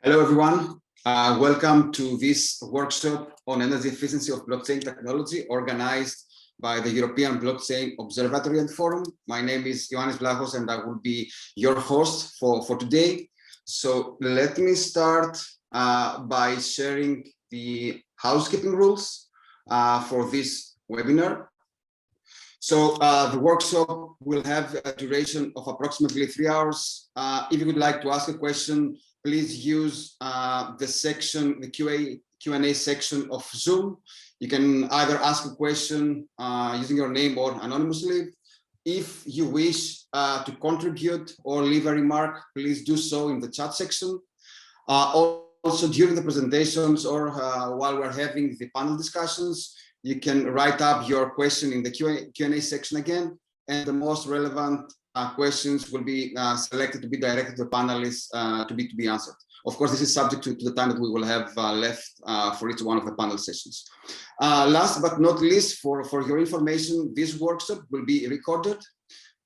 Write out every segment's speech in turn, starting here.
Hello, everyone. Welcome to this workshop on energy efficiency of blockchain technology organized by the European Blockchain Observatory and Forum. My name is Ioannis Vlachos and I will be your host for today. So let me start by sharing the housekeeping rules for this webinar. So the workshop will have a duration of approximately 3 hours. If you would like to ask a question, please use the Q&A section of Zoom. You can either ask a question using your name or anonymously. If you wish to contribute or leave a remark, please do so in the chat section. Also, during the presentations or while we're having the panel discussions, you can write up your question in the Q&A section again, and the most relevant questions will be selected to be directed to the panelists to be answered. Of course, this is subject to the time that we will have left for each one of the panel sessions. Last but not least, for your information, this workshop will be recorded.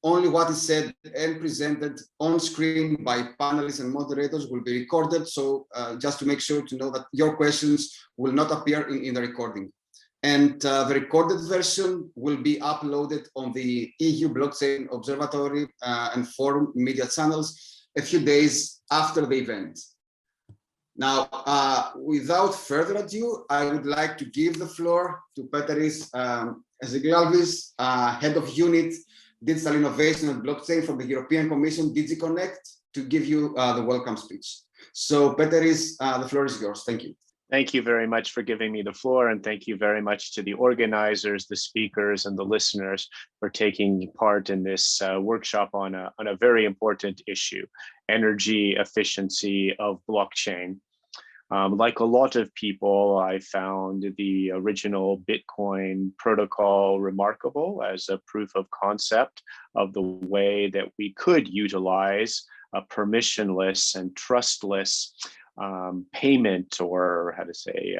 Only what is said and presented on screen by panelists and moderators will be recorded. So just to make sure to know that your questions will not appear in the recording. And the recorded version will be uploaded on the EU Blockchain Observatory and Forum media channels a few days after the event. Now, without further ado, I would like to give the floor to Peteris Eziglalvis, Head of Unit Digital Innovation and Blockchain from the European Commission, DigiConnect, to give you the welcome speech. So, Peteris, the floor is yours. Thank you. Thank you very much for giving me the floor, and thank you very much to the organizers, the speakers, and the listeners for taking part in this workshop on a very important issue, energy efficiency of blockchain. Like a lot of people, I found the original Bitcoin protocol remarkable as a proof of concept of the way that we could utilize a permissionless and trustless payment, or how to say,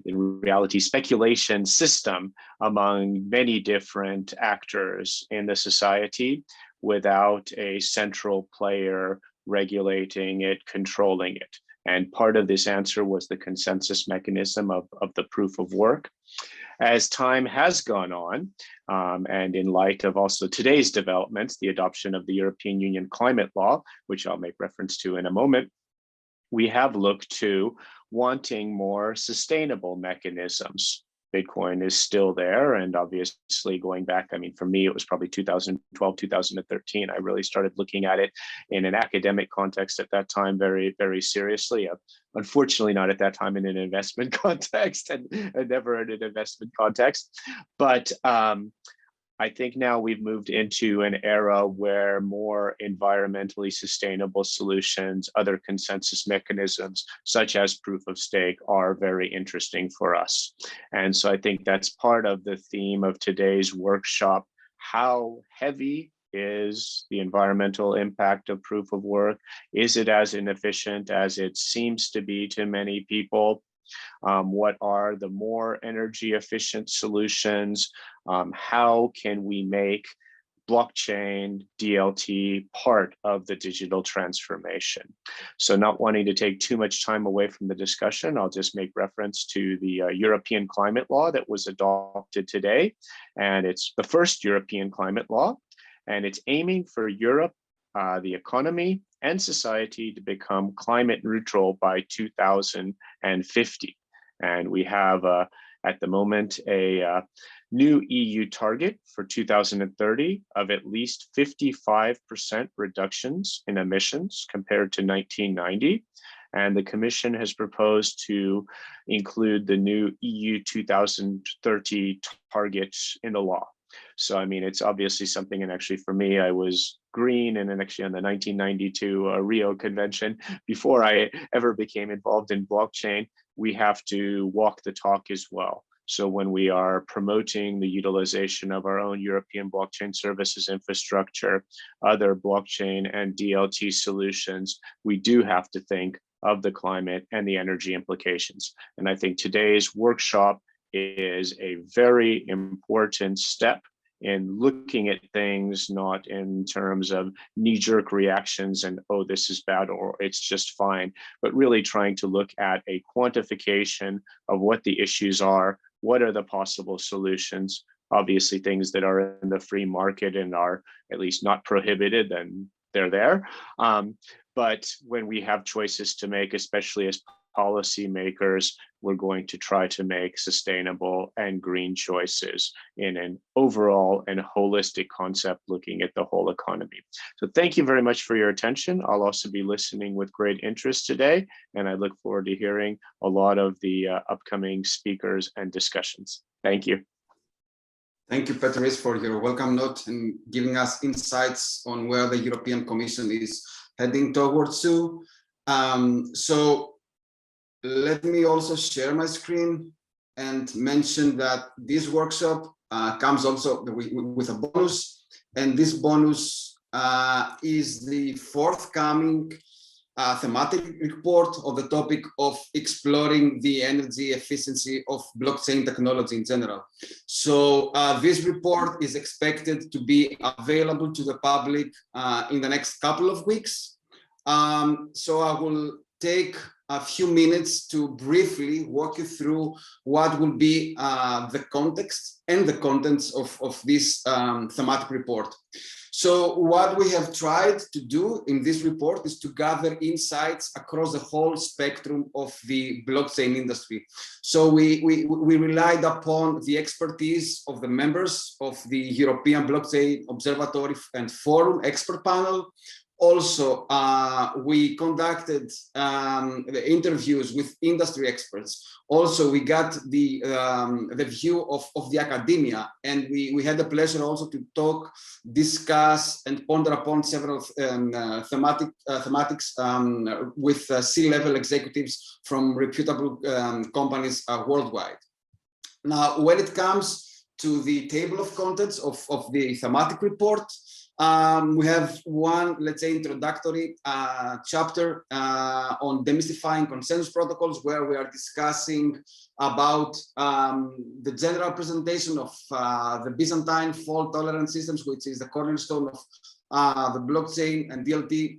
in reality, speculation system among many different actors in the society without a central player regulating it, controlling it. And part of this answer was the consensus mechanism of the proof of work. As time has gone on, and in light of also today's developments, the adoption of the European Union climate law, which I'll make reference to in a moment, we have looked to wanting more sustainable mechanisms. Bitcoin is still there, and obviously going back, I mean, for me, it was probably 2012, 2013. I really started looking at it in an academic context at that time very, very seriously. Unfortunately, not at that time in an investment context, and never in an investment context. But I think now we've moved into an era where more environmentally sustainable solutions, other consensus mechanisms, such as proof of stake, are very interesting for us. And so I think that's part of the theme of today's workshop. How heavy is the environmental impact of proof of work? Is it as inefficient as it seems to be to many people? What are the more energy efficient solutions? How can we make blockchain DLT part of the digital transformation? So not wanting to take too much time away from the discussion, I'll just make reference to the European climate law that was adopted today. And it's the first European climate law, and it's aiming for Europe, the economy, and society to become climate neutral by 2050. And we have, at the moment, a new EU target for 2030 of at least 55% reductions in emissions compared to 1990. And the Commission has proposed to include the new EU 2030 targets in the law. So, I mean, it's obviously something, and actually for me, I was green and then actually on the 1992 Rio Convention. Before I ever became involved in blockchain, we have to walk the talk as well. So when we are promoting the utilization of our own European blockchain services infrastructure, other blockchain and DLT solutions, we do have to think of the climate and the energy implications. And I think today's workshop is a very important step in looking at things not in terms of knee-jerk reactions and, oh, this is bad or it's just fine, but really trying to look at a quantification of what the issues are, what are the possible solutions. Obviously, things that are in the free market and are at least not prohibited, then they're there. But when we have choices to make, especially as policymakers, we're going to try to make sustainable and green choices in an overall and holistic concept looking at the whole economy. So thank you very much for your attention. I'll also be listening with great interest today, and I look forward to hearing a lot of the upcoming speakers and discussions. Thank you. Thank you, Patrice, for your welcome note and giving us insights on where the European Commission is heading towards to. So let me also share my screen and mention that this workshop comes also with a bonus, and this bonus is the forthcoming thematic report of the topic of exploring the energy efficiency of blockchain technology in general. So this report is expected to be available to the public in the next couple of weeks. So I will take a few minutes to briefly walk you through what will be the context and the contents of this thematic report. So what we have tried to do in this report is to gather insights across the whole spectrum of the blockchain industry. So we relied upon the expertise of the members of the European Blockchain Observatory and Forum expert panel. Also, we conducted the interviews with industry experts. Also, we got the view of the academia, and we had the pleasure also to talk, discuss, and ponder upon several thematics with C-level executives from reputable companies worldwide. Now, when it comes to the table of contents of the thematic report, we have one, let's say, introductory chapter on demystifying consensus protocols, where we are discussing about the general presentation of the Byzantine fault tolerant systems, which is the cornerstone of the blockchain and DLT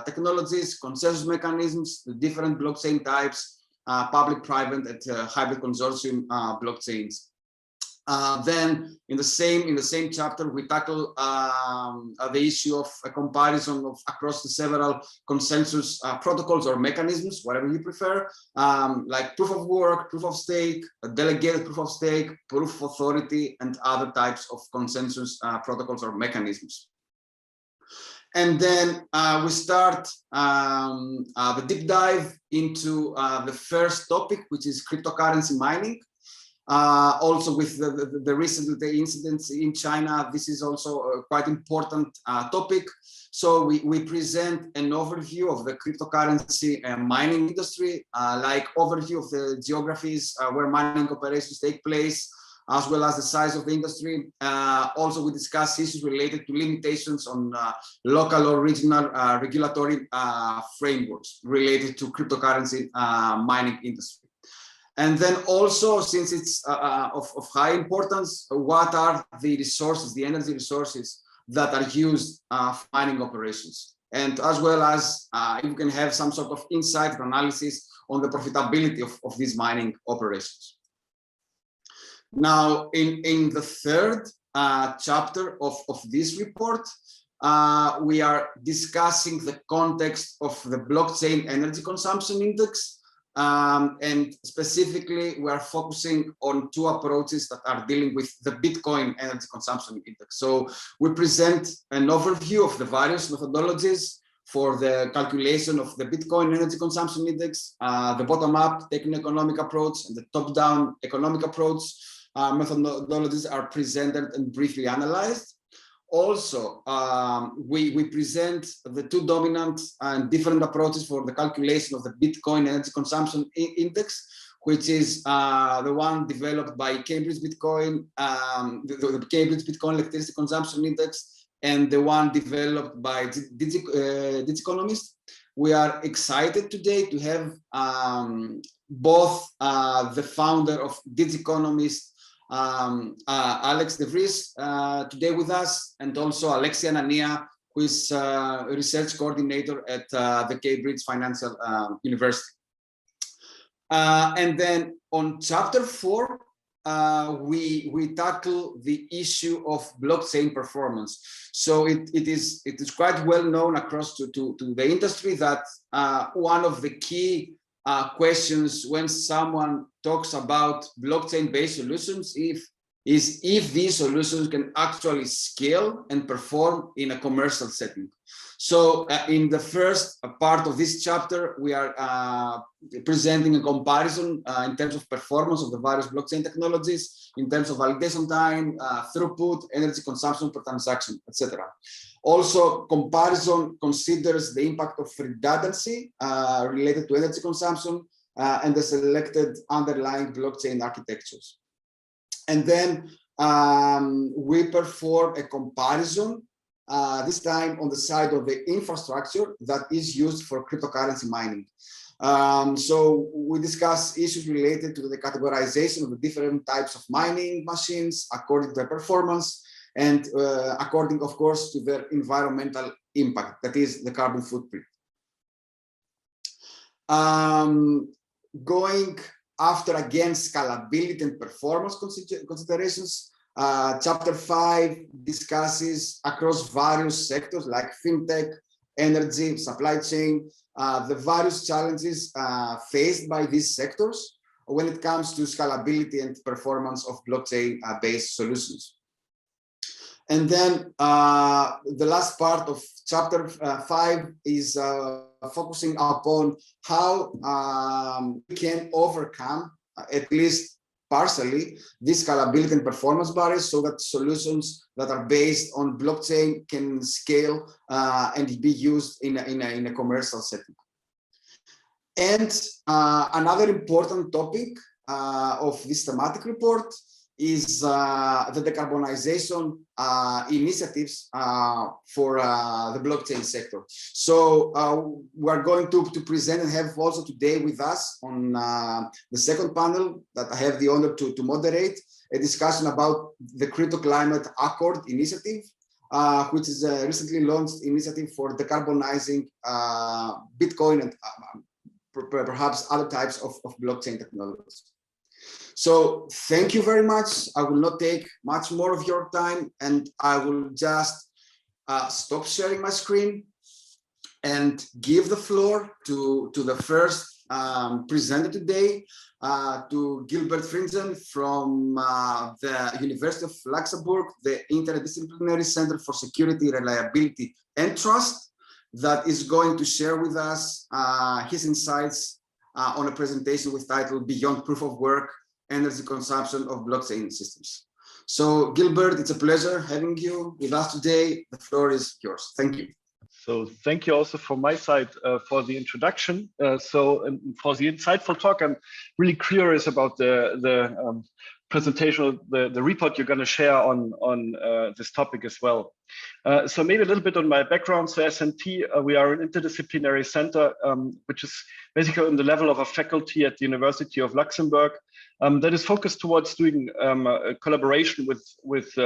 technologies, consensus mechanisms, the different blockchain types, public, private, and hybrid consortium blockchains. Then in the same chapter, we tackle the issue of a comparison of across the several consensus protocols or mechanisms, whatever you prefer, like proof of work, proof of stake, delegated proof of stake, proof of authority, and other types of consensus protocols or mechanisms. And then we start the deep dive into the first topic, which is cryptocurrency mining. Also with the recent incidents in China, this is also a quite important topic. So we present an overview of the cryptocurrency mining industry, like overview of the geographies where mining operations take place, as well as the size of the industry. Also, we discuss issues related to limitations on local or regional regulatory frameworks related to cryptocurrency mining industry. And then also, since it's of high importance, what are the resources, the energy resources that are used for mining operations? And as well as you can have some sort of insight and analysis on the profitability of these mining operations. Now, in the third chapter of this report, we are discussing the context of the blockchain energy consumption index. And specifically, we are focusing on two approaches that are dealing with the Bitcoin energy consumption index. So we present an overview of the various methodologies for the calculation of the Bitcoin energy consumption index, the bottom-up techno-economic approach and the top-down economic approach methodologies are presented and briefly analyzed. Also, we present the two dominant and different approaches for the calculation of the Bitcoin energy consumption index, which is the one developed by Cambridge Bitcoin, the Cambridge Bitcoin electricity consumption index, and the one developed by Digiconomist. We are excited today to have both the founder of Digiconomist Alex De Vries today with us, and also Alexia Nania, who is a research coordinator at the Cambridge Financial University. And then on chapter 4, we tackle the issue of blockchain performance. So it is quite well known across to the industry that one of the key questions when someone talks about blockchain-based solutions is if these solutions can actually scale and perform in a commercial setting. So in the first part of this chapter, we are presenting a comparison in terms of performance of the various blockchain technologies, in terms of validation time, throughput, energy consumption per transaction, etc. Also, comparison considers the impact of redundancy related to energy consumption and the selected underlying blockchain architectures. And then we perform a comparison, this time on the side of the infrastructure that is used for cryptocurrency mining. So we discuss issues related to the categorization of the different types of mining machines according to their performance and according, of course, to their environmental impact, that is the carbon footprint. Going after, again, scalability and performance considerations, chapter 5 discusses across various sectors like fintech, energy, supply chain, the various challenges faced by these sectors when it comes to scalability and performance of blockchain-based solutions. And then the last part of chapter 5 is focusing upon how we can overcome, at least partially, this scalability and performance barriers so that solutions that are based on blockchain can scale and be used in a commercial setting. And another important topic of this thematic report is the decarbonization initiatives for the blockchain sector. So we're going to present and have also today with us on the second panel that I have the honor to moderate, a discussion about the Crypto Climate Accord initiative, which is a recently launched initiative for decarbonizing Bitcoin and perhaps other types of blockchain technologies. So thank you very much. I will not take much more of your time, and I will just stop sharing my screen and give the floor to the first presenter today, to Gilbert Frinzen from the University of Luxembourg, the Interdisciplinary Center for Security, Reliability, and Trust, that is going to share with us his insights on a presentation with title Beyond Proof of Work, Energy Consumption of Blockchain Systems. So Gilbert, it's a pleasure having you with us today. The floor is yours. Thank you. So thank you also from my side for the introduction. So for the insightful talk, I'm really curious about the presentation, the report you're going to share on this topic as well. So maybe a little bit on my background. So SNT, we are an interdisciplinary center, which is basically on the level of a faculty at the University of Luxembourg, that is focused towards doing collaboration with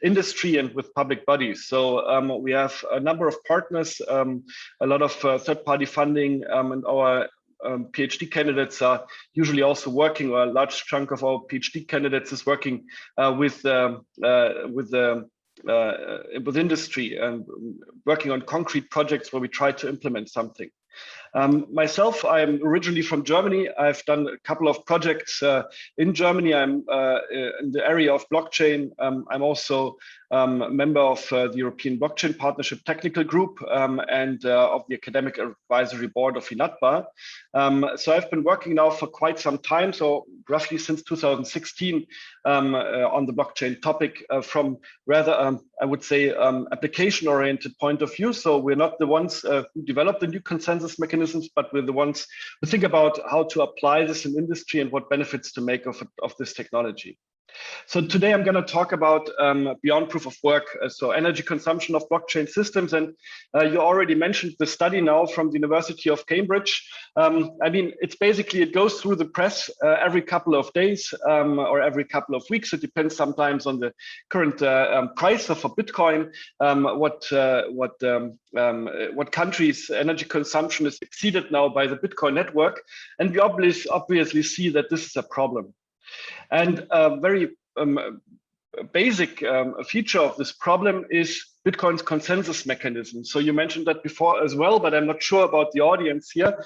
industry and with public bodies. So we have a number of partners, a lot of third-party funding, and our PhD candidates are usually also working, or a large chunk of our PhD candidates is working with industry and working on concrete projects where we try to implement something. Myself, I'm originally from Germany. I've done a couple of projects in Germany. I'm in the area of blockchain. I'm also a member of the European Blockchain Partnership Technical Group and of the Academic Advisory Board of INATBA. So I've been working now for quite some time, so roughly since 2016 on the blockchain topic from rather, I would say, application-oriented point of view. So we're not the ones who develop the new consensus mechanisms, but we're the ones who think about how to apply this in industry and what benefits to make of this technology. So today I'm going to talk about beyond proof of work, so energy consumption of blockchain systems. And you already mentioned the study now from the University of Cambridge. I mean, it's basically, it goes through the press every couple of days or every couple of weeks. It depends sometimes on the current price of a Bitcoin, what countries' energy consumption is exceeded now by the Bitcoin network. And we obviously see that this is a problem. And a very basic feature of this problem is Bitcoin's consensus mechanism. So you mentioned that before as well, but I'm not sure about the audience here.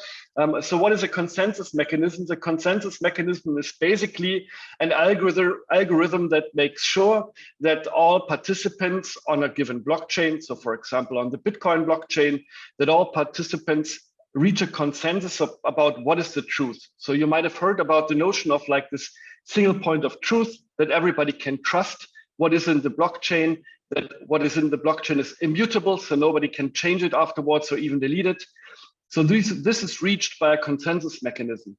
So what is a consensus mechanism? The consensus mechanism is basically an algorithm that makes sure that all participants on a given blockchain, so for example, on the Bitcoin blockchain, that all participants reach a consensus about what is the truth. So you might have heard about the notion of like this single point of truth, that everybody can trust what is in the blockchain, that what is in the blockchain is immutable, so nobody can change it afterwards or even delete it. So this is reached by a consensus mechanism.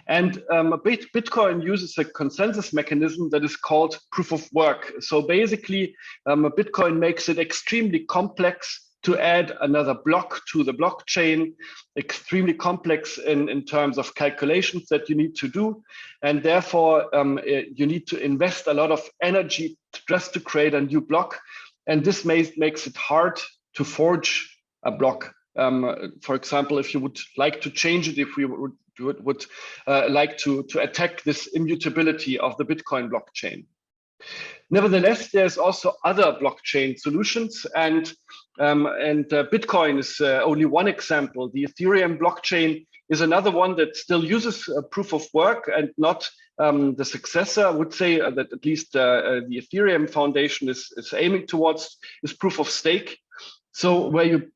And Bitcoin uses a consensus mechanism that is called proof of work. So basically, Bitcoin makes it extremely complex to add another block to the blockchain, extremely complex in terms of calculations that you need to do. And therefore, you need to invest a lot of energy just to create a new block. And this makes it hard to forge a block. For example, if you would like to change it, if we would like to attack this immutability of the Bitcoin blockchain. Nevertheless, there's also other blockchain solutions, and Bitcoin is only one example. The Ethereum blockchain is another one that still uses proof of work and not the successor. I would say that at least the Ethereum Foundation is aiming towards is proof of stake. So where you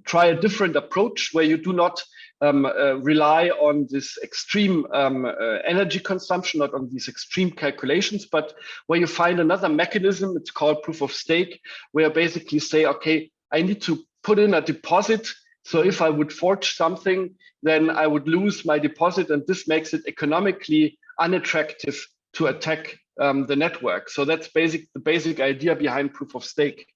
try a different approach, where you do not rely on this extreme energy consumption, not on these extreme calculations, but where you find another mechanism, it's called proof of stake, where you basically say, okay, I need to put in a deposit. So if I would forge something, then I would lose my deposit, and this makes it economically unattractive to attack the network. So that's the basic idea behind proof of stake.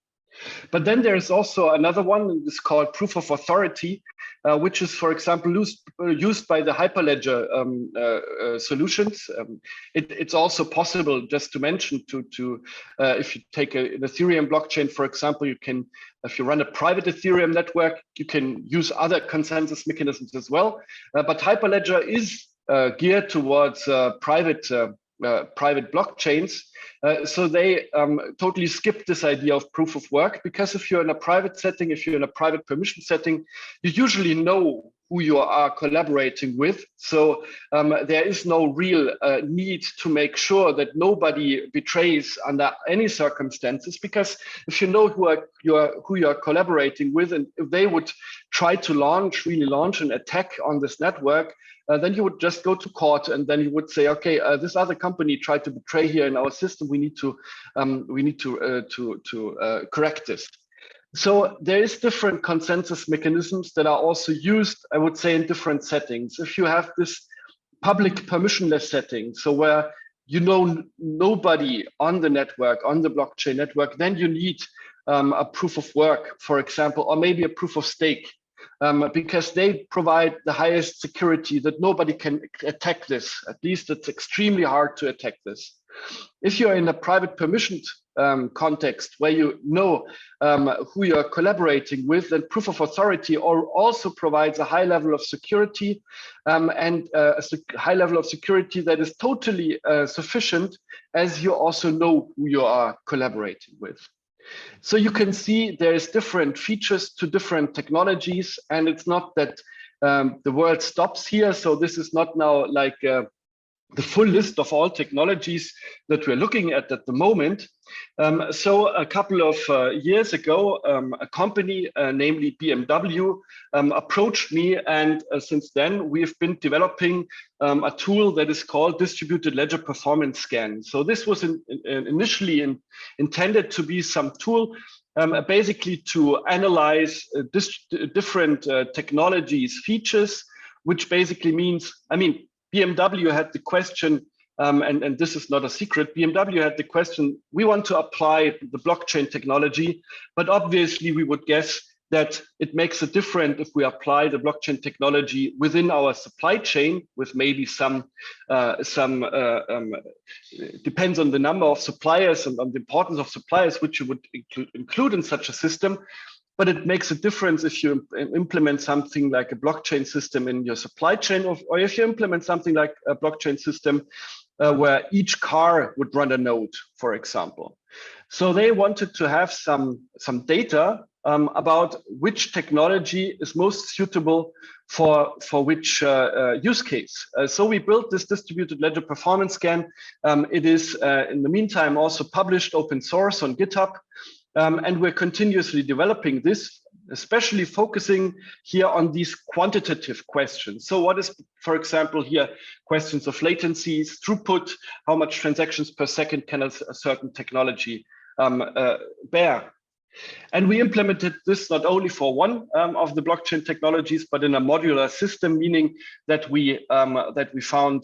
But then there's also another one, it's called proof of authority, which is, for example, used by the Hyperledger solutions. It's also possible, just to mention, if you take an Ethereum blockchain, for example, you can, if you run a private Ethereum network, you can use other consensus mechanisms as well. But Hyperledger is geared towards private blockchains. So they totally skip this idea of proof of work, because if you're in a private setting, if you're in a private permission setting, you usually know who you are collaborating with. So there is no real need to make sure that nobody betrays under any circumstances, because if you know who you are collaborating with, and if they would try to really launch an attack on this network, then you would just go to court, and then you would say, okay, this other company tried to betray here in our system. We need to correct this. So there is different consensus mechanisms that are also used, I would say, in different settings. If you have this public permissionless setting, so where you know nobody on the network, on the blockchain network, then you need a proof of work, for example, or maybe a proof of stake. Because they provide the highest security that nobody can attack this. At least it's extremely hard to attack this. If you're in a private permissioned context where you know who you're collaborating with, then proof of authority also provides a high level of security, and a high level of security that is totally sufficient, as you also know who you are collaborating with. So you can see there's different features to different technologies, and it's not that the world stops here. So this is not now like the full list of all technologies that we're looking at the moment. So a couple of years ago, a company, namely BMW, approached me, and since then we've been developing a tool that is called Distributed Ledger Performance Scan. So this was initially intended to be some tool basically to analyze different technologies, features, which basically means, I mean, BMW had the question, and this is not a secret, BMW had the question, we want to apply the blockchain technology, but obviously we would guess that it makes a difference if we apply the blockchain technology within our supply chain with maybe some depends on the number of suppliers and on the importance of suppliers, which you would include in such a system. But it makes a difference if you implement something like a blockchain system in your supply chain, or if you implement something like a blockchain system where each car would run a node, for example. So they wanted to have some data about which technology is most suitable for which use case. So we built this distributed ledger performance scan. It is in the meantime also published open source on GitHub. And we're continuously developing this, especially focusing here on these quantitative questions. So what is, for example, here, questions of latencies, throughput, how much transactions per second can a certain technology bear? And we implemented this not only for one of the blockchain technologies, but in a modular system, meaning that we found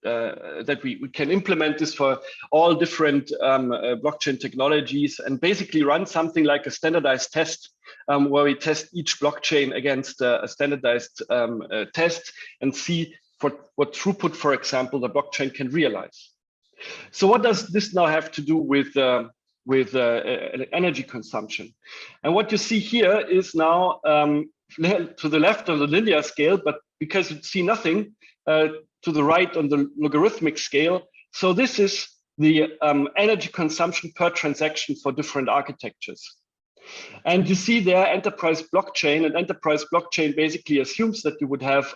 that we can implement this for all different blockchain technologies and basically run something like a standardized test where we test each blockchain against a standardized test and see what throughput, for example, the blockchain can realize. So what does this now have to do with energy consumption? And what you see here is now to the left of the linear scale, but because you see nothing to the right on the logarithmic scale. So this is the energy consumption per transaction for different architectures. And you see there enterprise blockchain, and enterprise blockchain basically assumes that you would have,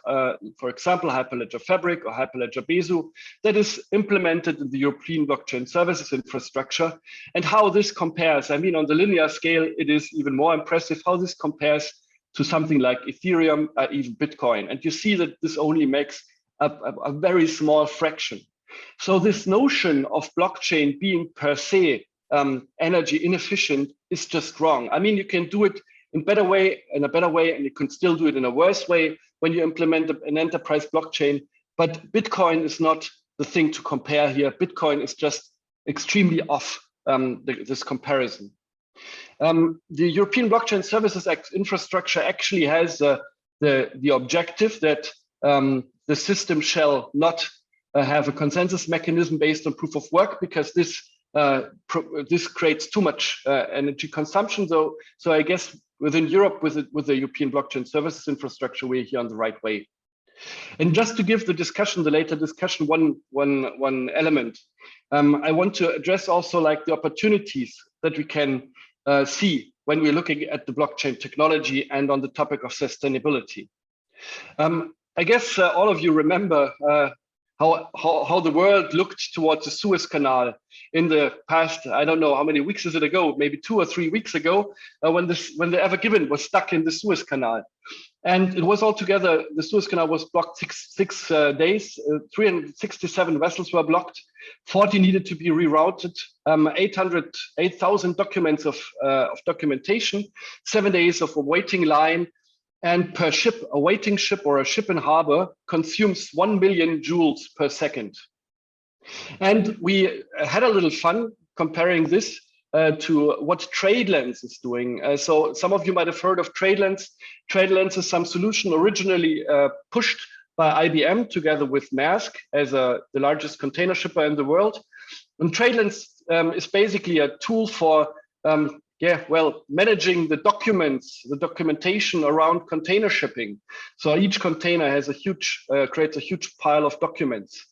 for example, Hyperledger Fabric or Hyperledger Besu that is implemented in the European blockchain services infrastructure. And how this compares, I mean, on the linear scale, it is even more impressive how this compares to something like Ethereum, even Bitcoin. And you see that this only makes a very small fraction. So this notion of blockchain being per se energy inefficient is just wrong. I mean, you can do it in a better way, and you can still do it in a worse way when you implement an enterprise blockchain. But Bitcoin is not the thing to compare here. Bitcoin is just extremely off this comparison. The European blockchain services infrastructure actually has the objective that the system shall not have a consensus mechanism based on proof of work, because this creates too much energy consumption. So I guess within Europe, with the European blockchain services infrastructure, we're here on the right way. And just to give the later discussion, one element, I want to address also like the opportunities that we can see when we're looking at the blockchain technology and on the topic of sustainability. I guess all of you remember how the world looked towards the Suez Canal in the past, I don't know how many weeks is it ago, maybe 2 or 3 weeks ago, when the Ever Given was stuck in the Suez Canal. And it was altogether, the Suez Canal was blocked six days, 367 vessels were blocked, 40 needed to be rerouted, 8,000 documents of documentation, 7 days of a waiting line, and per ship, a waiting ship or a ship in harbor consumes 1 million joules per second. And we had a little fun comparing this to what TradeLens is doing. So some of you might have heard of TradeLens. TradeLens is some solution originally pushed by IBM together with Maersk as the largest container shipper in the world. And TradeLens is basically a tool for managing the documents, the documentation around container shipping. So each container has creates a huge pile of documents.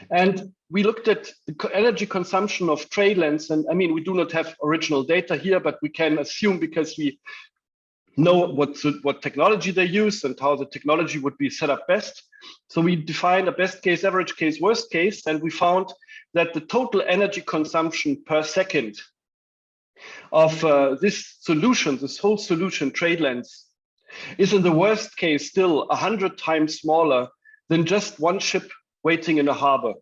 And we looked at the energy consumption of TradeLens, and I mean, we do not have original data here, but we can assume, because we know what technology they use and how the technology would be set up best. So we defined a best case, average case, worst case, and we found that the total energy consumption per second of this whole solution, TradeLens, is in the worst case still 100 times smaller than just one ship waiting in a harbor.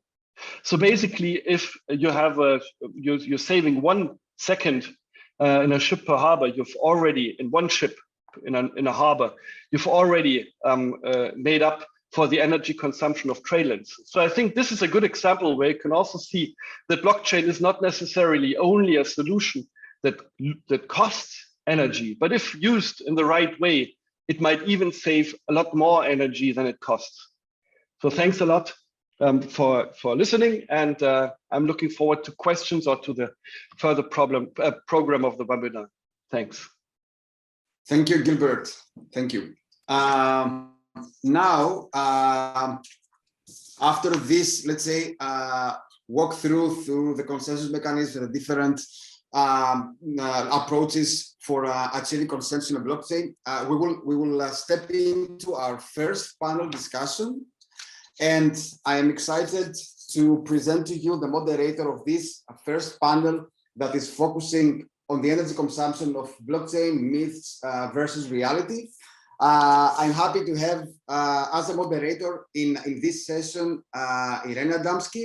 So basically, if you have you're saving 1 second in a ship per harbor, you've already in one ship in a harbor, you've already made up for the energy consumption of trade lanes. So I think this is a good example where you can also see that blockchain is not necessarily only a solution that costs energy, but if used in the right way, it might even save a lot more energy than it costs. So thanks a lot for listening, and I'm looking forward to questions or to the further program of the webinar. Thanks. Thank you, Gilbert. Thank you. Now, after this, let's say, walk through the consensus mechanism, the different approaches for achieving consensus in a blockchain, we will step into our first panel discussion. And I am excited to present to you the moderator of this first panel that is focusing on the energy consumption of blockchain myths versus reality. I'm happy to have as a moderator in this session, Irena Adamski.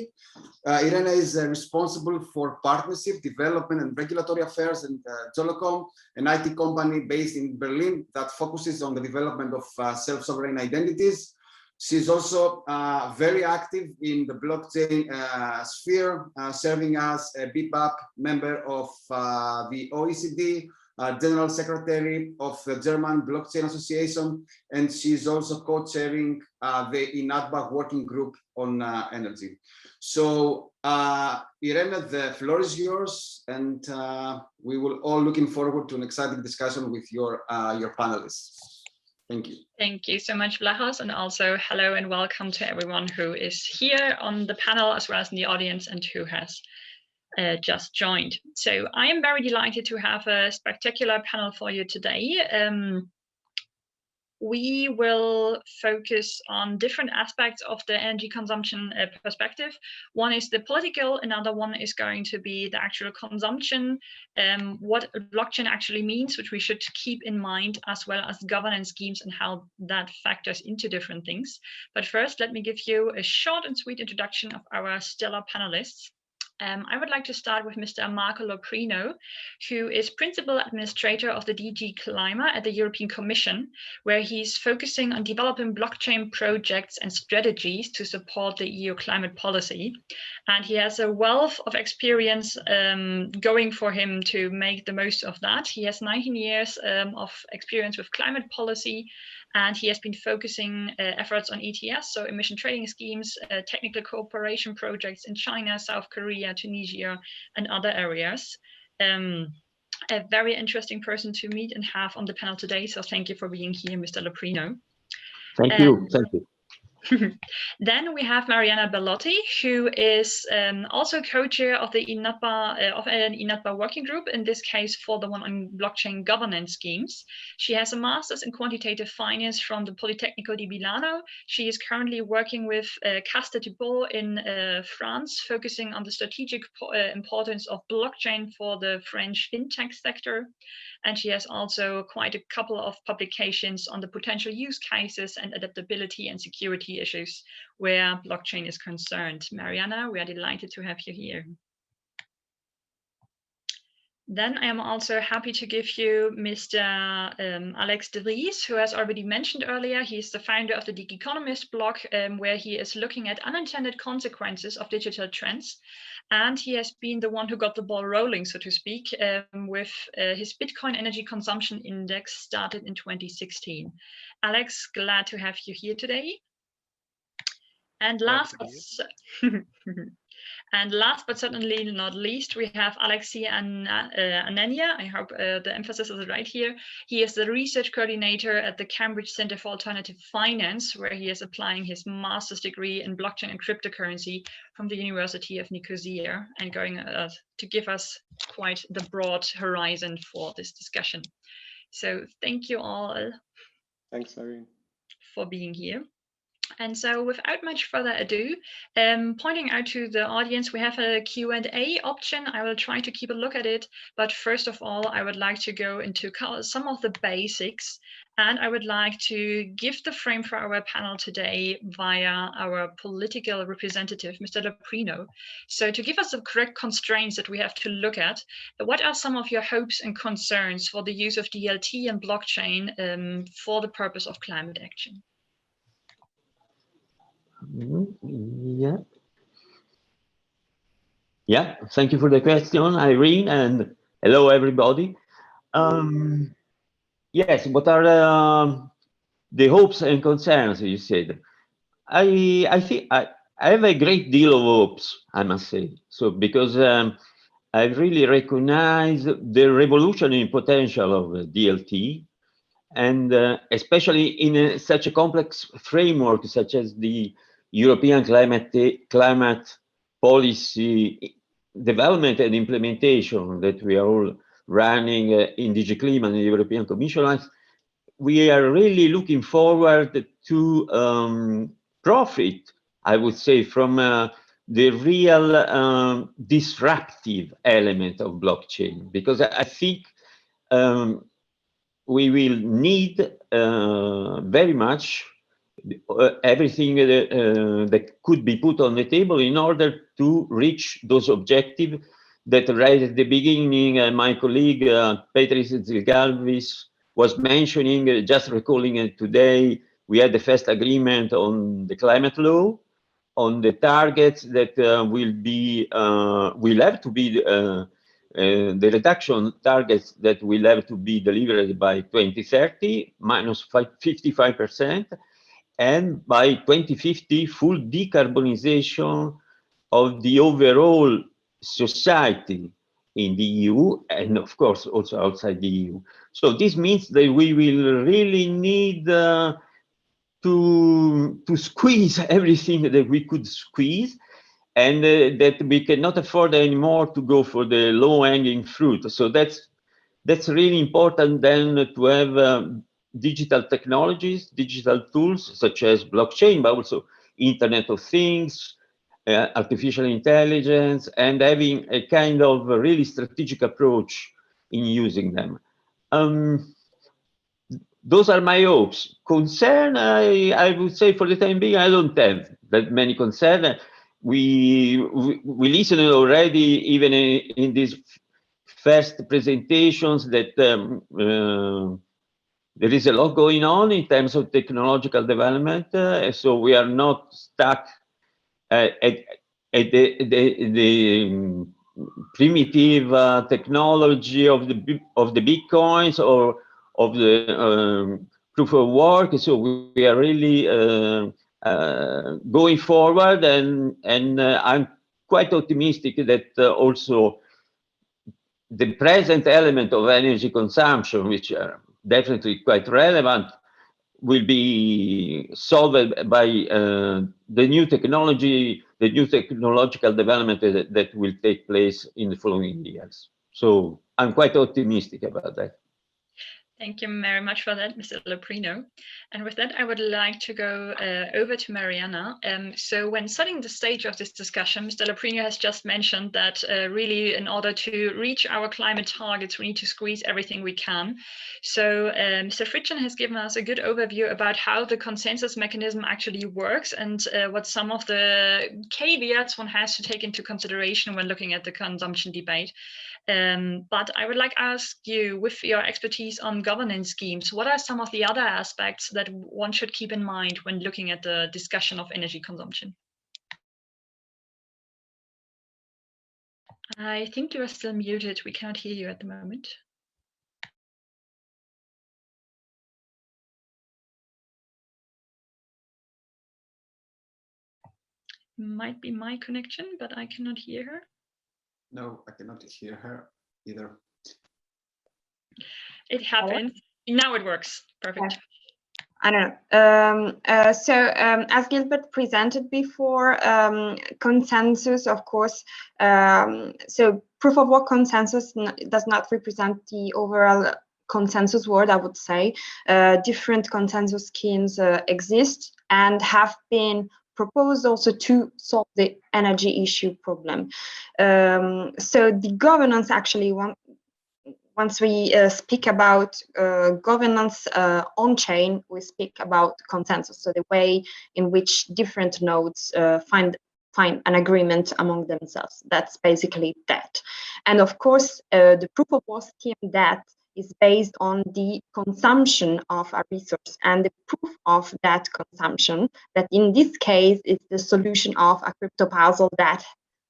Irena is responsible for partnership, development, and regulatory affairs in Jolocom, an IT company based in Berlin that focuses on the development of self-sovereign identities. She's also very active in the blockchain sphere, serving as a BPAP member of the OECD, General Secretary of the German Blockchain Association, and she's also co-chairing the INATBA working group on energy. So, Irena, the floor is yours, and we will all looking forward to an exciting discussion with your panelists. Thank you. Thank you so much, Blahos, and also hello and welcome to everyone who is here on the panel as well as in the audience and who has just joined. So I am very delighted to have a spectacular panel for you today. We will focus on different aspects of the energy consumption perspective. One is the political, another one is going to be the actual consumption, what blockchain actually means, which we should keep in mind, as well as governance schemes and how that factors into different things. But first, let me give you a short and sweet introduction of our stellar panelists. I would like to start with Mr. Marco Loprino, who is Principal Administrator of the DG Climate at the European Commission, where he's focusing on developing blockchain projects and strategies to support the EU climate policy. And he has a wealth of experience going for him to make the most of that. He has 19 years of experience with climate policy, and he has been focusing efforts on ETS, so emission trading schemes, technical cooperation projects in China, South Korea, Tunisia, and other areas. A very interesting person to meet and have on the panel today. So thank you for being here, Mr. Loprino. Thank you. Thank you. Then we have Mariana Bellotti, who is also co-chair of the INATBA working group, in this case for the one on blockchain governance schemes. She has a master's in quantitative finance from the Politecnico di Milano. She is currently working with Caster Dupont in France, focusing on the strategic importance of blockchain for the French fintech sector. And she has also quite a couple of publications on the potential use cases and adaptability and security issues where blockchain is concerned. Mariana, we are delighted to have you here. Then I am also happy to give you Mr. Alex de Vries, who has already mentioned earlier. He is the founder of the Dig Economist blog, where he is looking at unintended consequences of digital trends. And he has been the one who got the ball rolling, so to speak, with his Bitcoin Energy Consumption Index started in 2016. Alex, glad to have you here today. And last but certainly not least, we have Alexei Anania. I hope the emphasis is right here. He is the research coordinator at the Cambridge Center for Alternative Finance, where he is applying his master's degree in blockchain and cryptocurrency from the University of Nicosia, and going to give us quite the broad horizon for this discussion. So thank you all. Thanks, Marianne, for being here. And so without much further ado, pointing out to the audience, we have a Q&A option. I will try to keep a look at it. But first of all, I would like to go into some of the basics. And I would like to give the frame for our panel today via our political representative, Mr. Loprino. So to give us the correct constraints that we have to look at, what are some of your hopes and concerns for the use of DLT and blockchain for the purpose of climate action? Yeah. Yeah, thank you for the question, Irene, and hello, everybody. Yes, what are the hopes and concerns, you said? I think I have a great deal of hopes, I must say. So because I really recognize the revolutionary potential of DLT, and especially in such a complex framework such as the European climate policy development and implementation that we are all running in DG Climate and the European Commission. We are really looking forward to profit, I would say, from the real disruptive element of blockchain, because I think we will need very much everything that could be put on the table in order to reach those objectives that right at the beginning my colleague Patrice Zilgalvis was mentioning. Just recalling it today, we had the first agreement on the climate law, on the targets that will have to be the reduction targets that will have to be delivered by 2030, minus 55%, and by 2050, full decarbonization of the overall society in the EU, and of course also outside the EU. So this means that we will really need to squeeze everything that we could squeeze, and that we cannot afford anymore to go for the low-hanging fruit. So that's really important then to have digital technologies, digital tools such as blockchain, but also Internet of Things, artificial intelligence, and having a kind of a really strategic approach in using them. Those are my hopes. Concern, I would say for the time being, I don't have that many concerns. We listened already, even in these first presentations, that there is a lot going on in terms of technological development. So we are not stuck at the primitive technology of the bitcoins or of the proof of work. So we are really going forward, and I'm quite optimistic that also the present element of energy consumption, which are definitely quite relevant, will be solved by the new technology, the new technological development that will take place in the following years. So I'm quite optimistic about that. Thank you very much for that, Mr. Loprino. And with that, I would like to go over to Mariana. So when setting the stage of this discussion, Mr. Loprino has just mentioned that really in order to reach our climate targets, we need to squeeze everything we can. So Mr. Fritchen has given us a good overview about how the consensus mechanism actually works and what some of the caveats one has to take into consideration when looking at the consumption debate. But I would like to ask you, with your expertise on governance schemes, what are some of the other aspects that one should keep in mind when looking at the discussion of energy consumption? I think you are still muted. We cannot hear you at the moment. Might be my connection, but I cannot hear her. No, I cannot hear her either. It happens. Now it works. Perfect. I don't know. As Gilbert presented before, consensus, of course, so proof of work consensus does not represent the overall consensus world, I would say. Different consensus schemes exist and have been proposed also to solve the energy issue problem. So the governance actually, once we speak about governance on-chain, we speak about consensus, so the way in which different nodes find an agreement among themselves. That's basically that. And of course, the proof of work scheme that is based on the consumption of a resource, and the proof of that consumption, that in this case is the solution of a crypto puzzle that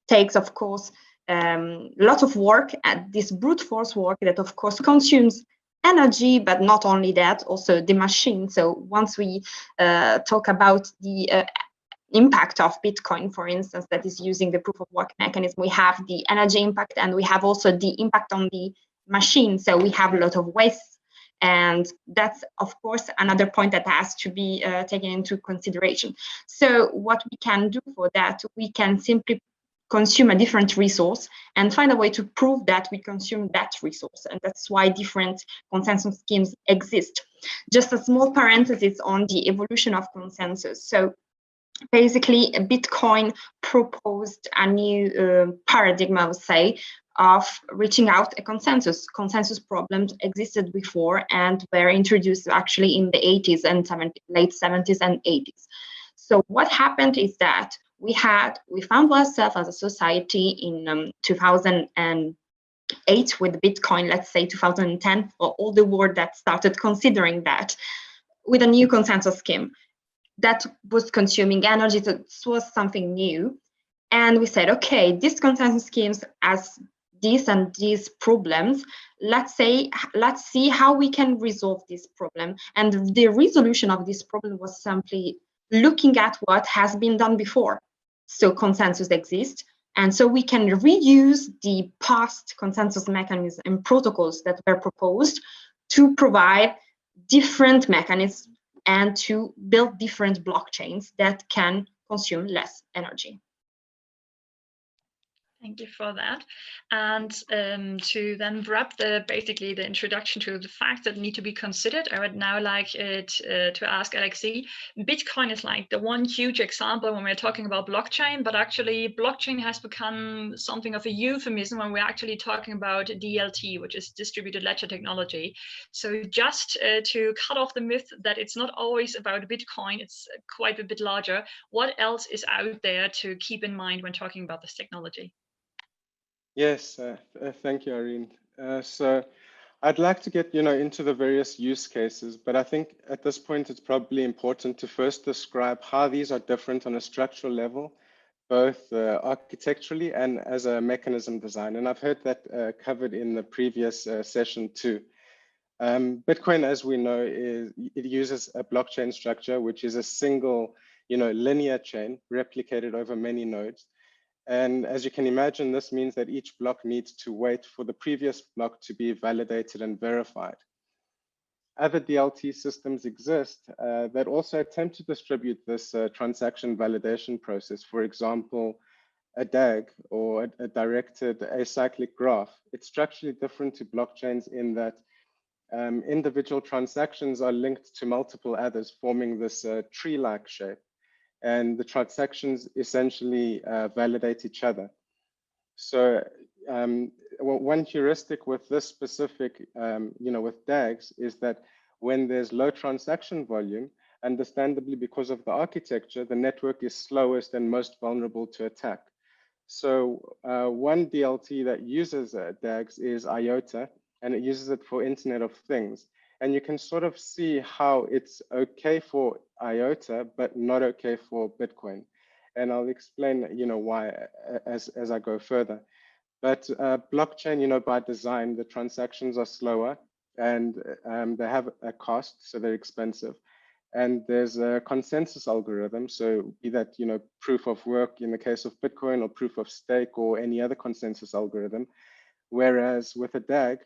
takes, of course, lots of work, and this brute force work that of course consumes energy, but not only that, also the machine. So once we talk about the impact of Bitcoin, for instance, that is using the proof of work mechanism, we have the energy impact, and we have also the impact on the machine. So we have a lot of waste, and that's of course another point that has to be taken into consideration. So what we can do for that, we can simply consume a different resource and find a way to prove that we consume that resource. And that's why different consensus schemes exist. Just a small parenthesis on the evolution of consensus. So basically, Bitcoin proposed a new paradigm, I would say, of reaching out a consensus. Consensus problems existed before and were introduced actually in the 80s and late 70s and 80s. So what happened is that we found ourselves as a society in 2008 with Bitcoin, let's say 2010, for all the world that started considering that, with a new consensus scheme that was consuming energy. So this was something new. And we said, okay, these consensus schemes as these and these problems, let's see how we can resolve this problem. And the resolution of this problem was simply looking at what has been done before. So consensus exists, and so we can reuse the past consensus mechanisms and protocols that were proposed to provide different mechanisms and to build different blockchains that can consume less energy. Thank you for that. And to then wrap basically the introduction to the facts that need to be considered, I would now like to ask Alexei. Bitcoin is like the one huge example when we're talking about blockchain, but actually blockchain has become something of a euphemism when we're actually talking about DLT, which is distributed ledger technology. So just to cut off the myth that it's not always about Bitcoin, it's quite a bit larger. What else is out there to keep in mind when talking about this technology? Yes, thank you, Irene. So I'd like to get into the various use cases, but I think at this point it's probably important to first describe how these are different on a structural level, both architecturally and as a mechanism design. And I've heard that covered in the previous session too. Bitcoin, as we know, it uses a blockchain structure, which is a single linear chain replicated over many nodes. And as you can imagine, this means that each block needs to wait for the previous block to be validated and verified. Other DLT systems exist that also attempt to distribute this transaction validation process. For example, a DAG or a directed acyclic graph. It's structurally different to blockchains in that individual transactions are linked to multiple others, forming this tree-like shape. And the transactions essentially validate each other. So one heuristic with this specific, with DAGs is that when there's low transaction volume, understandably because of the architecture, the network is slowest and most vulnerable to attack. So one DLT that uses DAGs is IOTA, and it uses it for Internet of Things. And you can sort of see how it's okay for IOTA, but not okay for Bitcoin. And I'll explain, why as I go further. But blockchain, by design, the transactions are slower and they have a cost, so they're expensive. And there's a consensus algorithm, so be that, proof of work in the case of Bitcoin or proof of stake or any other consensus algorithm. Whereas with a DAG,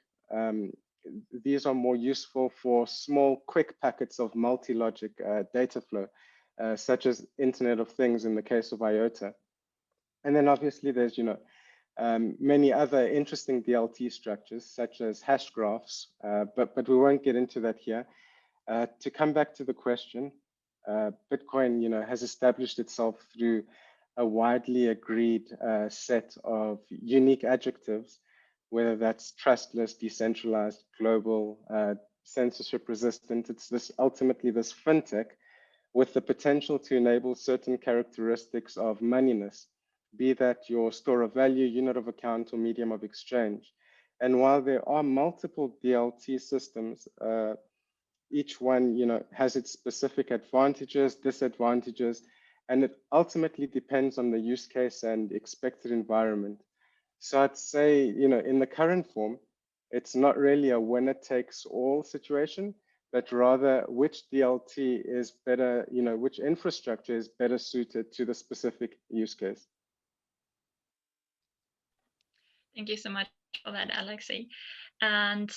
these are more useful for small, quick packets of multi-logic data flow, such as Internet of Things in the case of IOTA. And then obviously there's, many other interesting DLT structures, such as hash graphs, but we won't get into that here. To come back to the question, Bitcoin, has established itself through a widely agreed set of unique adjectives, whether that's trustless, decentralized, global, censorship resistant. It's ultimately this fintech with the potential to enable certain characteristics of moneyness, be that your store of value, unit of account, or medium of exchange. And while there are multiple DLT systems, each one, has its specific advantages, disadvantages, and it ultimately depends on the use case and expected environment. So I'd say, in the current form, it's not really a winner takes all situation, but rather which DLT is better, which infrastructure is better suited to the specific use case. Thank you so much for that, Alexei. And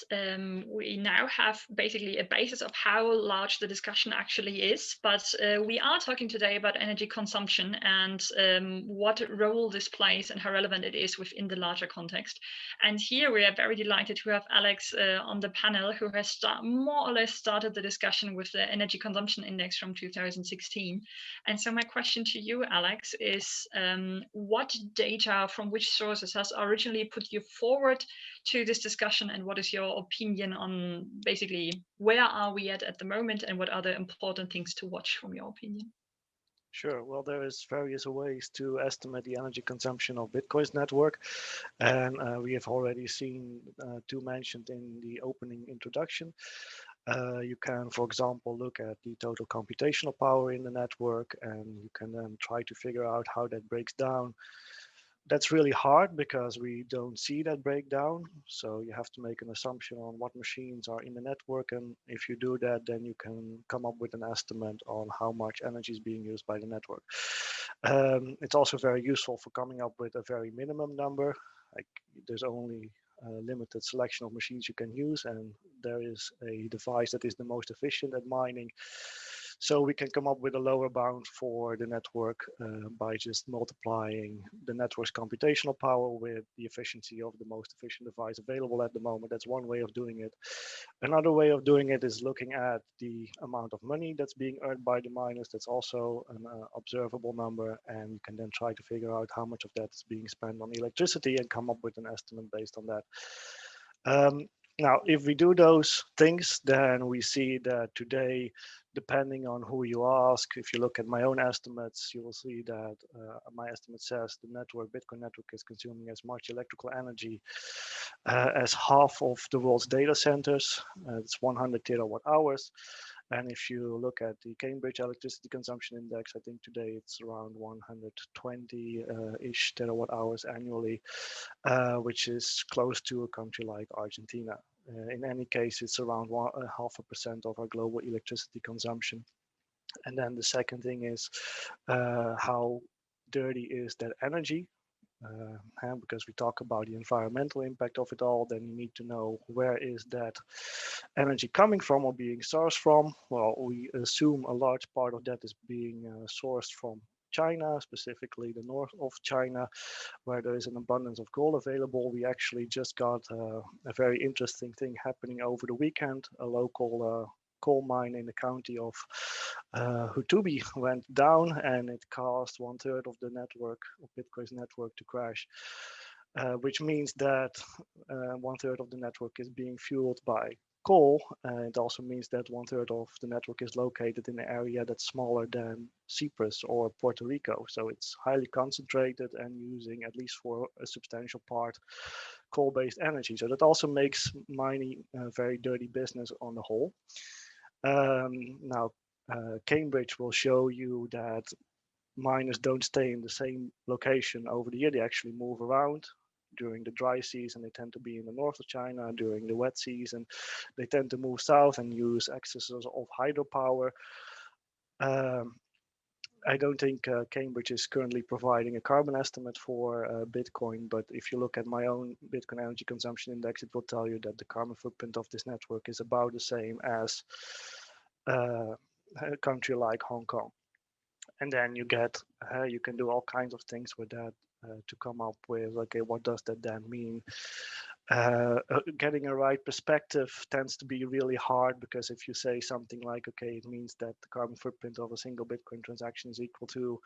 we now have basically a basis of how large the discussion actually is, but we are talking today about energy consumption and what role this plays and how relevant it is within the larger context. And here we are very delighted to have Alex on the panel, who has more or less started the discussion with the energy consumption index from 2016. And so my question to you, Alex, is what data from which sources has originally put you forward to this discussion, and what is your opinion on basically where are we at the moment, and what are the important things to watch from your opinion? Sure. Well, there is various ways to estimate the energy consumption of Bitcoin's network, and we have already seen two mentioned in the opening introduction. You can, for example, look at the total computational power in the network, and you can then try to figure out how that breaks down. That's really hard because we don't see that breakdown. So you have to make an assumption on what machines are in the network. And if you do that, then you can come up with an estimate on how much energy is being used by the network. It's also very useful for coming up with a very minimum number. Like there's only a limited selection of machines you can use, and there is a device that is the most efficient at mining. So we can come up with a lower bound for the network by just multiplying the network's computational power with the efficiency of the most efficient device available at the moment. That's one way of doing it. Another way of doing it is looking at the amount of money that's being earned by the miners. That's also an observable number, and you can then try to figure out how much of that is being spent on electricity and come up with an estimate based on that. Now, if we do those things, then we see that today, depending on who you ask, if you look at my own estimates, you will see that my estimate says the Bitcoin network is consuming as much electrical energy as half of the world's data centers. It's 100 terawatt hours. And if you look at the Cambridge Electricity Consumption Index, I think today it's around 120-ish terawatt hours annually, which is close to a country like Argentina. In any case, it's around 0.5% of our global electricity consumption. And then the second thing is how dirty is that energy? And because we talk about the environmental impact of it all, then you need to know where is that energy coming from or being sourced from. Well, we assume a large part of that is being sourced from China, specifically the north of China, where there is an abundance of coal available. We actually just got a very interesting thing happening over the weekend. A local coal mine in the county of Hutubi went down, and it caused 1/3 of the network, of Bitcoin's network, to crash, which means that 1/3 of the network is being fueled by coal. It also means that 1/3 of the network is located in an area that's smaller than Cyprus or Puerto Rico. So it's highly concentrated and using, at least for a substantial part, coal-based energy. So that also makes mining a very dirty business on the whole. Now, Cambridge will show you that miners don't stay in the same location over the year. They actually move around. During the dry season, they tend to be in the north of China. During the wet season, they tend to move south and use excesses of hydropower. I don't think Cambridge is currently providing a carbon estimate for Bitcoin, but if you look at my own Bitcoin energy consumption index, it will tell you that the carbon footprint of this network is about the same as a country like Hong Kong. And then you get, you can do all kinds of things with that to come up with, okay, what does that then mean? Getting a right perspective tends to be really hard, because if you say something like, okay, it means that the carbon footprint of a single Bitcoin transaction is equal to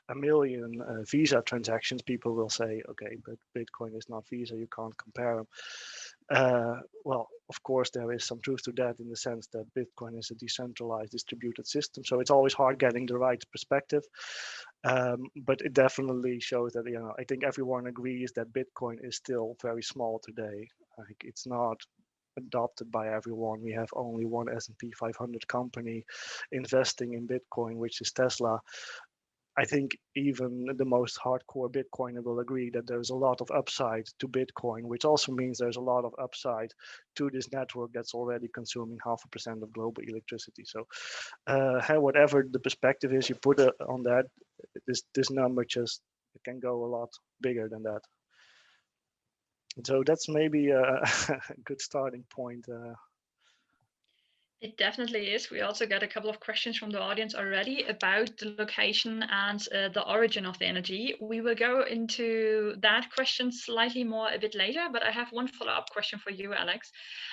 1 million Visa transactions, people will say, okay, but Bitcoin is not Visa, you can't compare them. Well, of course, there is some truth to that in the sense that Bitcoin is a decentralized distributed system. So it's always hard getting the right perspective. But it definitely shows that, I think everyone agrees that Bitcoin is still very small today. Like, it's not adopted by everyone. We have only one S&P 500 company investing in Bitcoin, which is Tesla. I think even the most hardcore Bitcoiner will agree that there's a lot of upside to Bitcoin, which also means there's a lot of upside to this network that's already consuming 0.5% of global electricity. So whatever the perspective is you put on that, this number just can go a lot bigger than that. So that's maybe a good starting point. It definitely is. We also got a couple of questions from the audience already about the location and the origin of the energy. We will go into that question slightly more a bit later, but I have one follow-up question for you, Alex,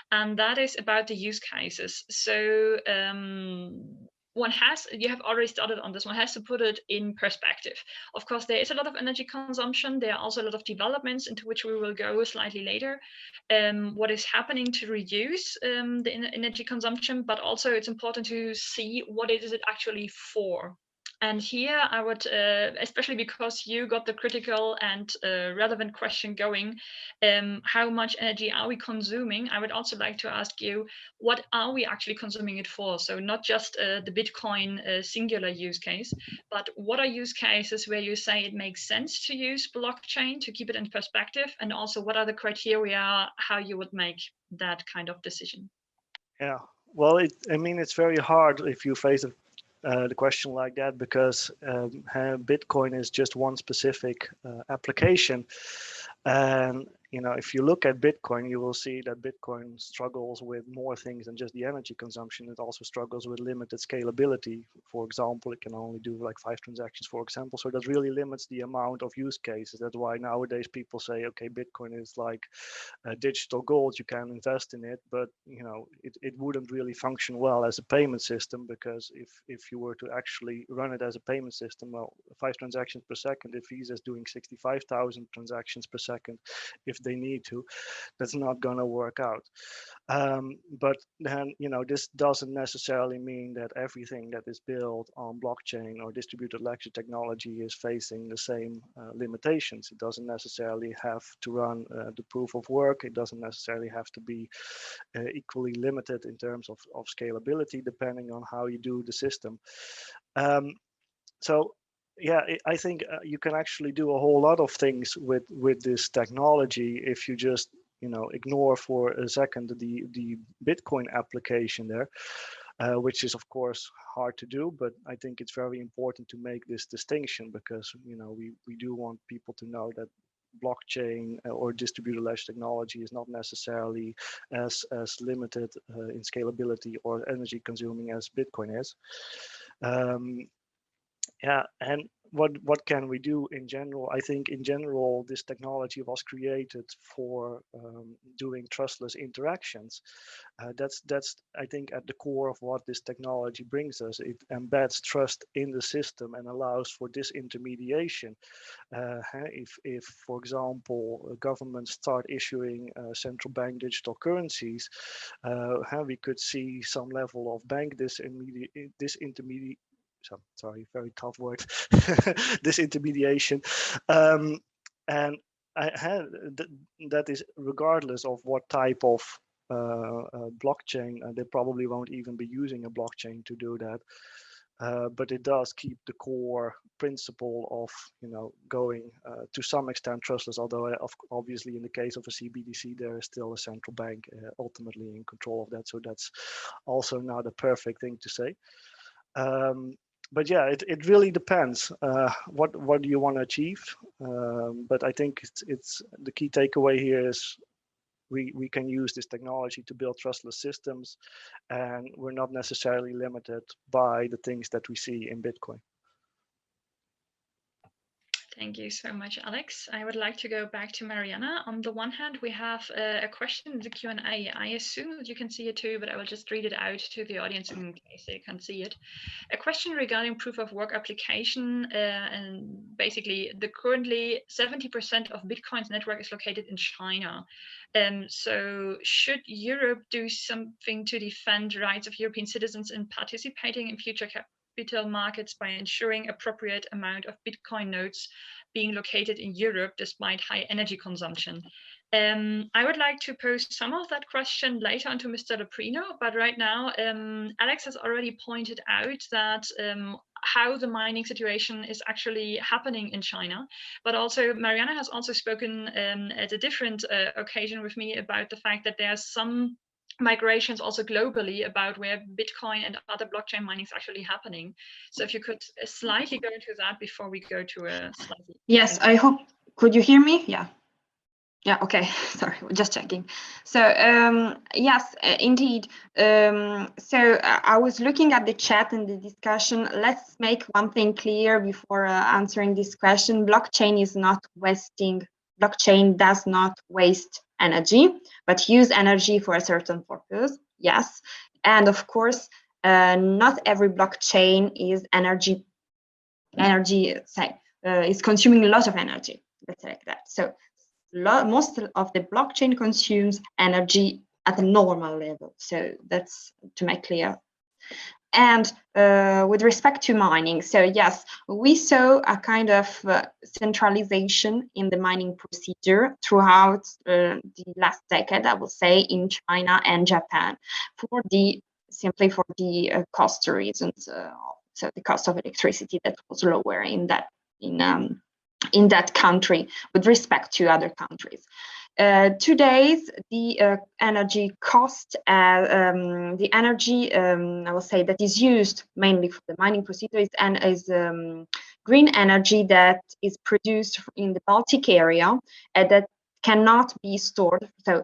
and that is about the use cases. So you have already started on this, one has to put it in perspective. Of course, there is a lot of energy consumption. There are also a lot of developments into which we will go slightly later. What is happening to reduce the energy consumption, but also it's important to see what is it actually for. And here I would, especially because you got the critical and relevant question going, how much energy are we consuming? I would also like to ask you, what are we actually consuming it for? So not just the Bitcoin singular use case, but what are use cases where you say it makes sense to use blockchain to keep it in perspective? And also what are the criteria, how you would make that kind of decision? Yeah, well, it's very hard if you face the question like that, because Bitcoin is just one specific application. And if you look at Bitcoin, you will see that Bitcoin struggles with more things than just the energy consumption. It also struggles with limited scalability. For example, it can only do like 5 transactions, for example. So that really limits the amount of use cases. That's why nowadays people say, okay, Bitcoin is like digital gold. You can invest in it, but it wouldn't really function well as a payment system, because if you were to actually run it as a payment system, well, 5 transactions per second, if Visa is doing 65,000 transactions per second, if they need to, that's not going to work out. But then, this doesn't necessarily mean that everything that is built on blockchain or distributed ledger technology is facing the same limitations. It doesn't necessarily have to run the proof of work. It doesn't necessarily have to be equally limited in terms of scalability, depending on how you do the system. So yeah, I think you can actually do a whole lot of things with this technology if you just ignore for a second the Bitcoin application there, which is of course hard to do. But I think it's very important to make this distinction, because we do want people to know that blockchain or distributed ledger technology is not necessarily as limited in scalability or energy consuming as Bitcoin is. Yeah, and what can we do in general? I think in general, this technology was created for doing trustless interactions. That's I think at the core of what this technology brings us. It embeds trust in the system and allows for disintermediation. If for example, governments start issuing central bank digital currencies, we could see some level of bank disintermediation. Sorry, very tough word. Disintermediation, and that is regardless of what type of blockchain. They probably won't even be using a blockchain to do that. But it does keep the core principle of going to some extent trustless, although obviously in the case of a CBDC there is still a central bank ultimately in control of that, so that's also not a perfect thing to say. But yeah, it really depends what do you want to achieve. But I think it's the key takeaway here is we can use this technology to build trustless systems, and we're not necessarily limited by the things that we see in Bitcoin. Thank you so much, Alex. I would like to go back to Mariana. On the one hand, we have a question in the Q&A. I assume that you can see it too, but I will just read it out to the audience in case they can't see it. A question regarding proof of work application, and basically the currently 70% of Bitcoin's network is located in China. So should Europe do something to defend rights of European citizens in participating in future capital markets by ensuring appropriate amount of Bitcoin nodes being located in Europe despite high energy consumption? I would like to pose some of that question later on to Mr. Leprino, but right now, Alex has already pointed out that how the mining situation is actually happening in China, but also Mariana has also spoken at a different occasion with me about the fact that there's some migrations also globally about where Bitcoin and other blockchain mining is actually happening. So if you could slightly go into that before we go to a slightly. Yes, I hope, could you hear me? Yeah. Yeah, okay, sorry, just checking. So yes, indeed. So I was looking at the chat and the discussion. Let's make one thing clear before answering this question. Blockchain does not waste energy, but use energy for a certain purpose, yes. And of course, not every blockchain is is consuming a lot of energy, let's say like that. So most of the blockchain consumes energy at a normal level. So that's to make clear. And with respect to mining, so yes, we saw a kind of centralization in the mining procedure throughout the last decade, I will say, in China and Japan, simply for the cost reasons. So the cost of electricity that was lower in that country with respect to other countries. Today, the energy cost, the energy, I will say, that is used mainly for the mining procedure is green energy that is produced in the Baltic area that cannot be stored. So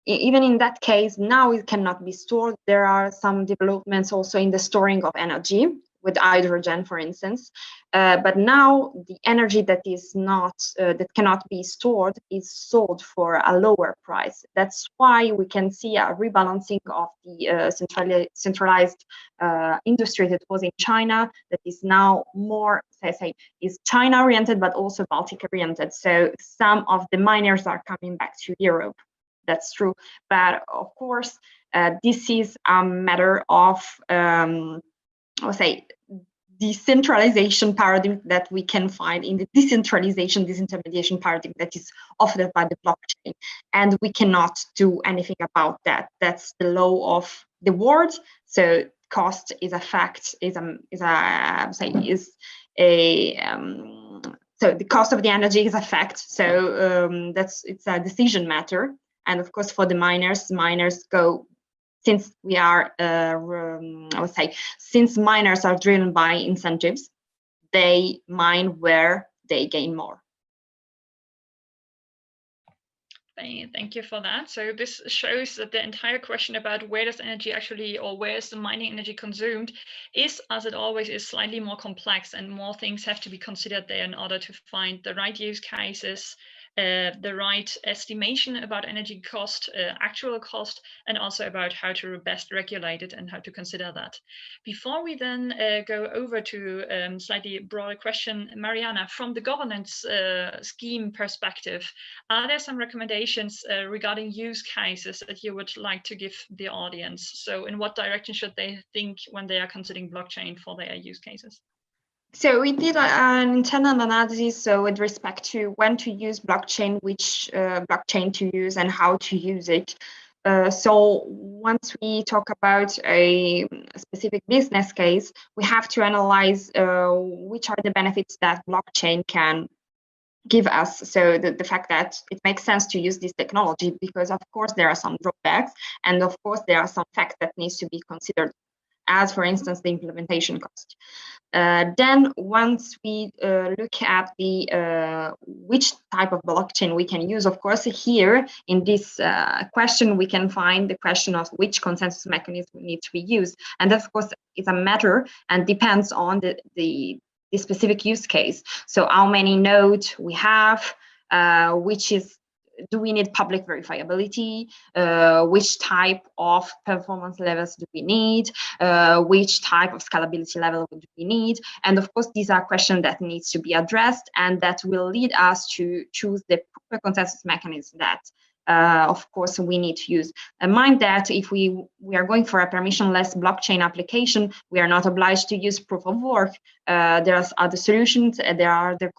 even in that case, now it cannot be stored. There are some developments also in the storing of energy with hydrogen, for instance. But now the energy that is not that cannot be stored is sold for a lower price. That's why we can see a rebalancing of the centralized industry that was in China, that is now more, is China-oriented, but also Baltic-oriented. So some of the miners are coming back to Europe. That's true. But of course, this is a matter of I would say decentralization paradigm that we can find in the disintermediation paradigm that is offered by the blockchain, and we cannot do anything about that. That's the law of the world. So cost is a fact. So the cost of the energy is a fact. So it's a decision matter, and of course for the miners go. Since we are, I would say, since miners are driven by incentives, they mine where they gain more. Thank you for that. So this shows that the entire question about where does energy actually, or where is the mining energy consumed, is, as it always is, slightly more complex, and more things have to be considered there in order to find the right use cases, the right estimation about energy cost, actual cost, and also about how to best regulate it and how to consider that. Before we then go over to slightly broader question, Mariana, from the governance scheme perspective, are there some recommendations regarding use cases that you would like to give the audience? So in what direction should they think when they are considering blockchain for their use cases? So we did an internal analysis with respect to when to use blockchain, which blockchain to use, and how to use it. So once we talk about a specific business case, we have to analyze which are the benefits that blockchain can give us. So the fact that it makes sense to use this technology, because of course there are some drawbacks, and of course there are some facts that needs to be considered, as for instance the implementation cost. Then once we look at the which type of blockchain we can use, of course here in this question we can find the question of which consensus mechanism need to be used, and that of course is a matter and depends on the this specific use case. So how many nodes we have, do we need public verifiability? Which type of performance levels do we need? Which type of scalability level do we need? And of course, these are questions that needs to be addressed and that will lead us to choose the proper consensus mechanism that, of course, we need to use. Mind that if we are going for a permissionless blockchain application, we are not obliged to use proof of work. There are other solutions. There are the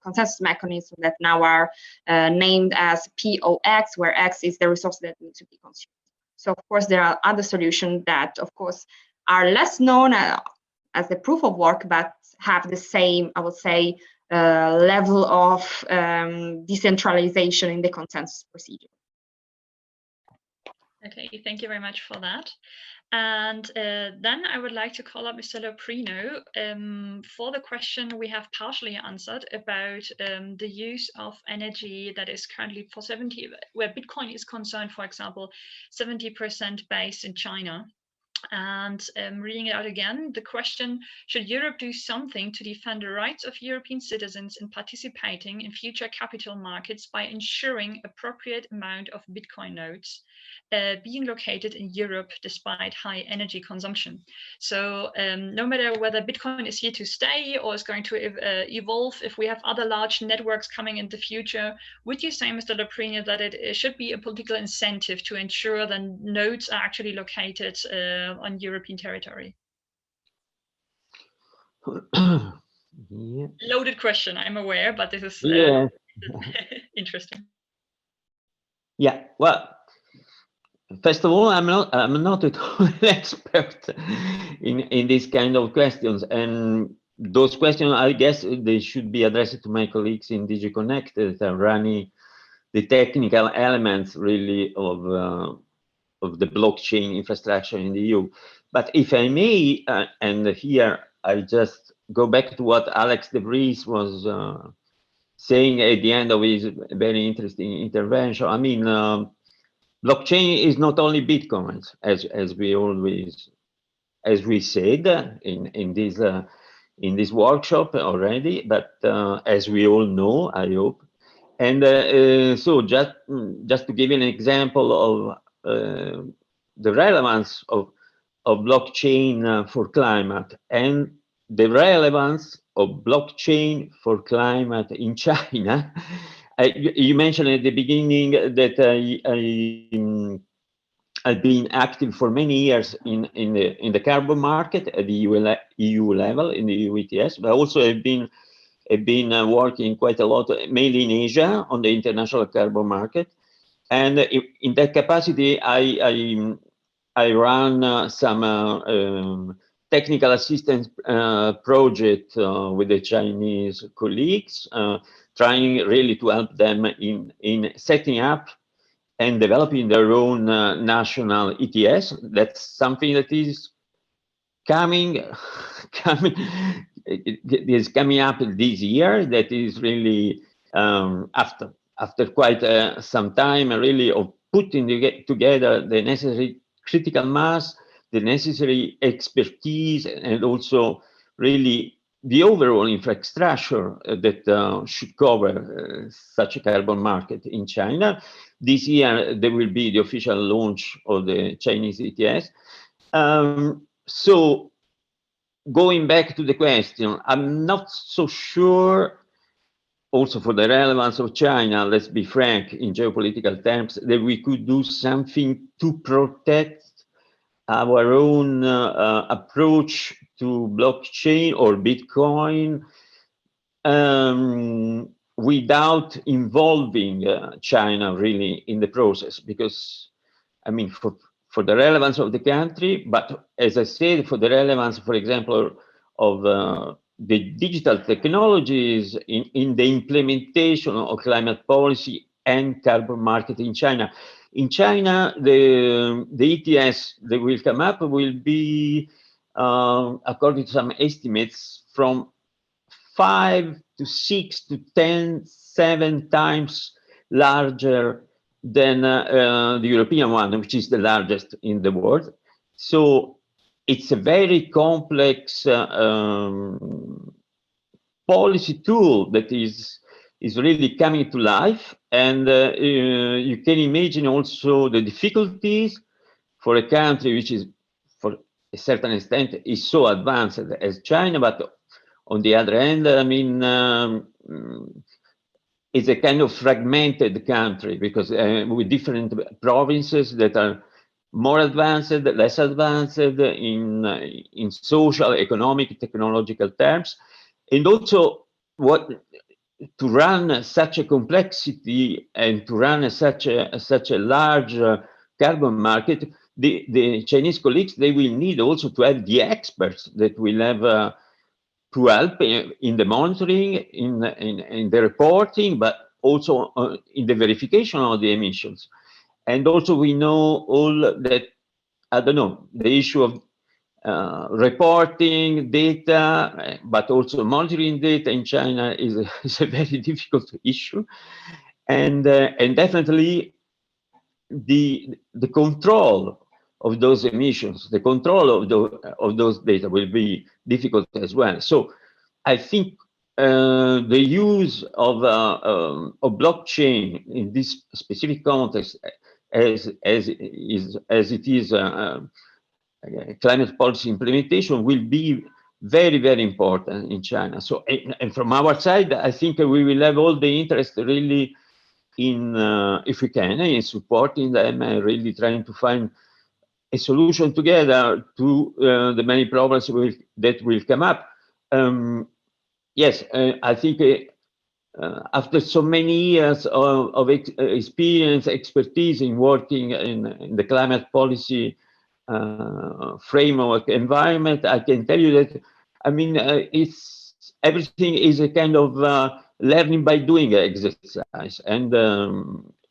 consensus mechanisms that now are named as POX, where X is the resource that needs to be consumed. So, of course, there are other solutions that, of course, are less known as the proof of work, but have the same, I would say, level of decentralization in the consensus procedure. Okay, thank you very much for that. And then I would like to call up Mr. Loprino for the question we have partially answered about the use of energy that is currently for 70, where Bitcoin is concerned, for example, 70% based in China. And reading it out again, the question, should Europe do something to defend the rights of European citizens in participating in future capital markets by ensuring appropriate amount of Bitcoin nodes being located in Europe despite high energy consumption? So no matter whether Bitcoin is here to stay or is going to evolve, if we have other large networks coming in the future, would you say, Mr. Loprino, that it should be a political incentive to ensure that nodes are actually located on European territory? Yeah. Loaded question, I'm aware, but this is interesting. Yeah, well, first of all, I'm not at all an expert in this kind of questions, and those questions, I guess, they should be addressed to my colleagues in DG Connect that are running the technical elements really of the blockchain infrastructure in the EU. But if I may, and here I just go back to what Alex de Vries was saying at the end of his very interesting intervention. I mean, blockchain is not only Bitcoins, as we said in this workshop already, but as we all know, I hope. And so just to give you an example of the relevance of blockchain for climate and the relevance of blockchain for climate in China. You mentioned at the beginning that I've been active for many years in the carbon market at the EU level, in the EU ETS, but also I've been working quite a lot, mainly in Asia, on the international carbon market. And in that capacity, I run some technical assistance project with the Chinese colleagues, trying really to help them in setting up and developing their own national ETS. That's something that is coming up this year. That is really after quite some time, really, of putting together the necessary critical mass, the necessary expertise, and also really the overall infrastructure that should cover such a carbon market in China. This year, there will be the official launch of the Chinese ETS. So going back to the question, I'm not so sure, also for the relevance of China, let's be frank, in geopolitical terms, that we could do something to protect our own approach to blockchain or Bitcoin without involving China really in the process. Because, I mean, for the relevance of the country, but as I said, for the relevance, for example, of the digital technologies in the implementation of climate policy and carbon market in China. In China, the ETS that will come up will be, according to some estimates, from 5 to 6 to 10, 7 times larger than the European one, which is the largest in the world. So it's a very complex policy tool that is really coming to life. And you can imagine also the difficulties for a country which is, for a certain extent, is so advanced as China, but on the other hand, I mean, it's a kind of fragmented country, because with different provinces that are more advanced, less advanced in social, economic, technological terms. And also, to run such a complexity and to run such a large carbon market, the Chinese colleagues, they will need also to have the experts that will have to help in the monitoring, in the reporting, but also in the verification of the emissions. And also we know all that, I don't know, the issue of reporting data, but also monitoring data in China is a very difficult issue. And definitely the control of those emissions, the control of those data will be difficult as well. So I think the use of blockchain in this specific context, as it is climate policy implementation, will be very, very important in China. So, and from our side, I think we will have all the interest really in, if we can, in supporting them and really trying to find a solution together to the many problems that will come up. Yes, I think after so many years of experience, expertise in working in the climate policy framework environment, I can tell you that, I mean, everything is a kind of learning by doing exercise. And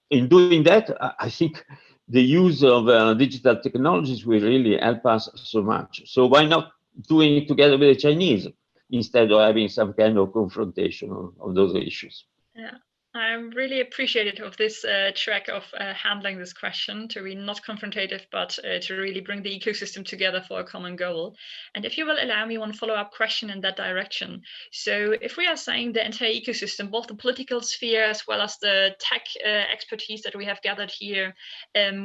in doing that, I think the use of digital technologies will really help us so much. So why not doing it together with the Chinese instead of having some kind of confrontation of those issues? Yeah. I'm really appreciative of this track of handling this question, to be not confrontative, but to really bring the ecosystem together for a common goal. And if you will allow me one follow-up question in that direction. So if we are saying the entire ecosystem, both the political sphere as well as the tech expertise that we have gathered here,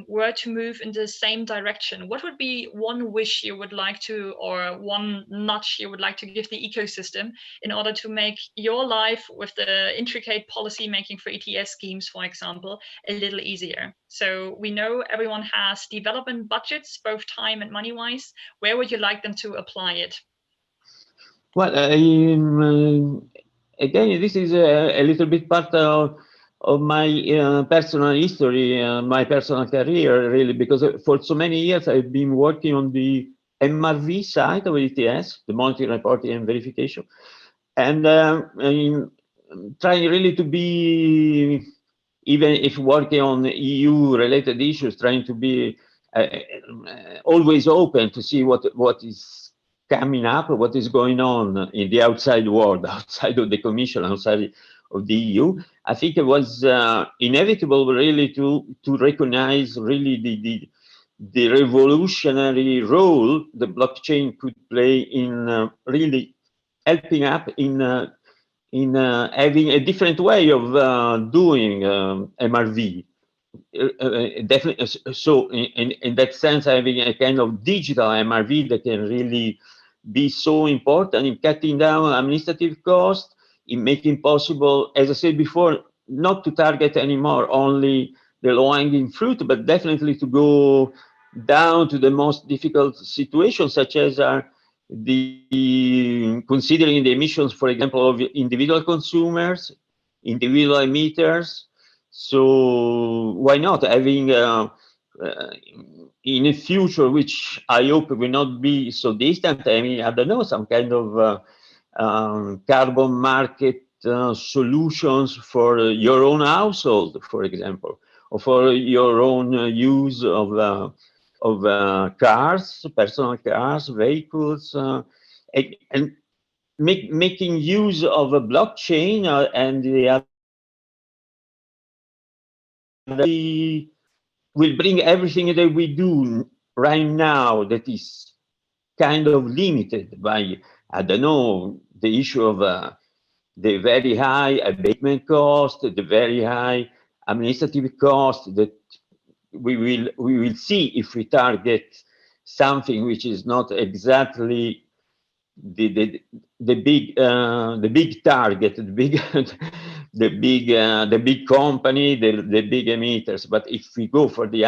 were to move in the same direction, what would be one wish you would like to, or one nudge you would like to give the ecosystem in order to make your life with the intricate policy making for ETS schemes, for example, a little easier? So we know everyone has development budgets, both time and money-wise. Where would you like them to apply it? Well, again, this is a little bit part of my personal history, my personal career, really, because for so many years I've been working on the MRV side of ETS, the monitoring, reporting, and verification. And trying really to be, even if working on EU-related issues, trying to be always open to see what is coming up, what is going on in the outside world, outside of the Commission, outside of the EU. I think it was inevitable really to recognize really the revolutionary role the blockchain could play in really helping up in having a different way of doing MRV. Definitely. So in that sense, having a kind of digital MRV that can really be so important in cutting down administrative costs, in making possible, as I said before, not to target anymore only the low-hanging fruit, but definitely to go down to the most difficult situations, such as considering the emissions, for example, of individual consumers, individual emitters. So why not having in a future, which I hope will not be so distant, I mean, I don't know, some kind of carbon market solutions for your own household, for example, or for your own use of cars, personal cars, vehicles, and making use of a blockchain and the other will bring everything that we do right now that is kind of limited by, I don't know, the issue of the very high abatement cost, the very high administrative cost that we will see if we target something which is not exactly the big target, the big company, the big emitters. But if we go for the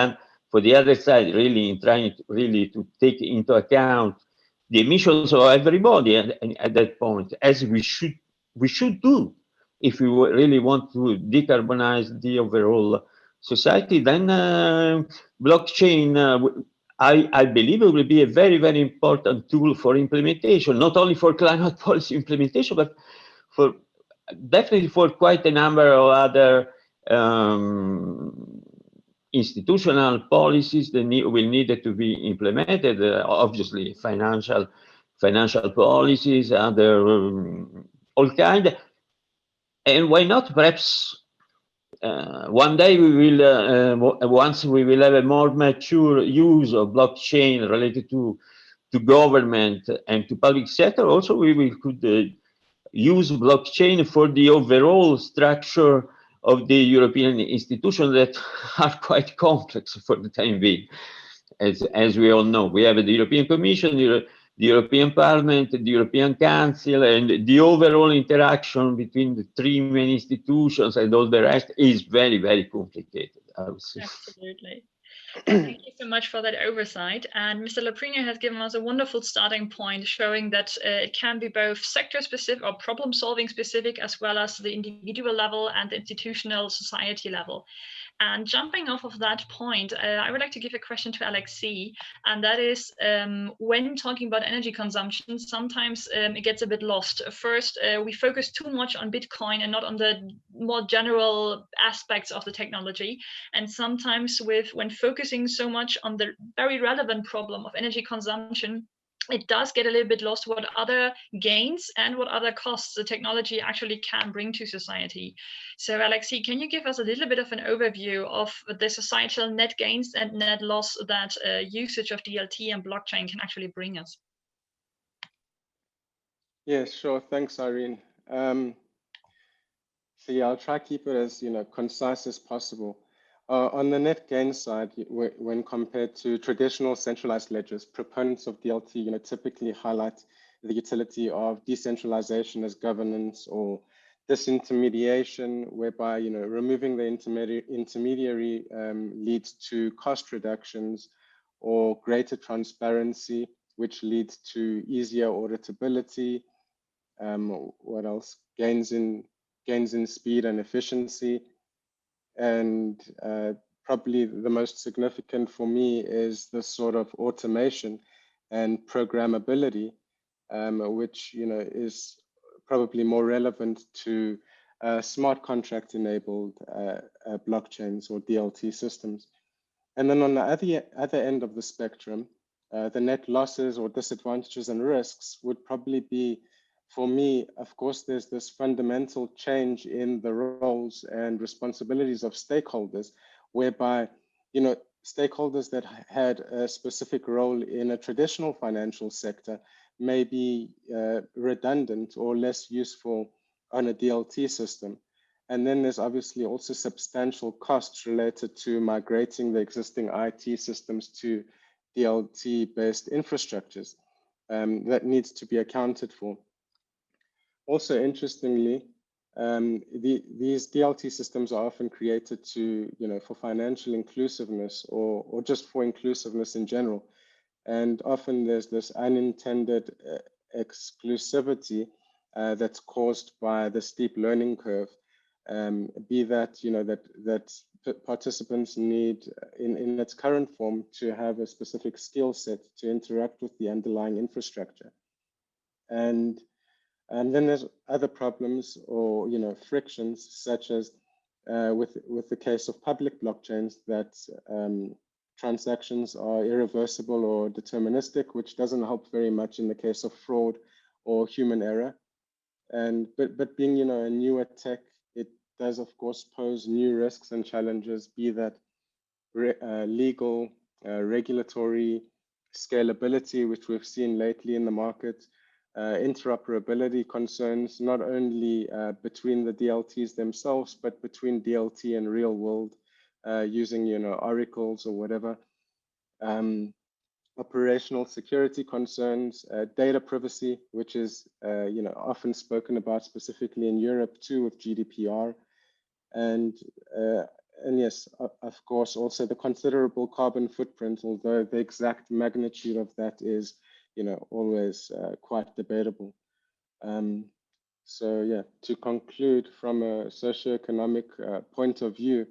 other side, really in trying to take into account the emissions of everybody at that point, as we should do if we really want to decarbonize the overall society, then blockchain, I believe it will be a very, very important tool for implementation, not only for climate policy implementation, but for definitely for quite a number of other institutional policies that will need to be implemented. Obviously, financial policies, other all kind. And why not? Perhaps one day we will, once we will have a more mature use of blockchain related to government and to public sector, also we could use blockchain for the overall structure of the European institutions that are quite complex for the time being. As we all know, we have the European Commission, the European Parliament, the European Council, and the overall interaction between the three main institutions and all the rest is very, very complicated, I would say. Absolutely. Thank you so much for that oversight. And Mr. Loprino has given us a wonderful starting point, showing that it can be both sector-specific or problem-solving specific, as well as the individual level and the institutional society level. And jumping off of that point, I would like to give a question to Alexei, and that is, when talking about energy consumption, sometimes it gets a bit lost. First, we focus too much on Bitcoin and not on the more general aspects of the technology. And sometimes when focusing so much on the very relevant problem of energy consumption, it does get a little bit lost what other gains and what other costs the technology actually can bring to society. So Alexei, can you give us a little bit of an overview of the societal net gains and net loss that usage of DLT and blockchain can actually bring us? Yes, sure. Thanks, Irene. So yeah, I'll try to keep it as concise as possible. On the net gain side, when compared to traditional centralized ledgers, proponents of DLT typically highlight the utility of decentralization as governance, or disintermediation, whereby removing the intermediary leads to cost reductions, or greater transparency, which leads to easier auditability. What else? Gains in speed and efficiency. And probably the most significant for me is the sort of automation and programmability, which is probably more relevant to smart contract enabled blockchains or DLT systems. And then on the other end of the spectrum, the net losses or disadvantages and risks would probably be, for me, of course, there's this fundamental change in the roles and responsibilities of stakeholders, whereby, stakeholders that had a specific role in a traditional financial sector may be redundant or less useful on a DLT system. And then there's obviously also substantial costs related to migrating the existing IT systems to DLT-based infrastructures that needs to be accounted for. Also, interestingly, these DLT systems are often created for financial inclusiveness or just for inclusiveness in general. And often there's this unintended exclusivity that's caused by the steep learning curve, be that, that participants need in its current form to have a specific skill set to interact with the underlying infrastructure. And then there's other problems or frictions, such as with the case of public blockchains, that transactions are irreversible or deterministic, which doesn't help very much in the case of fraud or human error. And but being a newer tech, it does of course pose new risks and challenges, be that legal, regulatory, scalability, which we've seen lately in the market, interoperability concerns, not only between the DLTs themselves, but between DLT and real world using, oracles or whatever. Operational security concerns, data privacy, which is, often spoken about specifically in Europe too with GDPR. And yes, of course, also the considerable carbon footprint, although the exact magnitude of that is, always quite debatable. So yeah, to conclude, from a socioeconomic point of view,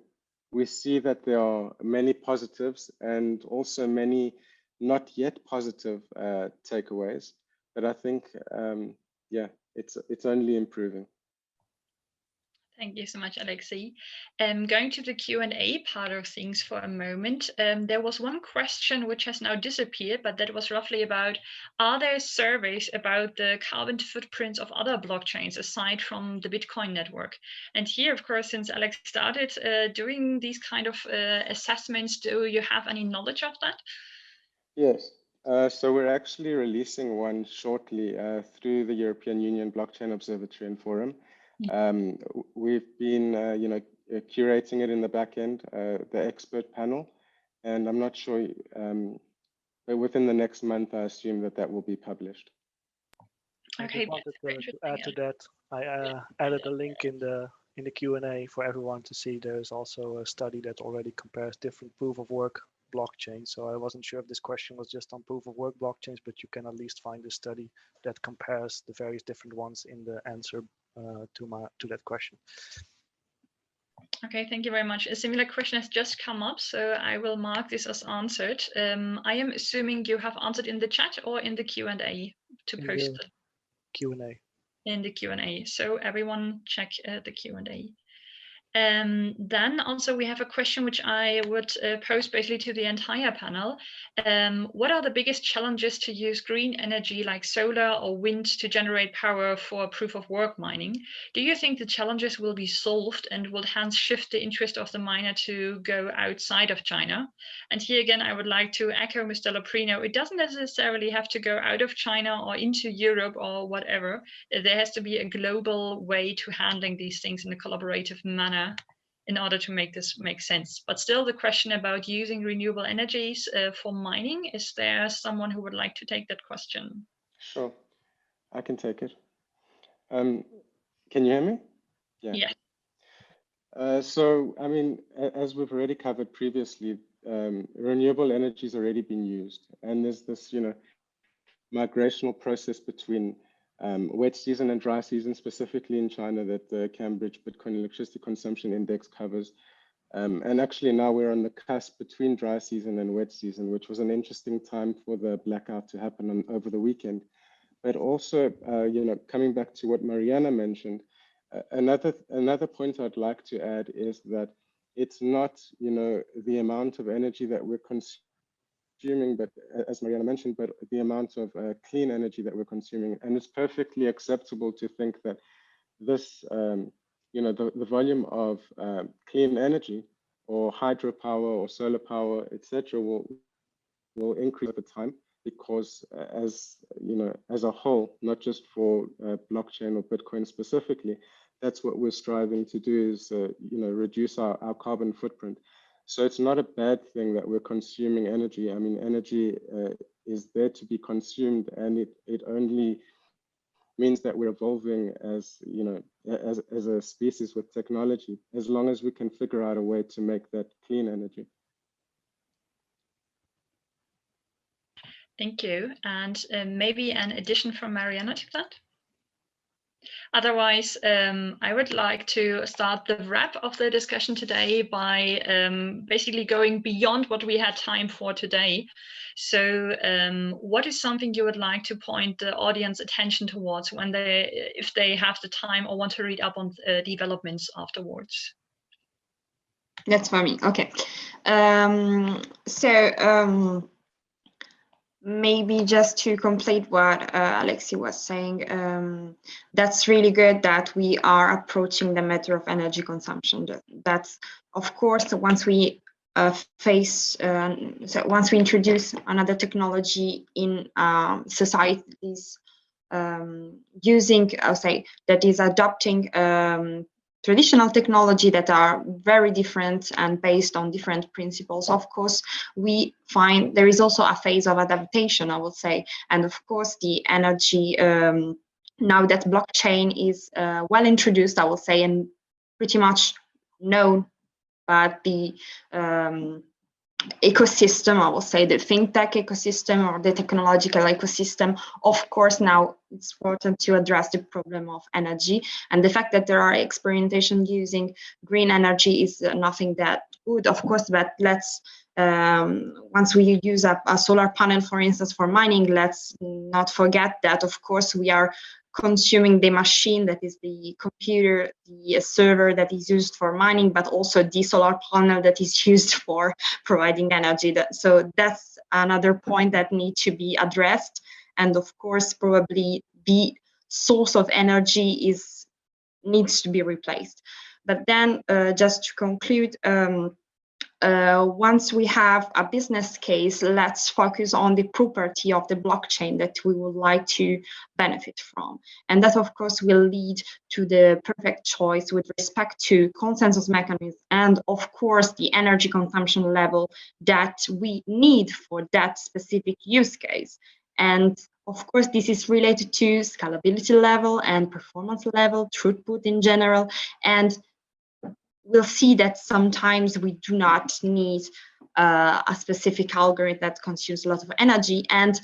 we see that there are many positives and also many not yet positive takeaways. But I think, yeah, it's only improving. Thank you so much, Alexei. Going to the Q&A part of things for a moment, there was one question which has now disappeared, but that was roughly about, are there surveys about the carbon footprints of other blockchains aside from the Bitcoin network? And here, of course, since Alex started doing these kind of assessments, do you have any knowledge of that? Yes. So we're actually releasing one shortly through the European Union Blockchain Observatory and Forum. We've been, curating it in the back end, the expert panel, and I'm not sure, but within the next month, I assume that will be published. Okay. I just wanted to add to that. I added a link in the Q&A for everyone to see. There's also a study that already compares different proof of work blockchains. So I wasn't sure if this question was just on proof of work blockchains, but you can at least find a study that compares the various different ones in the answer to that question. Okay, thank you very much. A similar question has just come up, so I will mark this as answered. I am assuming you have answered in the chat or in the Q&A to post the Q&A. In the Q&A. So everyone check the Q&A. Then also we have a question which I would pose basically to the entire panel. What are the biggest challenges to use green energy like solar or wind to generate power for proof of work mining? Do you think the challenges will be solved and will hence shift the interest of the miner to go outside of China? And here again, I would like to echo Mr. Loprino. It doesn't necessarily have to go out of China or into Europe or whatever. There has to be a global way to handling these things in a collaborative manner in order to make this make sense. But still the question about using renewable energies for mining, is there someone who would like to take that question? Sure, I can take it. Can you hear me? Yeah. So, I mean, as we've already covered previously, renewable energy has already been used. And there's this, migrational process between wet season and dry season, specifically in China, that the Cambridge Bitcoin Electricity Consumption Index covers. And actually now we're on the cusp between dry season and wet season, which was an interesting time for the blackout to happen over the weekend. But also, coming back to what Mariana mentioned, another point I'd like to add is that it's not, the amount of energy that we're consuming, but as Mariana mentioned, but the amount of clean energy that we're consuming. And it's perfectly acceptable to think that this, the volume of clean energy or hydropower or solar power, etc., will increase over time, because as a whole, not just for blockchain or Bitcoin specifically, that's what we're striving to do, is reduce our carbon footprint. So it's not a bad thing that we're consuming energy. I mean, energy is there to be consumed, and it only means that we're evolving as as a species with technology, as long as we can figure out a way to make that clean energy. Thank you. And maybe an addition from Mariana to that? Otherwise, I would like to start the wrap of the discussion today by basically going beyond what we had time for today. So what is something you would like to point the audience attention towards when if they have the time or want to read up on developments afterwards? That's for me. Okay. Maybe just to complete what Alexei was saying, that's really good that we are approaching the matter of energy consumption. That's, of course, once we once we introduce another technology in societies, using, I'll say, that is adopting traditional technology that are very different and based on different principles. Of course, we find there is also a phase of adaptation, I would say, and of course the energy, now that blockchain is well introduced, I will say, and pretty much known, but the ecosystem, I will say, the fintech ecosystem or the technological ecosystem, of course, now it's important to address the problem of energy, and the fact that there are experimentation using green energy is nothing that good, of course, but let's once we use a solar panel, for instance, for mining, let's not forget that, of course, we are consuming the machine that is the computer, the server that is used for mining, but also the solar panel that is used for providing energy. So that's another point that needs to be addressed. And of course, probably the source of energy needs to be replaced. But then just to conclude, once we have a business case, let's focus on the property of the blockchain that we would like to benefit from. And that, of course, will lead to the perfect choice with respect to consensus mechanisms and, of course, the energy consumption level that we need for that specific use case. And of course, this is related to scalability level and performance level, throughput in general, and we'll see that sometimes we do not need a specific algorithm that consumes a lot of energy, and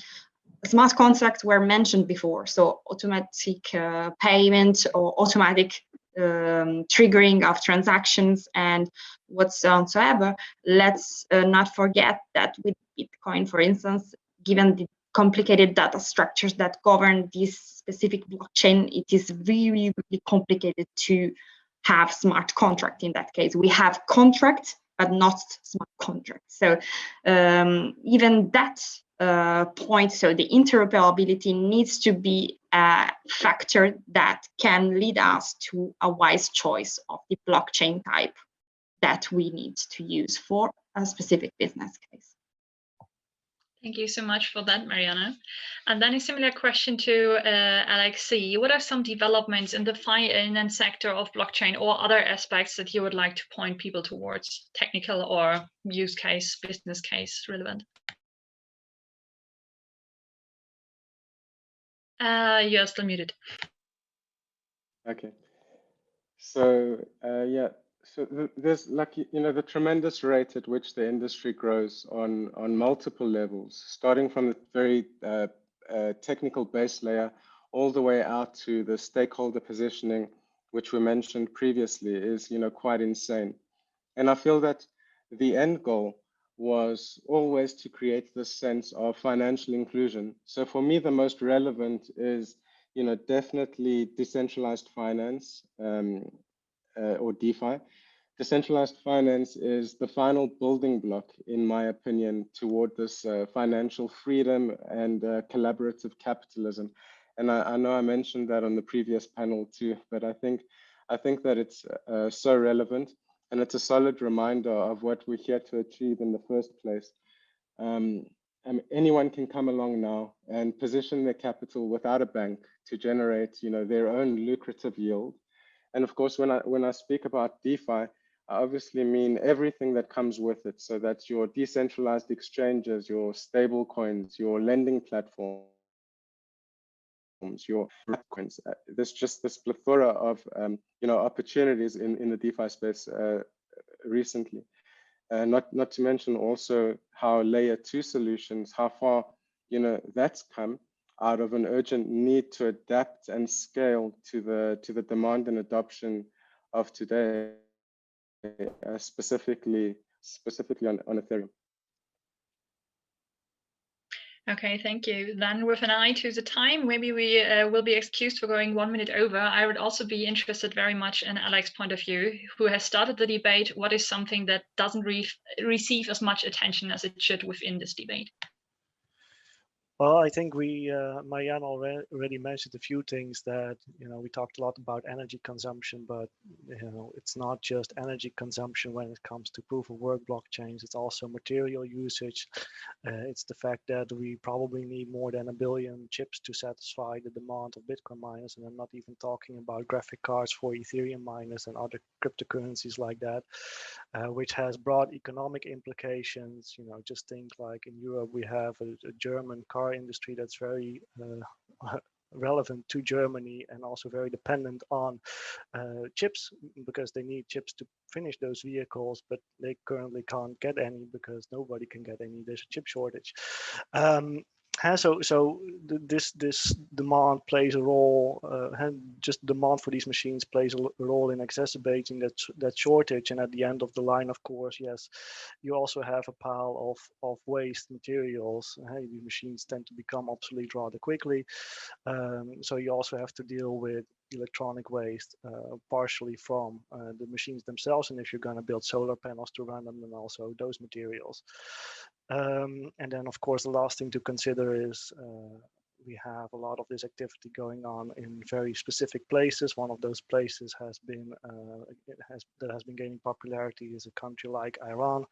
smart contracts were mentioned before, so automatic payment or automatic triggering of transactions and whatsoever. Let's not forget that with Bitcoin, for instance, given the complicated data structures that govern this specific blockchain, it is really, really complicated to have smart contract. In that case, we have contracts, but not smart contracts. So even that point, so the interoperability needs to be a factor that can lead us to a wise choice of the blockchain type that we need to use for a specific business case. Thank you so much for that, Mariana. And then a similar question to Alexei. What are some developments in the finance sector of blockchain or other aspects that you would like to point people towards, technical or use case, business case relevant? You're still muted. Okay. So yeah. So there's, like, the tremendous rate at which the industry grows on multiple levels, starting from the very technical base layer all the way out to the stakeholder positioning, which we mentioned previously, is quite insane. And I feel that the end goal was always to create this sense of financial inclusion. So for me, the most relevant is definitely decentralized finance. Or DeFi. Decentralized finance is the final building block, in my opinion, toward this financial freedom and collaborative capitalism. And I know I mentioned that on the previous panel too, but I think that it's so relevant, and it's a solid reminder of what we're here to achieve in the first place. Anyone can come along now and position their capital without a bank to generate their own lucrative yield. And of course, when I speak about DeFi, I obviously mean everything that comes with it. So that's your decentralized exchanges, your stable coins, your lending platforms, your coins. There's just this plethora of opportunities in the DeFi space recently. Not to mention also how layer 2 solutions, how far that's come out of an urgent need to adapt and scale to the demand and adoption of today, specifically on Ethereum. Okay, thank you. Then with an eye to the time, maybe we will be excused for going 1 minute over. I would also be interested very much in Alex's point of view, who has started the debate. What is something that doesn't receive as much attention as it should within this debate? Well, I think Marianne already mentioned a few things that, we talked a lot about energy consumption, but, it's not just energy consumption when it comes to proof of work blockchains. It's also material usage. It's the fact that we probably need more than 1 billion chips to satisfy the demand of Bitcoin miners. And I'm not even talking about graphic cards for Ethereum miners and other cryptocurrencies like that, which has broad economic implications. Just think like in Europe, we have a German car industry that's very relevant to Germany and also very dependent on chips, because they need chips to finish those vehicles, but they currently can't get any because nobody can get any. There's a chip shortage. So this demand plays a role, just demand for these machines plays a role in exacerbating that shortage. And at the end of the line, of course, yes, you also have a pile of waste materials. These machines tend to become obsolete rather quickly. So you also have to deal with electronic waste, partially from the machines themselves. And if you're going to build solar panels to run them, then also those materials. And then, of course, the last thing to consider is we have a lot of this activity going on in very specific places. One of those places has been gaining popularity is a country like Iran,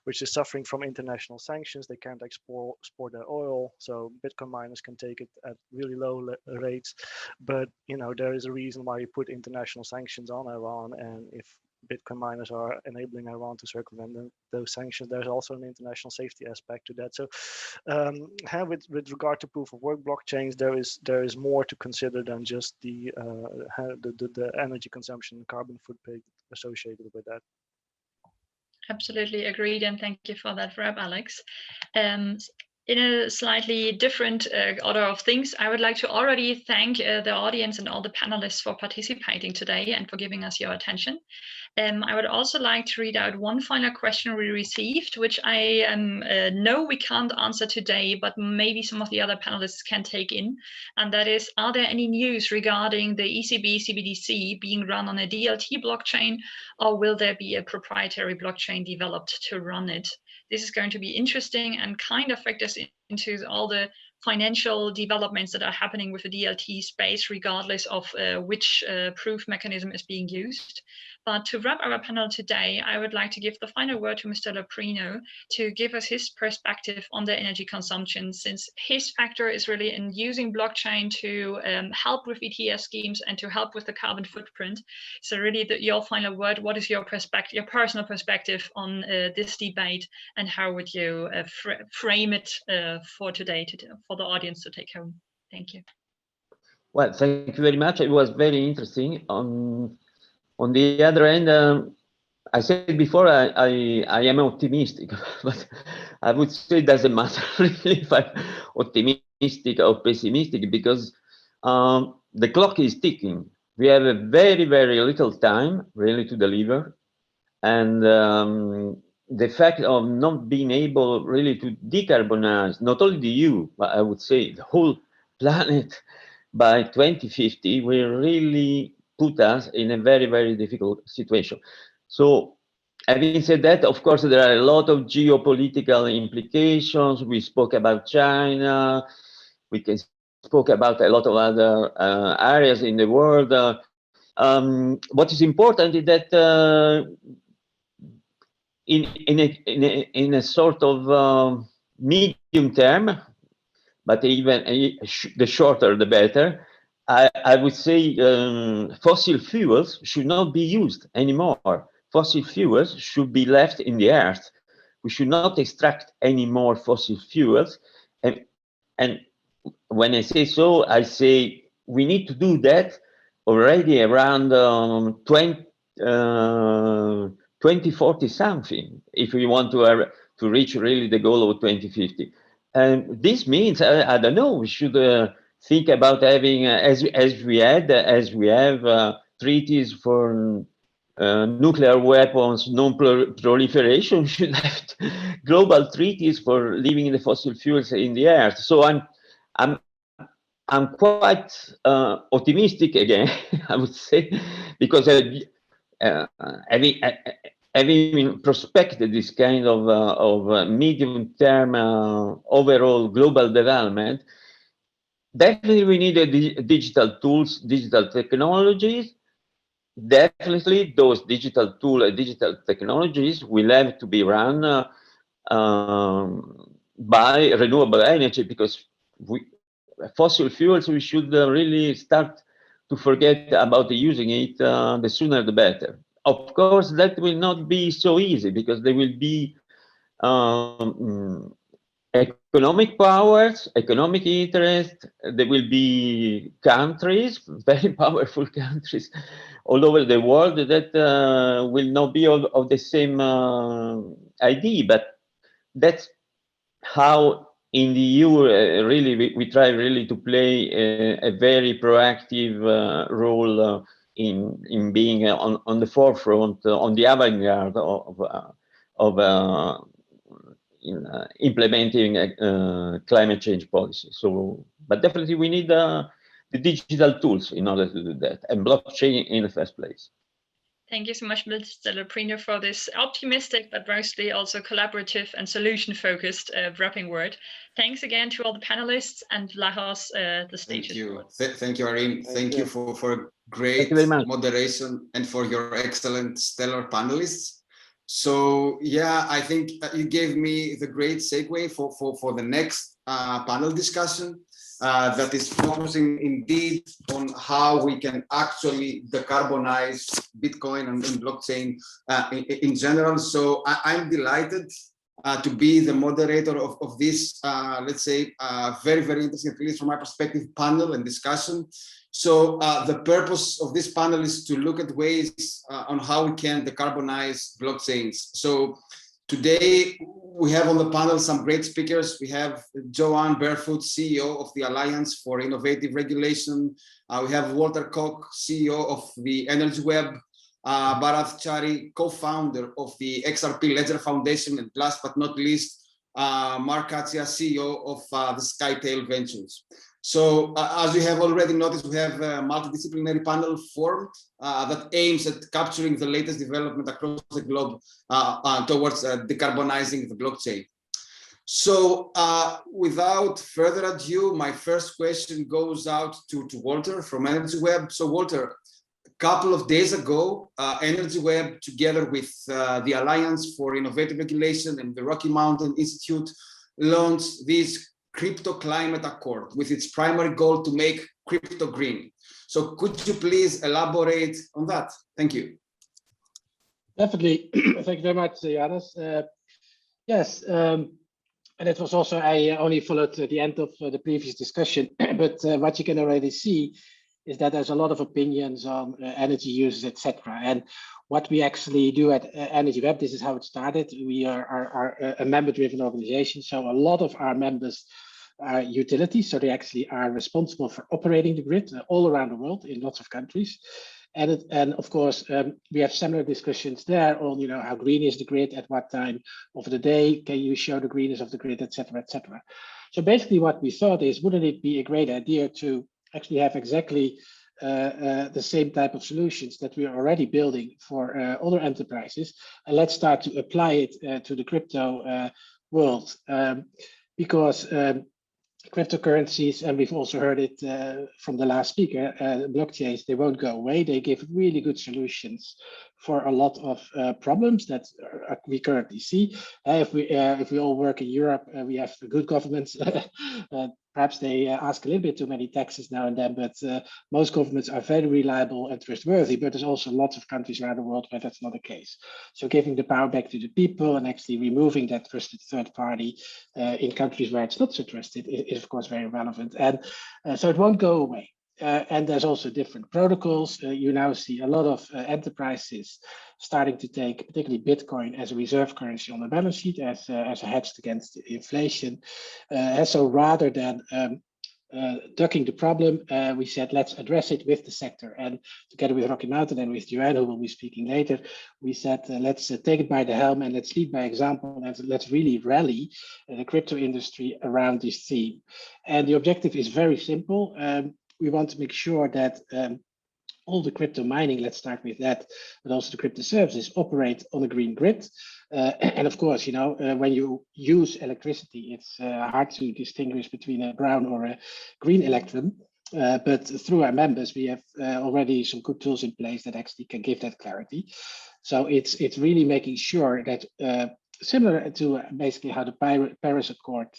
which is suffering from international sanctions. They can't export their oil, so Bitcoin miners can take it at really low rates. But there is a reason why you put international sanctions on Iran, and if Bitcoin miners are enabling Iran to circumvent those sanctions, there's also an international safety aspect to that. So with regard to proof of work blockchains, there is more to consider than just the energy consumption and carbon footprint associated with that. Absolutely agreed, and thank you for that wrap, Alex. In a slightly different order of things, I would like to already thank the audience and all the panelists for participating today and for giving us your attention. I would also like to read out one final question we received, which I know we can't answer today, but maybe some of the other panelists can take in. And that is, are there any news regarding the ECB CBDC being run on a DLT blockchain, or will there be a proprietary blockchain developed to run it? This is going to be interesting and kind of factors into all the financial developments that are happening with the DLT space, regardless of which proof mechanism is being used. But to wrap our panel today, I would like to give the final word to Mr. Loprino to give us his perspective on the energy consumption, since his factor is really in using blockchain to help with ETS schemes and to help with the carbon footprint. So really your final word, what is your perspective, your personal perspective on this debate, and how would you frame it for today, for the audience to take home? Thank you. Well, thank you very much. It was very interesting. On the other hand, I said before, I am optimistic, but I would say it doesn't matter really if I'm optimistic or pessimistic, because the clock is ticking. We have a very, very little time really to deliver. And the fact of not being able really to decarbonize, not only the EU, but I would say the whole planet by 2050 will really put us in a very, very difficult situation. So having said that, of course, there are a lot of geopolitical implications. We spoke about China. We can spoke about a lot of other areas in the world. What is important is that in a sort of medium term, but even the shorter the better, I would say fossil fuels should not be used anymore. Fossil fuels should be left in the earth. We should not extract any more fossil fuels. And when I say so, I say we need to do that already around 2040 something, if we want to reach really the goal of 2050. And this means, I don't know, we should think about having, as we have treaties for nuclear weapons, non-proliferation, we should have global treaties for leaving the fossil fuels in the earth. So I'm quite optimistic again, I would say, because having prospected this kind of medium-term overall global development, definitely we need digital tools, digital technologies. Definitely those digital tools and digital technologies will have to be run by renewable energy, because fossil fuels, we should really start to forget about using it, the sooner the better. Of course, that will not be so easy, because there will be economic powers, economic interest. There will be countries, very powerful countries all over the world that will not be of the same idea. But that's how in the EU really we try really to play a very proactive role in being on the forefront, on the avant-garde of implementing climate change policy. So, but definitely we need the digital tools in order to do that, and blockchain in the first place. Thank you so much, Mr. Loprino, for this optimistic, but mostly also collaborative and solution-focused wrapping word. Thanks again to all the panelists, and Vlahos, the stage. Thank you. Thank you, Irene. Thank you for great moderation and for your excellent, stellar panelists. So yeah, I think you gave me the great segue for the next panel discussion. That is focusing indeed on how we can actually decarbonize Bitcoin and blockchain in general. So I'm delighted to be the moderator of this, let's say, very, very interesting, at least from my perspective, panel and discussion. So the purpose of this panel is to look at ways on how we can decarbonize blockchains. So today, we have on the panel some great speakers. We have Joanne Barefoot, CEO of the Alliance for Innovative Regulation. We have Walter Koch, CEO of the Energy Web. Bharat Chari, co-founder of the XRP Ledger Foundation. And last but not least, Mark Katia, CEO of the Skytail Ventures. So as you have already noticed, we have a multidisciplinary panel formed that aims at capturing the latest development across the globe towards decarbonizing the blockchain. So without further ado, my first question goes out to Walter from Energy Web. So Walter, a couple of days ago, Energy Web, together with the Alliance for Innovative Regulation and the Rocky Mountain Institute, launched this Crypto Climate Accord with its primary goal to make crypto green. So could you please elaborate on that? Thank you. Definitely. Thank you very much, Johannes. Yes, and it was also, I only followed the end of the previous discussion, but what you can already see is that there's a lot of opinions on energy uses, etc. And what we actually do at Energy Web, this is how it started. We are a member-driven organization, so a lot of our members are utilities, so they actually are responsible for operating the grid all around the world in lots of countries. And of course, we have similar discussions there on, how green is the grid, at what time of the day can you show the greenness of the grid, etc., etc. So basically what we thought is, wouldn't it be a great idea to actually have exactly the same type of solutions that we are already building for other enterprises, and let's start to apply it to the crypto world, because cryptocurrencies, and we've also heard it from the last speaker, blockchains, they won't go away. They give really good solutions for a lot of problems that we currently see. If we all work in Europe, we have good governments. Perhaps they ask a little bit too many taxes now and then, but most governments are very reliable and trustworthy, but there's also lots of countries around the world where that's not the case. So giving the power back to the people and actually removing that trusted third party in countries where it's not so trusted is of course very relevant. And so it won't go away. And there's also different protocols. You now see a lot of enterprises starting to take particularly Bitcoin as a reserve currency on the balance sheet as a hedge against inflation. So rather than ducking the problem, we said, let's address it with the sector. And together with Rocky Mountain and with Joanne, who will be speaking later, we said, let's take it by the helm and let's lead by example, and let's really rally the crypto industry around this theme. And the objective is very simple. We want to make sure that all the crypto mining, let's start with that, but also the crypto services operate on a green grid. And of course, you know, when you use electricity, it's hard to distinguish between a brown or a green electron. But through our members, we have already some good tools in place that actually can give that clarity. So it's really making sure that similar to basically how the Paris Accord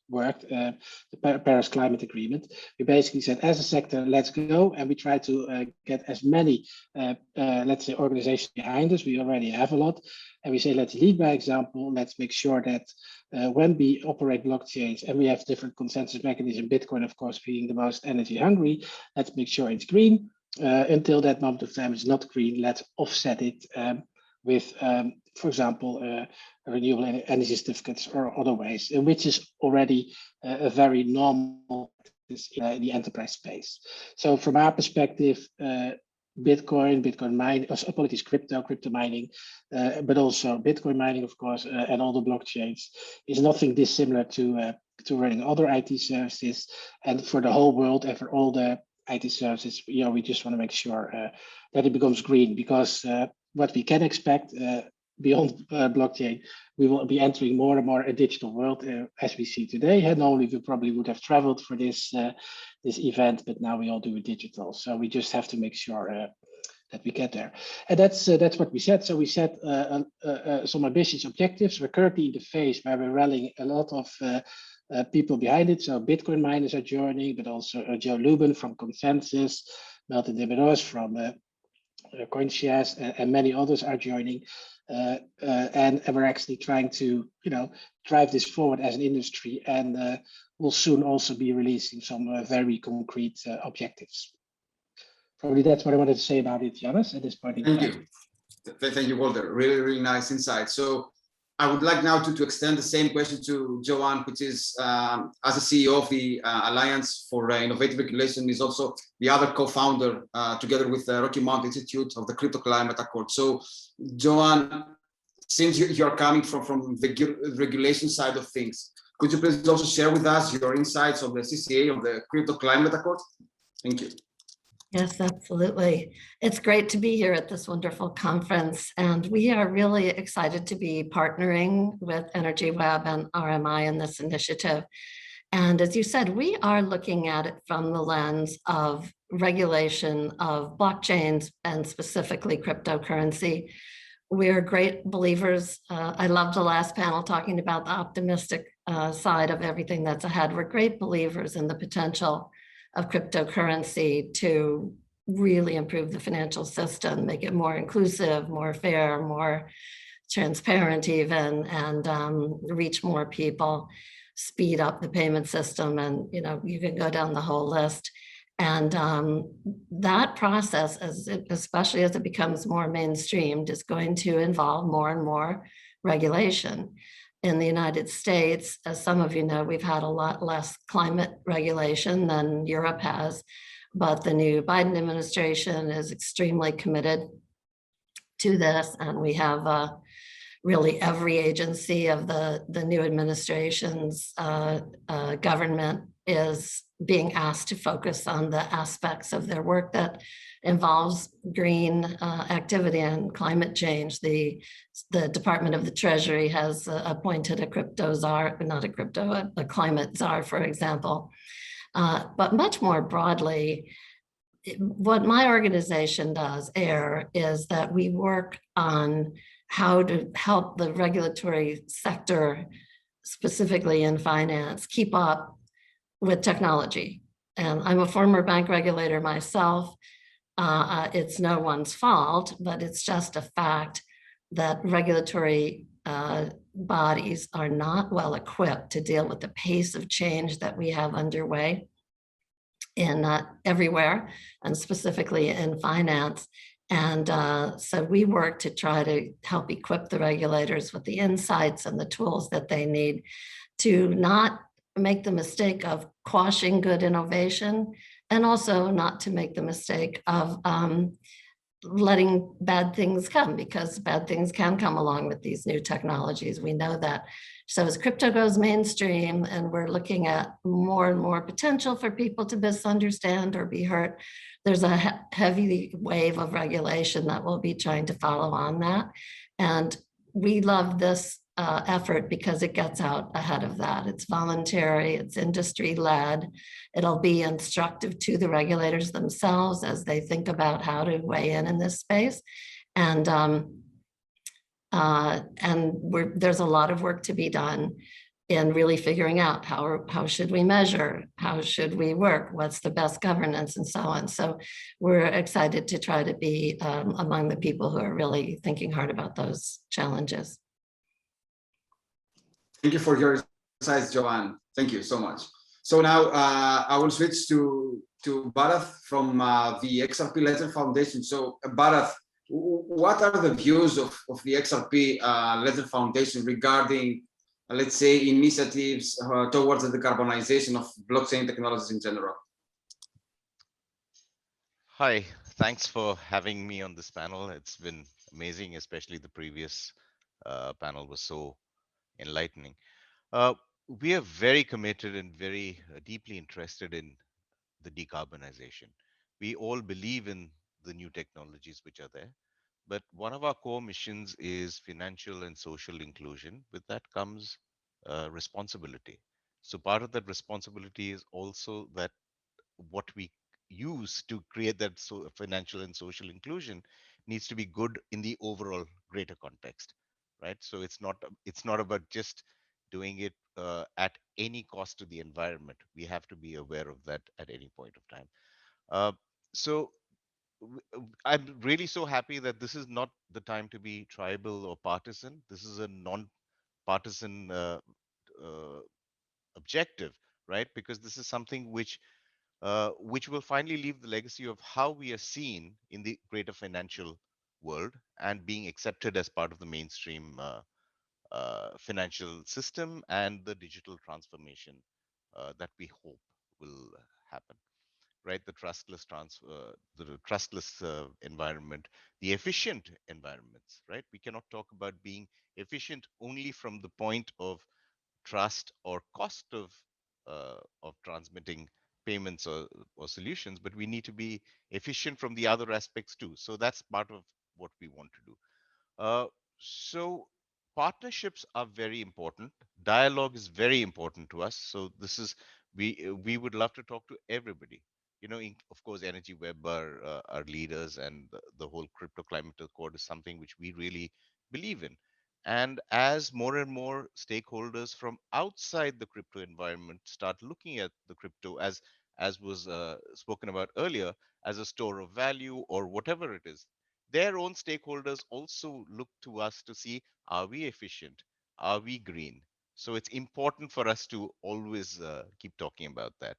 worked, the Paris Climate Agreement, we basically said as a sector, let's go, and we try to get as many, let's say, organizations behind us. We already have a lot, and we say let's lead by example. Let's make sure that when we operate blockchains and we have different consensus mechanisms, Bitcoin, of course, being the most energy hungry, let's make sure it's green. Until that moment of time it's not green, let's offset it with, for example, renewable energy certificates or other ways, which is already a very normal practice in the enterprise space. So from our perspective, Bitcoin mining, apologies, crypto mining, but also Bitcoin mining, of course, and all the blockchains is nothing dissimilar to running other IT services. And for the whole world and for all the IT services, you know, we just want to make sure that it becomes green, because what we can expect beyond blockchain, we will be entering more and more a digital world as we see today. And normally we probably would have traveled for this this event, but now we all do it digital. So we just have to make sure that we get there. And that's what we said. So we set some ambitious objectives. We're currently in the phase where we're rallying a lot of people behind it. So Bitcoin miners are joining, but also Joe Lubin from Consensus, Melton de Meros from CoinShares, and many others are joining. And we're actually trying to, you know, drive this forward as an industry, and we'll soon also be releasing some very concrete objectives. Probably that's what I wanted to say about it, Janus, at this point in time. Thank you. Thank you, Walter. Really, really nice insight. So I would like now to extend the same question to Joanne, which is, as a CEO of the Alliance for Innovative Regulation, is also the other co-founder, together with the Rocky Mountain Institute, of the Crypto Climate Accord. So Joanne, since you're coming from the regulation side of things, could you please also share with us your insights of the CCA, of the Crypto Climate Accord? Thank you. Yes, absolutely. It's great to be here at this wonderful conference, and we are really excited to be partnering with Energy Web and RMI in this initiative. And as you said, we are looking at it from the lens of regulation of blockchains and specifically cryptocurrency. We're great believers. I loved the last panel talking about the optimistic side of everything that's ahead. We're great believers in the potential of cryptocurrency to really improve the financial system, make it more inclusive, more fair, more transparent even, and reach more people, speed up the payment system, and you know, you can go down the whole list. And that process, especially as it becomes more mainstreamed, is going to involve more and more regulation. In the United States, as some of you know, we've had a lot less climate regulation than Europe has, but the new Biden administration is extremely committed to this, and we have really every agency of the new administration's government is being asked to focus on the aspects of their work that involves green activity and climate change. The Department of the Treasury has appointed a crypto czar, not a crypto, a climate czar, for example. But much more broadly, what my organization does, AIR, is that we work on how to help the regulatory sector, specifically in finance, keep up with technology. And I'm a former bank regulator myself. It's no one's fault, but it's just a fact that regulatory bodies are not well equipped to deal with the pace of change that we have underway in everywhere, and specifically in finance. And so we work to try to help equip the regulators with the insights and the tools that they need to not make the mistake of quashing good innovation, and also not to make the mistake of letting bad things come, because bad things can come along with these new technologies. We know that. So as crypto goes mainstream and we're looking at more and more potential for people to misunderstand or be hurt, there's a heavy wave of regulation that will be trying to follow on that. And we love this effort because it gets out ahead of that. It's voluntary, it's industry led. It'll be instructive to the regulators themselves as they think about how to weigh in this space. And there's a lot of work to be done in really figuring out how should we measure, how should we work, what's the best governance, and so on. So we're excited to try to be among the people who are really thinking hard about those challenges. Thank you for your insights, Joanne. Thank you so much. So now I will switch to Bharath from the XRP Ledger Foundation. So Bharath, what are the views of the XRP Ledger Foundation regarding, let's say, initiatives towards the decarbonization of blockchain technologies in general? Hi, thanks for having me on this panel. It's been amazing, especially the previous panel was so enlightening. We are very committed and very deeply interested in the decarbonization. We all believe in the new technologies which are there, but one of our core missions is financial and social inclusion. With that comes responsibility. So part of that responsibility is also that what we use to create that financial and social inclusion needs to be good in the overall greater context, right? So it's not about just doing it at any cost to the environment. We have to be aware of that at any point of time. So I'm really so happy that this is not the time to be tribal or partisan. This is a non-partisan objective, right? Because this is something which will finally leave the legacy of how we are seen in the greater financial world and being accepted as part of the mainstream financial system and the digital transformation that we hope will happen. Right, the trustless environment, the efficient environments. Right, we cannot talk about being efficient only from the point of trust or cost of transmitting payments or solutions, but we need to be efficient from the other aspects too. So that's part of what we want to do. So partnerships are very important. Dialogue is very important to us. So this is we would love to talk to everybody. You know, of course, Energy Web are leaders, and the whole crypto climate accord is something which we really believe in. And as more and more stakeholders from outside the crypto environment start looking at the crypto as was spoken about earlier, as a store of value or whatever it is, their own stakeholders also look to us to see, are we efficient? Are we green? So it's important for us to always keep talking about that.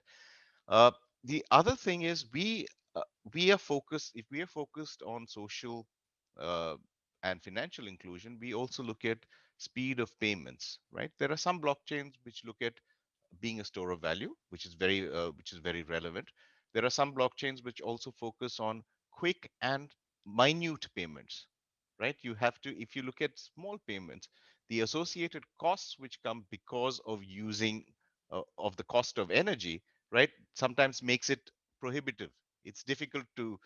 Uh, the other thing is we are focused. If we are focused on social uh, and financial inclusion, we also look at speed of payments. Right? There are some blockchains which look at being a store of value, which is very relevant. There are some blockchains which also focus on quick and minute payments. Right? You have to, if you look at small payments, the associated costs which come because of using of the cost of energy, right, sometimes makes it prohibitive. It's difficult to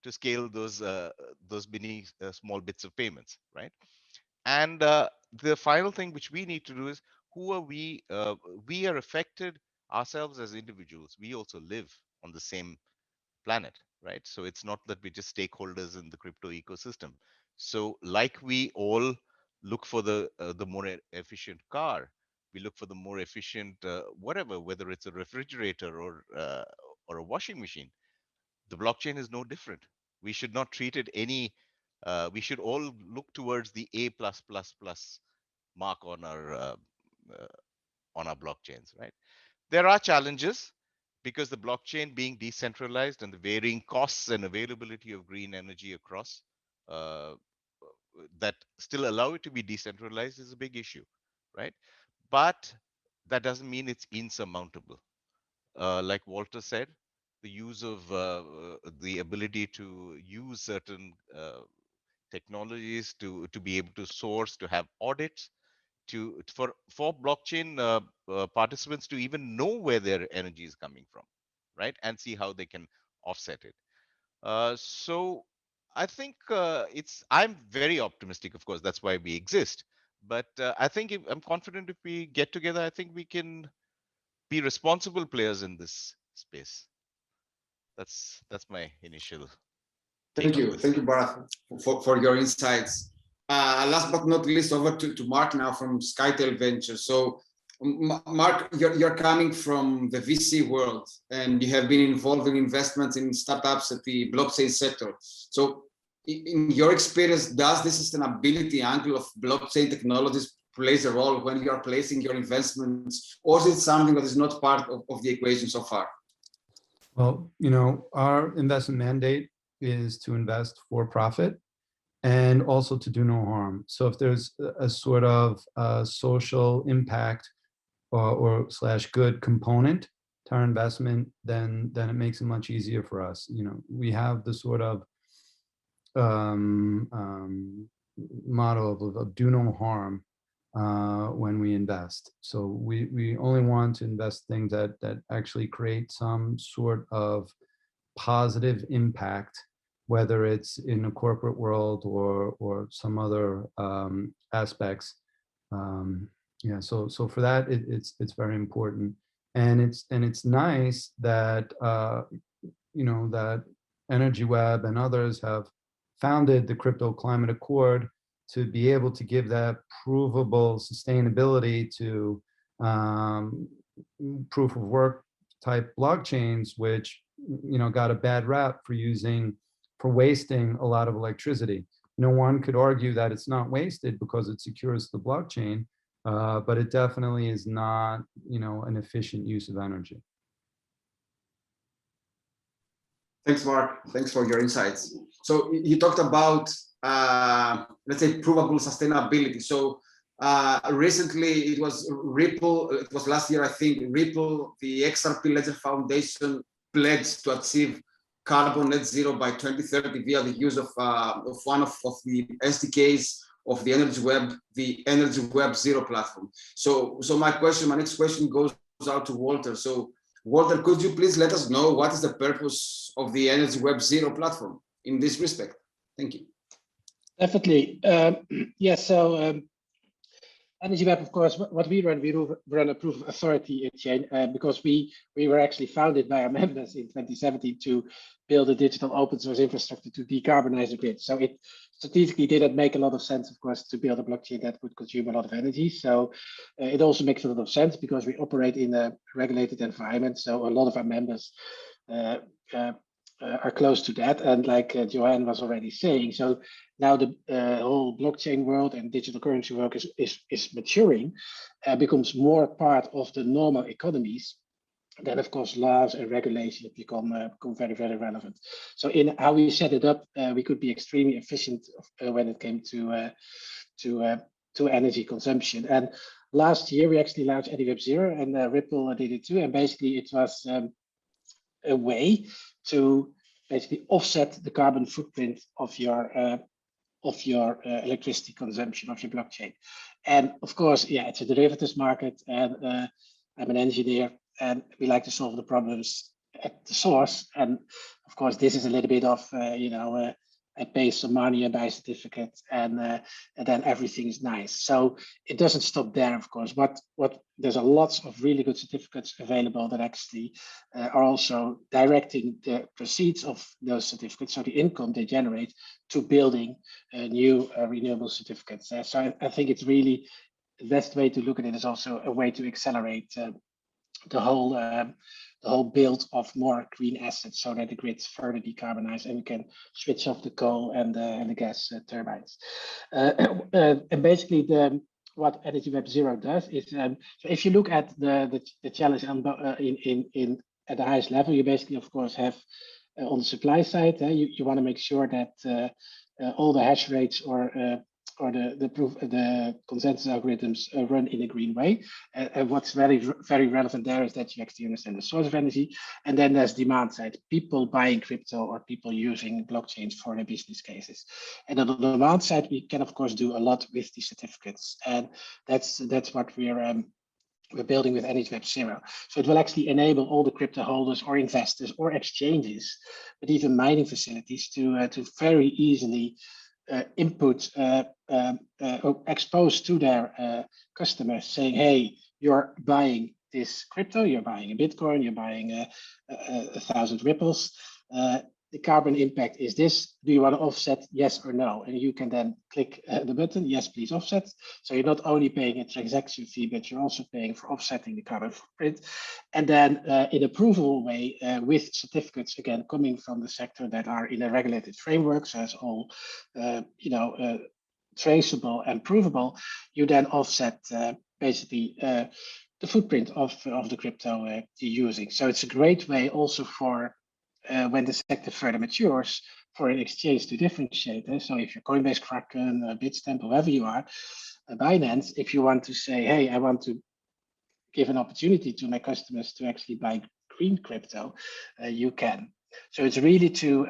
scale those many small bits of payments, right? And the final thing which we need to do is, who are we? We are affected ourselves as individuals. We also live on the same planet, right? So it's not that we're just stakeholders in the crypto ecosystem. So like we all look for the more efficient car, we look for the more efficient whatever, whether it's a refrigerator or a washing machine. The blockchain is no different. We should not treat it any. We should all look towards the A plus plus plus mark uh, on our blockchains, right? There are challenges because the blockchain being decentralized and the varying costs and availability of green energy across uh, that still allow it to be decentralized is a big issue, right? But that doesn't mean it's insurmountable. Like Walter said, the use of the ability to use certain technologies to be able to source, to have audits, for blockchain participants to even know where their energy is coming from, right, and see how they can offset it. So I think I'm very optimistic. Of course, that's why we exist. But I think I'm confident if we get together, I think we can be responsible players in this space. That's my initial take on this. Thank you, Bharat, for your insights. Last but not least, over to Mark now from Skytel Ventures. So, Mark, you're coming from the VC world, and you have been involved in investments in startups at the blockchain sector. So, in your experience, does the sustainability angle of blockchain technologies plays a role when you are placing your investments, or is it something that is not part of the equation so far? Well, our investment mandate is to invest for profit and also to do no harm. So if there's a sort of social impact or / good component to our investment, then it makes it much easier for us. We have the sort of model of do no harm when we invest. So we only want to invest things that actually create some sort of positive impact, whether it's in a corporate world or some other aspects. Yeah, so for that, it's very important, and it's nice that that Energy Web and others have founded the Crypto Climate Accord to be able to give that provable sustainability to proof of work type blockchains, which got a bad rap for wasting a lot of electricity. No one could argue that it's not wasted because it secures the blockchain, but it definitely is not an efficient use of energy. Thanks, Mark. Thanks for your insights. So you talked about, let's say, provable sustainability. So recently it was Ripple, it was last year, I think, Ripple, the XRP Ledger Foundation pledged to achieve carbon net zero by 2030 via the use of one of the SDKs of the Energy Web, the Energy Web Zero platform. So my next question goes out to Walter. So Walter, could you please let us know what is the purpose of the Energy Web Zero platform in this respect? Thank you. Definitely. Yes, so Energy Web, of course, what we run a proof of authority chain because we were actually founded by our members in 2017 to build a digital open source infrastructure to decarbonize the grid. So it strategically didn't make a lot of sense, of course, to build a blockchain that would consume a lot of energy. So it also makes a lot of sense because we operate in a regulated environment. So a lot of our members are close to that. And like Joanne was already saying, so now the whole blockchain world and digital currency world is maturing, becomes more part of the normal economies. Then, of course, laws and regulations become very, very relevant. So in how we set it up, we could be extremely efficient when it came to energy consumption. And last year, we actually launched EnergyWeb Zero, and Ripple did it too. And basically, it was a way to basically offset the carbon footprint of your electricity consumption of your blockchain. And of course, yeah, it's a derivatives market, and I'm an engineer, and we like to solve the problems at the source. And of course, this is a little bit of I pay some money, I buy a certificate, and then everything is nice. So it doesn't stop there, of course. What there's a lots of really good certificates available that actually are also directing the proceeds of those certificates, so the income they generate, to building new renewable certificates. So I think it's really the best way to look at it is also a way to accelerate the whole build of more green assets, so that the grid's further decarbonized and we can switch off the coal and the gas turbines. And basically, what Energy Web Zero does is, so if you look at the challenge in at the highest level, you basically, of course, have on the supply side, you want to make sure that all the hash rates or or the consensus algorithms run in a green way. And what's very relevant there is that you actually understand the source of energy. And then there's demand side, people buying crypto or people using blockchains for their business cases. And on the demand side, we can of course do a lot with these certificates, and that's what we're building with Energy Web 0. So it will actually enable all the crypto holders or investors or exchanges, but even mining facilities to very easily input or expose to their customers saying, hey, you're buying this crypto, you're buying a Bitcoin, you're buying a 1,000 ripples. The carbon impact is this. Do you want to offset? Yes or no? And you can then click the button, yes, please offset. So you're not only paying a transaction fee, but you're also paying for offsetting the carbon footprint. And then in a provable way with certificates, again, coming from the sector that are in a regulated framework, so it's all, traceable and provable, you then offset basically the footprint of the crypto you're using. So it's a great way also for when the sector further matures, for an exchange to differentiate. So if you're Coinbase, Kraken, Bitstamp, whoever you are, Binance, if you want to say, hey, I want to give an opportunity to my customers to actually buy green crypto, you can. So it's really to,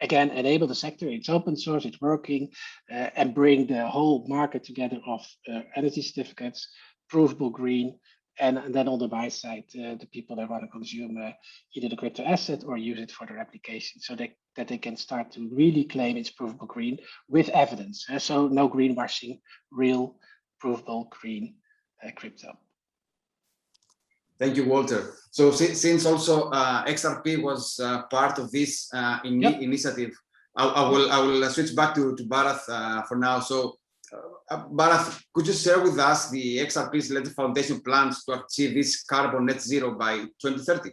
again, enable the sector. It's open source, it's working, and bring the whole market together of energy certificates, provable green, and then on the buy side, the people that want to consume either the crypto asset or use it for their application, so that they can start to really claim it's provable green with evidence. So no greenwashing, real provable green crypto. Thank you, Walter. So since also XRP was part of this initiative, I will switch back to Bharath for now. So Bharath, could you share with us the XRP's latest foundation plans to achieve this carbon net zero by 2030?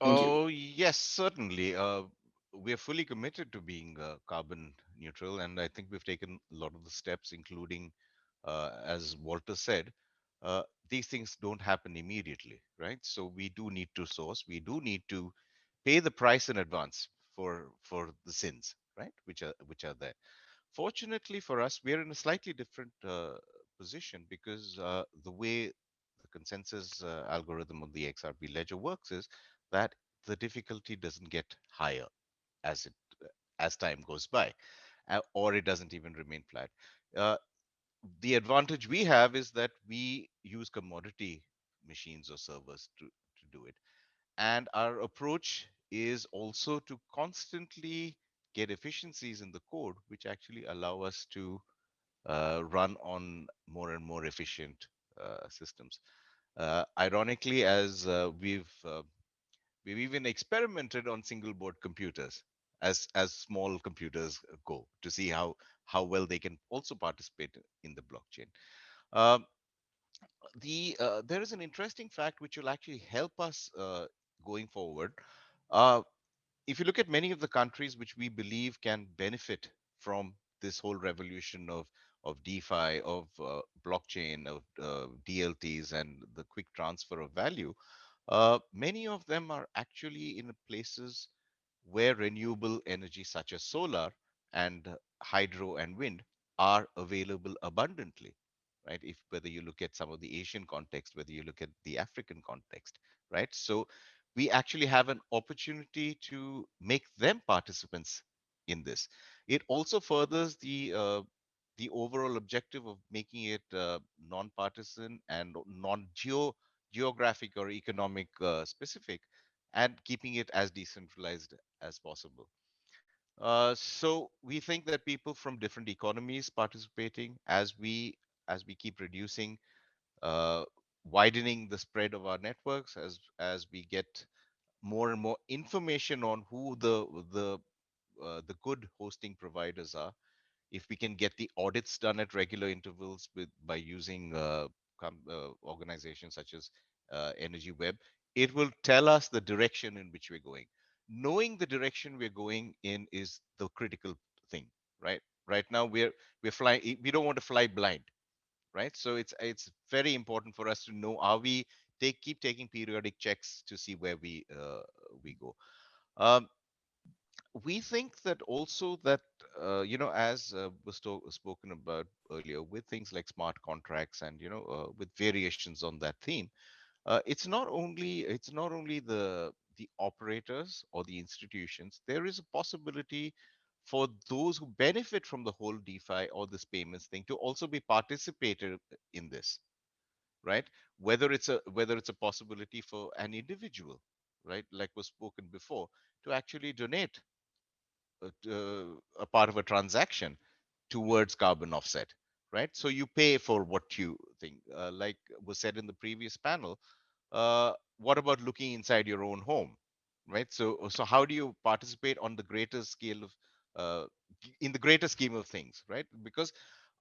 Oh, yes, certainly. We are fully committed to being carbon neutral, and I think we've taken a lot of the steps, including, as Walter said, these things don't happen immediately, right? So we do need to source, we do need to pay the price in advance for the sins, right? Which are there. Fortunately for us, we are in a slightly different position because the way the consensus algorithm of the XRP ledger works is that the difficulty doesn't get higher as time goes by, or it doesn't even remain flat. The advantage we have is that we use commodity machines or servers to do it. And our approach is also to constantly get efficiencies in the code, which actually allow us to run on more and more efficient systems. Ironically, as we've even experimented on single board computers as small computers go, to see how well they can also participate in the blockchain. There is an interesting fact which will actually help us going forward. If you look at many of the countries which we believe can benefit from this whole revolution of DeFi, of blockchain, of DLTs, and the quick transfer of value, many of them are actually in places where renewable energy such as solar and hydro and wind are available abundantly, right? If whether you look at some of the Asian context, whether you look at the African context, right? So we actually have an opportunity to make them participants in this. It also furthers the overall objective of making it non-partisan and non-geographic or economic specific, and keeping it as decentralized as possible. So we think that people from different economies participating, as we keep reducing, widening the spread of our networks, as we get more and more information on who the good hosting providers are. If we can get the audits done at regular intervals by using organizations such as Energy Web, it will tell us the direction in which we're going. Knowing the direction we're going in is the critical thing, right? Right now we're flying. We don't want to fly blind, right? So it's very important for us to know, are we keep taking periodic checks to see where we go. we think that also that, as was spoken about earlier, with things like smart contracts and, with variations on that theme, it's not only the operators or the institutions. There is a possibility for those who benefit from the whole DeFi or this payments thing to also be participated in this, right? Whether it's a possibility for an individual, right, like was spoken before, to actually donate a part of a transaction towards carbon offset, right? So you pay for what you think, like was said in the previous panel. What about looking inside your own home, right? So how do you participate on the greater scale of, in the greater scheme of things, right? Because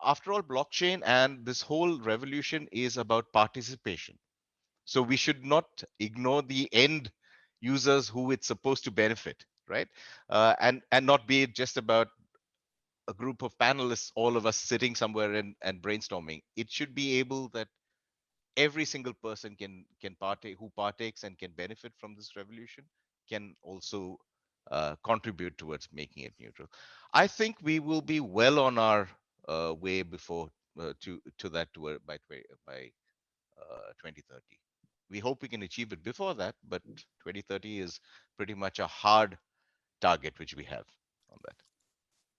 after all, blockchain and this whole revolution is about participation. So we should not ignore the end users who it's supposed to benefit, right? And not be just about a group of panelists, all of us sitting somewhere and brainstorming. It should be able that every single person can partake, who partakes and can benefit from this revolution, can also contribute towards making it neutral. I think we will be well on our way before to that by 2030. We hope we can achieve it before that, but 2030 is pretty much a hard target which we have on that.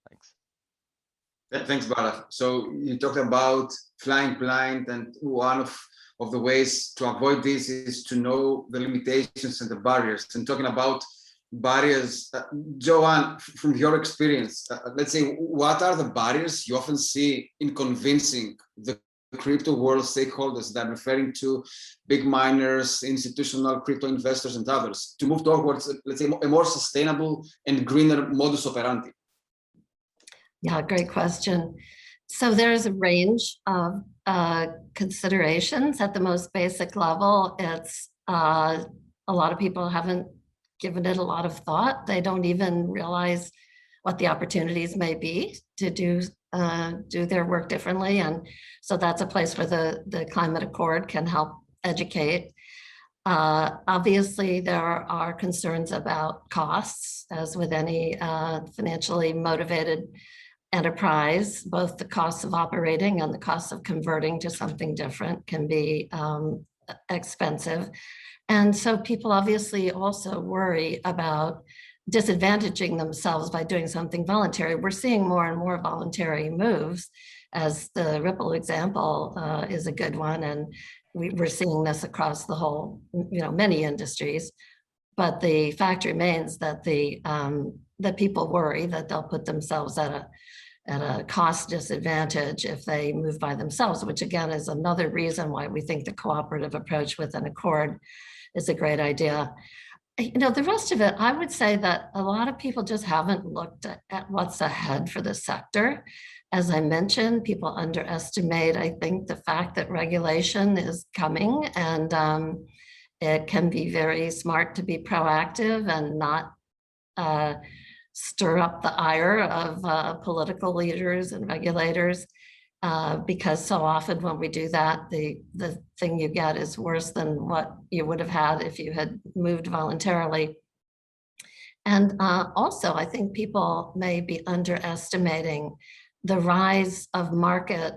Thanks. Thanks, Bharat. So you talked about flying blind, and one of the ways to avoid this is to know the limitations and the barriers. And talking about barriers, Joanne, from your experience, let's say, what are the barriers you often see in convincing the crypto world stakeholders, that I'm referring to big miners, institutional crypto investors, and others, to move towards, let's say, a more sustainable and greener modus operandi? Yeah, great question. So there's a range of considerations. At the most basic level, it's a lot of people haven't given it a lot of thought. They don't even realize what the opportunities may be to do their work differently. And so that's a place where the Climate Accord can help educate. Obviously, there are concerns about costs, as with any financially motivated enterprise. Both the costs of operating and the costs of converting to something different can be expensive. And so people obviously also worry about disadvantaging themselves by doing something voluntary. We're seeing more and more voluntary moves, as the Ripple example is a good one. And we're seeing this across the whole, many industries. But the fact remains that that people worry that they'll put themselves at a cost disadvantage if they move by themselves, which again is another reason why we think the cooperative approach with an accord is a great idea. The rest of it, I would say that a lot of people just haven't looked at what's ahead for the sector. As I mentioned, people underestimate, I think, the fact that regulation is coming, and it can be very smart to be proactive and not stir up the ire of political leaders and regulators, because so often when we do that, the thing you get is worse than what you would have had if you had moved voluntarily. And also, I think people may be underestimating the rise of market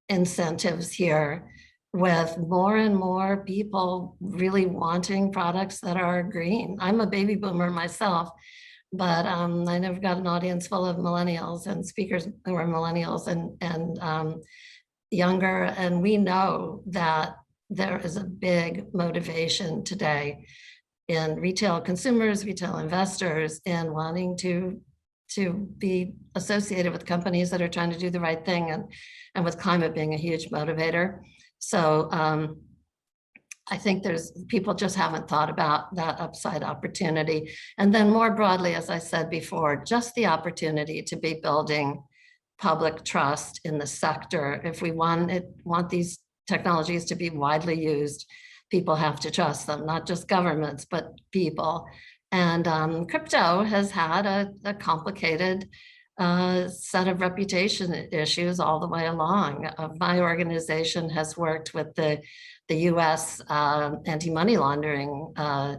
incentives here, with more and more people really wanting products that are green. I'm a baby boomer myself, but I know we've got an audience full of millennials and speakers who are millennials and younger, and we know that there is a big motivation today in retail consumers, retail investors, in wanting to be associated with companies that are trying to do the right thing, and with climate being a huge motivator. So I think people just haven't thought about that upside opportunity. And then more broadly, as I said before, just the opportunity to be building public trust in the sector. If we want these technologies to be widely used, people have to trust them, not just governments, but people. And crypto has had a complicated set of reputation issues all the way along. My organization has worked with the US anti-money laundering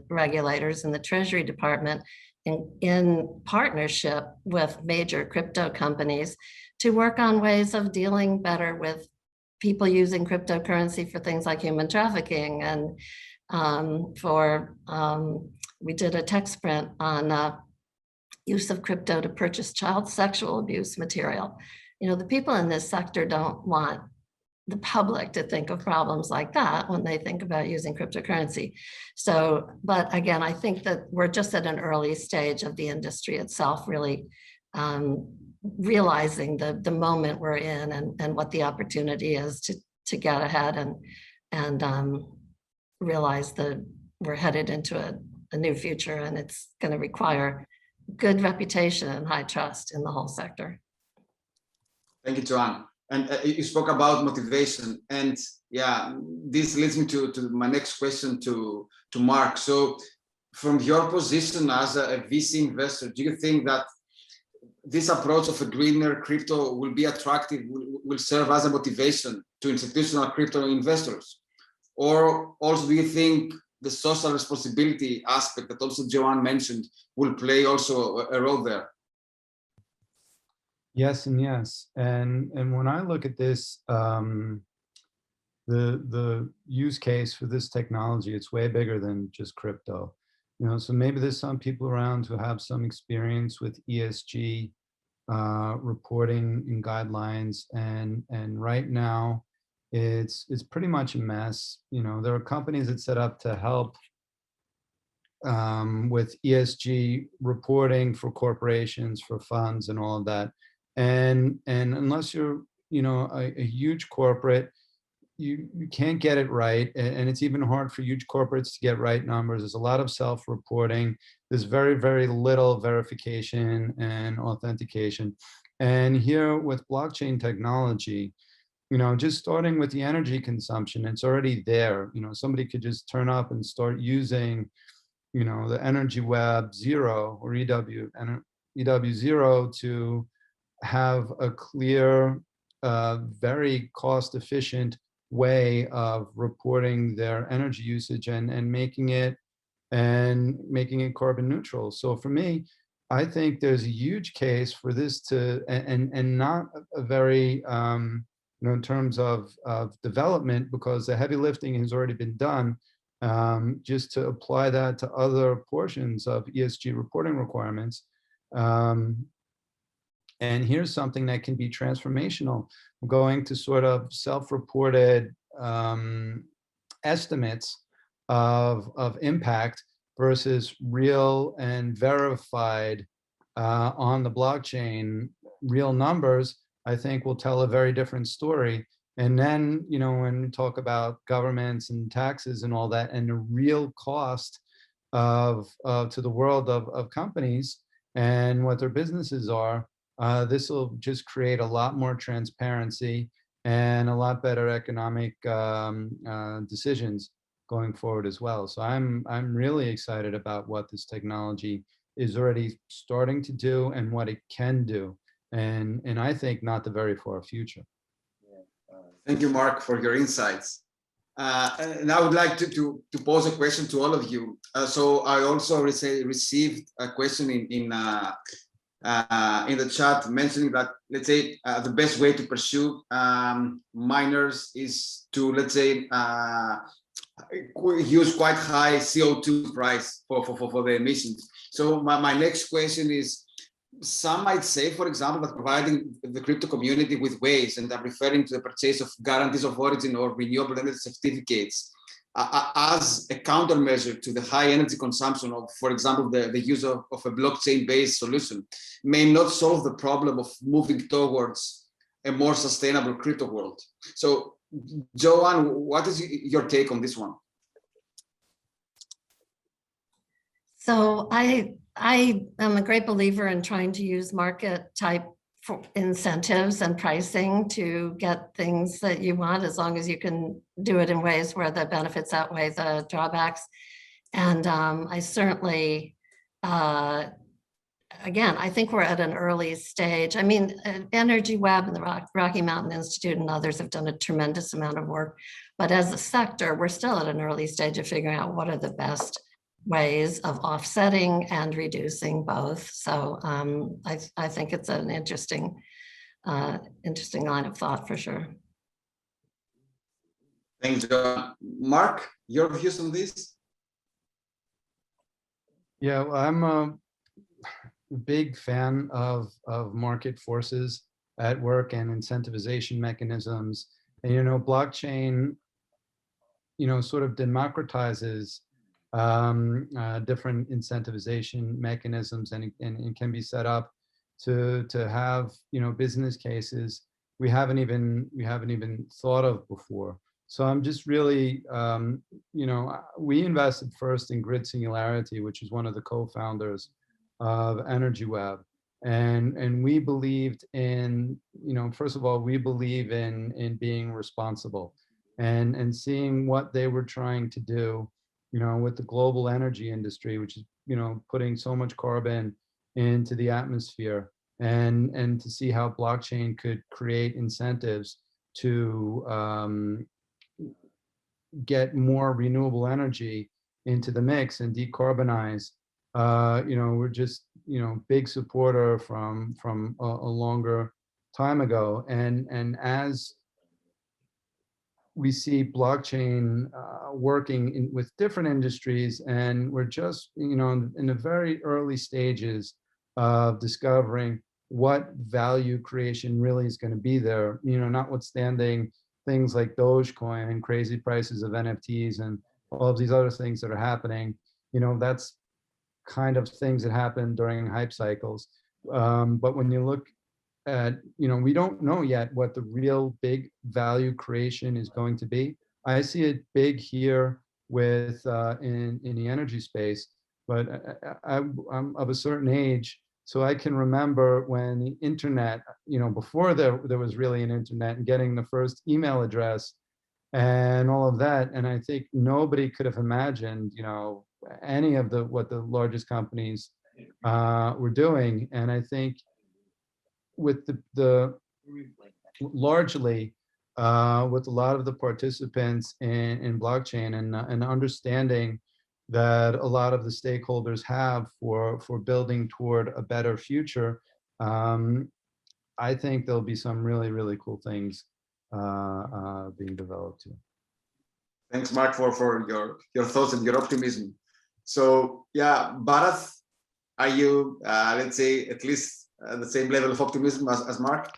regulators in the Treasury Department in partnership with major crypto companies to work on ways of dealing better with people using cryptocurrency for things like human trafficking. And we did a tech sprint on use of crypto to purchase child sexual abuse material. You know, the people in this sector don't want the public to think of problems like that when they think about using cryptocurrency. So, but again, I think that we're just at an early stage of the industry itself really realizing the moment we're in and what the opportunity is to get ahead and realize that we're headed into a new future, and it's going to require good reputation and high trust in the whole sector. Thank you, Joanne. And you spoke about motivation, and yeah, this leads me to my next question to Mark. So from your position as a VC investor, do you think that this approach of a greener crypto will be attractive, will serve as a motivation to institutional crypto investors? Or also do you think the social responsibility aspect that also Joanne mentioned will play also a role there? Yes and yes. And when I look at this, the use case for this technology, it's way bigger than just crypto. You know, so maybe there's some people around who have some experience with ESG reporting and guidelines, and right now it's pretty much a mess. You know, there are companies that set up to help with ESG reporting for corporations, for funds, and all of that. And unless you're, you know, a huge corporate, you can't get it right. And it's even hard for huge corporates to get right numbers. There's a lot of self-reporting. There's very, very little verification and authentication. And here with blockchain technology, you know, just starting with the energy consumption, it's already there. You know, somebody could just turn up and start using, you know, the Energy Web 0 or EW0 to have a clear, very cost-efficient way of reporting their energy usage and making it carbon neutral. So for me, I think there's a huge case for this to, and not a very, you know, in terms of development, because the heavy lifting has already been done, just to apply that to other portions of ESG reporting requirements. And here's something that can be transformational, going to sort of self-reported estimates of impact versus real and verified on the blockchain, real numbers, I think will tell a very different story. And then, you know, when we talk about governments and taxes and all that, and the real cost to the world of companies and what their businesses are, this will just create a lot more transparency and a lot better economic decisions going forward as well. So I'm really excited about what this technology is already starting to do and what it can do, and I think not the very far future. Thank you, Mark, for your insights. And I would like to pose a question to all of you. So I also received a question in the chat mentioning that, let's say, the best way to pursue miners is to, let's say, use quite high CO2 price for the emissions. So my next question is, some might say, for example, that providing the crypto community with ways, and I'm referring to the purchase of guarantees of origin or renewable energy certificates, as a countermeasure to the high energy consumption of, for example, the use of a blockchain-based solution, may not solve the problem of moving towards a more sustainable crypto world. So, Joanne, what is your take on this one? So I am a great believer in trying to use market type for incentives and pricing to get things that you want, as long as you can do it in ways where the benefits outweigh the drawbacks. And I certainly, again, I think we're at an early stage. I mean, Energy Web and the Rocky Mountain Institute and others have done a tremendous amount of work. But as a sector, we're still at an early stage of figuring out what are the best ways of offsetting and reducing both. So I think it's an interesting line of thought for sure. Thanks, John. Mark, your views on this? Yeah, well, I'm a big fan of market forces at work and incentivization mechanisms. And, blockchain, sort of democratizes different incentivization mechanisms, and it can be set up to have, business cases we haven't even thought of before. So I'm just really, we invested first in Grid Singularity, which is one of the co-founders of EnergyWeb. And we believed in, first of all, we believe in being responsible and seeing what they were trying to do, with the global energy industry, which is, putting so much carbon into the atmosphere, and to see how blockchain could create incentives to get more renewable energy into the mix and decarbonize. We're just, big supporter from a longer time ago. And as we see blockchain working with different industries, and we're just, in the very early stages of discovering what value creation really is going to be there, notwithstanding things like Dogecoin and crazy prices of NFTs and all of these other things that are happening. That's kind of things that happen during hype cycles. But when you look at, we don't know yet what the real big value creation is going to be. I see it big here with in the energy space, but I'm of a certain age, so I can remember when the internet, before there was really an internet, and getting the first email address and all of that. And I think nobody could have imagined, any of what the largest companies were doing. And I think with the largely with a lot of the participants in blockchain, and understanding that a lot of the stakeholders have for building toward a better future, I think there'll be some really, really cool things being developed too. Thanks, Mark, for your thoughts and your optimism. So yeah, Bharat, are you, let's say, at least the same level of optimism as Mark?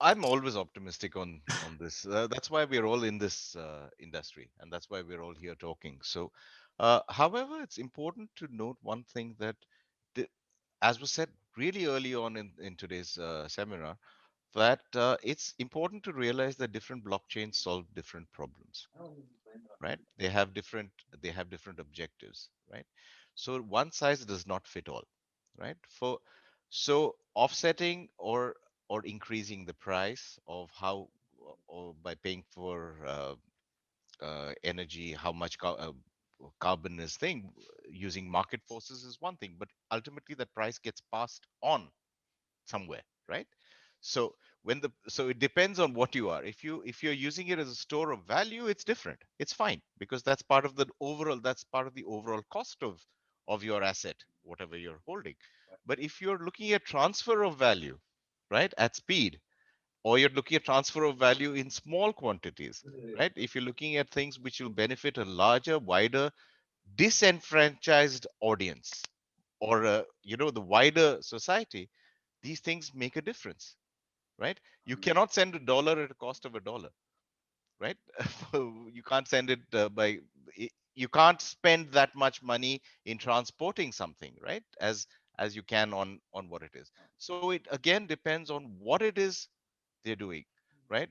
I'm always optimistic on this. That's why we're all in this industry, and that's why we're all here talking. So, however, it's important to note one thing, that as was said really early on in today's seminar, that it's important to realize that different blockchains solve different problems, right? They have different objectives, right? So one size does not fit all, right? So offsetting or increasing the price of how, or by paying for energy, how much carbon is thing, using market forces is one thing, but ultimately that price gets passed on somewhere, right? So so it depends on what you are. If you're using it as a store of value, it's different. It's fine, because that's part of the overall cost of your asset, whatever you're holding. But if you're looking at transfer of value, right, at speed, or you're looking at transfer of value in small quantities, right? If you're looking at things which will benefit a larger, wider, disenfranchised audience, or the wider society, these things make a difference, right? You cannot send $1 at a cost of $1, right? You can't send it you can't spend that much money in transporting something, right? As you can on what it is. So it again depends on what it is they're doing, right?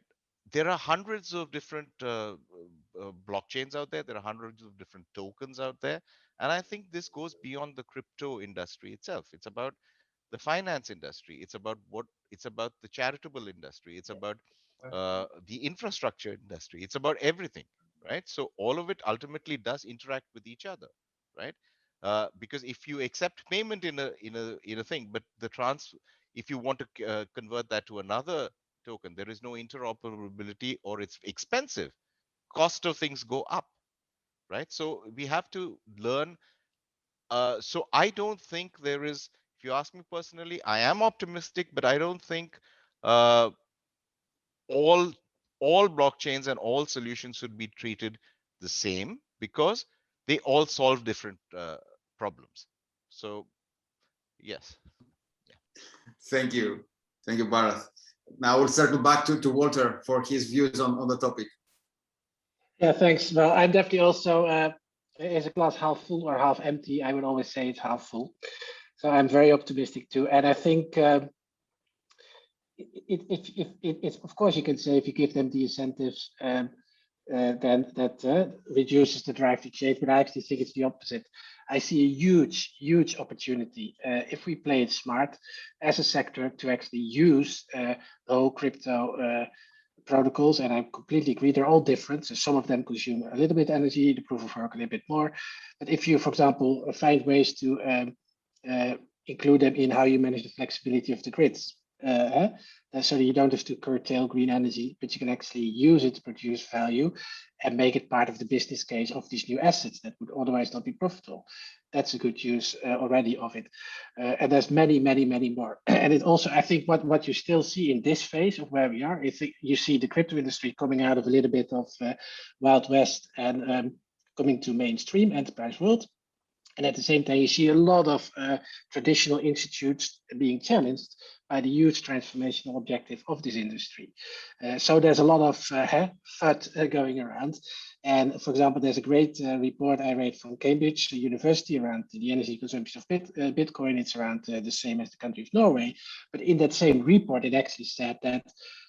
There are hundreds of different blockchains out there. There are hundreds of different tokens out there. And I think this goes beyond the crypto industry itself. It's about the finance industry. It's about the charitable industry. It's about the infrastructure industry. It's about everything, right? So all of it ultimately does interact with each other, right? Because if you accept payment in a thing, but if you want to convert that to another token, there is no interoperability, or it's expensive. Cost of things go up, right? So we have to learn. So I don't think there is, if you ask me personally, I am optimistic, but I don't think uh, all blockchains and all solutions should be treated the same, because they all solve different problems. So yes. Thank you. Thank you, Bharat. Now we'll circle back to Walter for his views on the topic. Yeah, thanks. Well, I'm definitely also, is a glass half full or half empty? I would always say it's half full. So I'm very optimistic too. And I think it's, of course, you can say if you give them the incentives, then that reduces the drive to change. But I actually think it's the opposite. I see a huge, huge opportunity if we play it smart as a sector to actually use the whole crypto protocols. And I completely agree, they're all different. So some of them consume a little bit energy, the proof of work a little bit more. But if you, for example, find ways to include them in how you manage the flexibility of the grids, so that you don't have to curtail green energy, but you can actually use it to produce value and make it part of the business case of these new assets that would otherwise not be profitable. That's a good use already of it. And there's many, many, many more. And it also, I think what you still see in this phase of where we are, I think you see the crypto industry coming out of a little bit of Wild West and coming to mainstream enterprise world. And at the same time, you see a lot of traditional institutes being challenged by the huge transformational objective of this industry. So there's a lot of FUD going around. And for example, there's a great report I read from Cambridge University around the energy consumption of Bitcoin. It's around the same as the country of Norway. But in that same report, it actually said that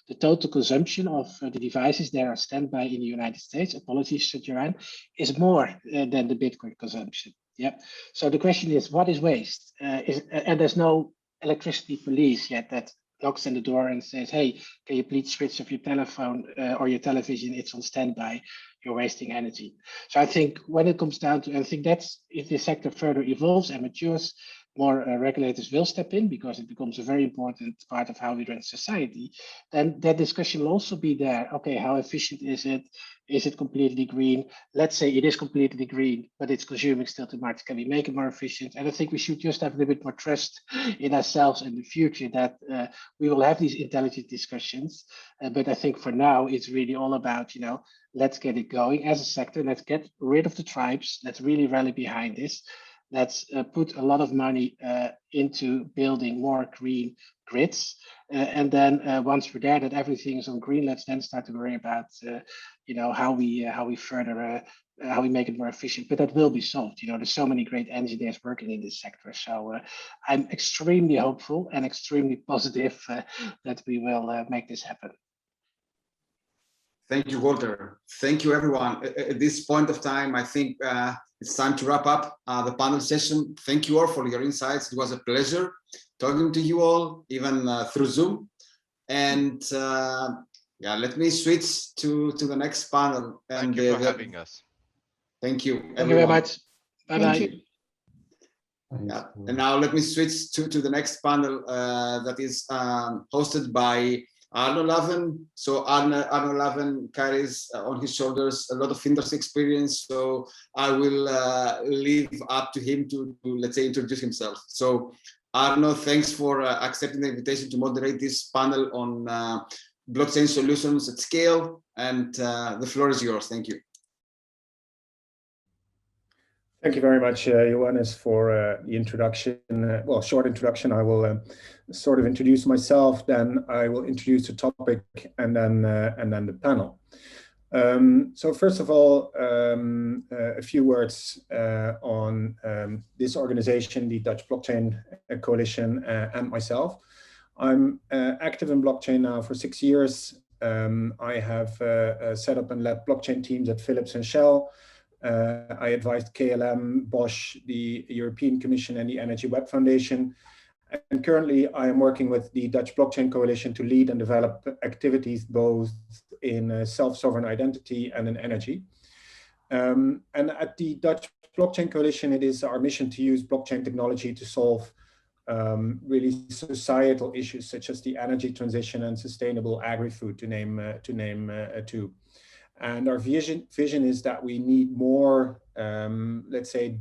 the total consumption of the devices that are standby in the United States, apologies, Joanne, is more than the Bitcoin consumption. Yep. So the question is, what is waste? And there's no electricity police yet that knocks on the door and says, hey, can you please switch off your telephone or your television? It's on standby. You're wasting energy. So I think when it comes down to, I think that's, if the sector further evolves and matures, more regulators will step in because it becomes a very important part of how we run society. Then that discussion will also be there. Okay, how efficient is it? Is it completely green? Let's say it is completely green, but it's consuming still too much. Can we make it more efficient? And I think we should just have a little bit more trust in ourselves in the future that we will have these intelligent discussions. But I think for now, it's really all about, let's get it going as a sector. Let's get rid of the tribes. Let's really rally behind this. Let's put a lot of money into building more green grids. And then once we're there, that everything is on green, let's then start to worry about, how we further, how we make it more efficient. But that will be solved. There's so many great engineers working in this sector. So I'm extremely hopeful and extremely positive that we will make this happen. Thank you, Walter. Thank you, everyone. At this point of time, I think it's time to wrap up the panel session. Thank you all for your insights. It was a pleasure talking to you all, even through Zoom. And yeah, let me switch to the next panel. And Thank you for having us. Thank you, everyone. Thank you very much. Bye-bye. Yeah. And now let me switch to the next panel that is hosted by Arno Laven. So Arno Laven carries on his shoulders a lot of industry experience. So I will leave up to him to let's say, introduce himself. So Arno, thanks for accepting the invitation to moderate this panel on blockchain solutions at scale. And the floor is yours. Thank you. Thank you very much, Johannes, for the introduction. Well, short introduction. I will sort of introduce myself, then I will introduce the topic, and then the panel. So first of all, a few words on this organization, the Dutch Blockchain Coalition, and myself. I'm active in blockchain now for 6 years. I have set up and led blockchain teams at Philips and Shell. I advised KLM, Bosch, the European Commission, and the Energy Web Foundation. And currently, I am working with the Dutch Blockchain Coalition to lead and develop activities both in self-sovereign identity and in energy. And at the Dutch Blockchain Coalition, it is our mission to use blockchain technology to solve really societal issues such as the energy transition and sustainable agri-food, to name two. And our vision is that we need more, let's say,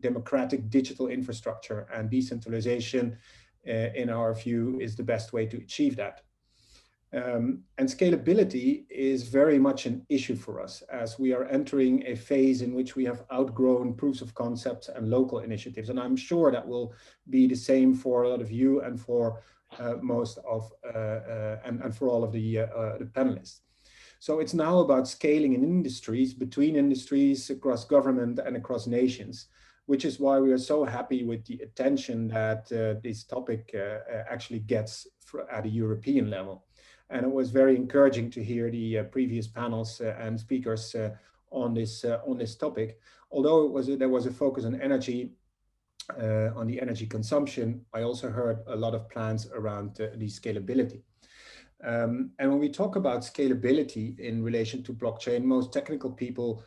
democratic digital infrastructure, and decentralization, in our view, is the best way to achieve that. And scalability is very much an issue for us, as we are entering a phase in which we have outgrown proofs of concepts and local initiatives. And I'm sure that will be the same for a lot of you and for most of, and for all of the panelists. So it's now about scaling in industries, between industries, across government and across nations, which is why we are so happy with the attention that this topic actually gets at a European level. And it was very encouraging to hear the previous panels and speakers on this topic. Although there was a focus on energy, on the energy consumption, I also heard a lot of plans around the scalability. And when we talk about scalability in relation to blockchain, most technical people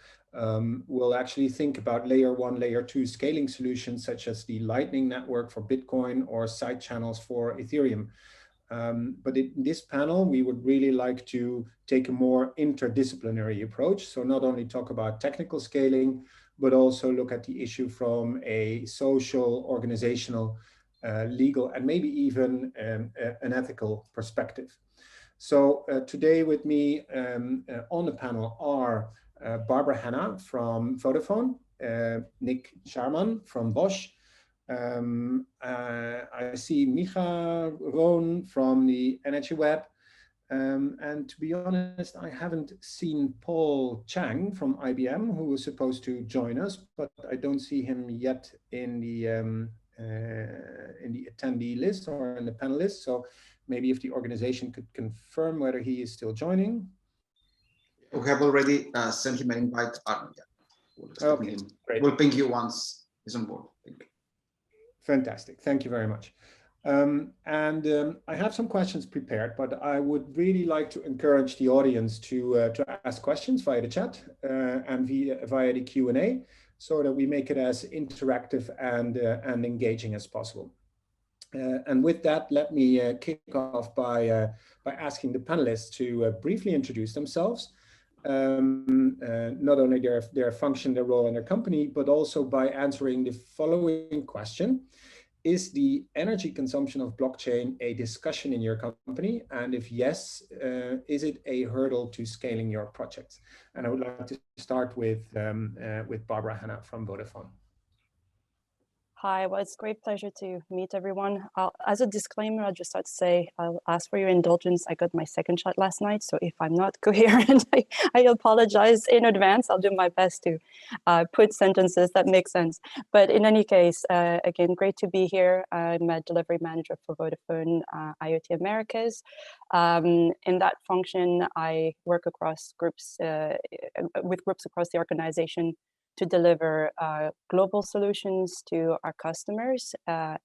will actually think about layer 1, layer 2 scaling solutions, such as the Lightning Network for Bitcoin or side channels for Ethereum. But in this panel, we would really like to take a more interdisciplinary approach. So not only talk about technical scaling, but also look at the issue from a social, organizational, legal, and maybe even an ethical perspective. So today with me on the panel are Barbara Hanna from Vodafone, Nick Sharman from Bosch, I see Micha Rohn from the Energy Web, and to be honest, I haven't seen Paul Chang from IBM, who was supposed to join us, but I don't see him yet in the attendee list or in the panelists. So maybe if the organization could confirm whether he is still joining. We have already sent him an invite. Okay, great. We'll ping you once he's on board. Thank you. Fantastic. Thank you very much. I have some questions prepared, but I would really like to encourage the audience to ask questions via the chat and via the Q&A, so that we make it as interactive and engaging as possible. And with that, let me kick off by asking the panelists to briefly introduce themselves. Not only their function, their role in their company, but also by answering the following question. Is the energy consumption of blockchain a discussion in your company? And if yes, is it a hurdle to scaling your projects? And I would like to start with Barbara Hanna from Vodafone. Hi, well, it's a great pleasure to meet everyone. As a disclaimer, I'll just start to say, I'll ask for your indulgence. I got my second shot last night, so if I'm not coherent, I apologize in advance. I'll do my best to put sentences that make sense. But in any case, again, great to be here. I'm a delivery manager for Vodafone IoT Americas. In that function, I work across groups, with groups across the organization, to deliver global solutions to our customers,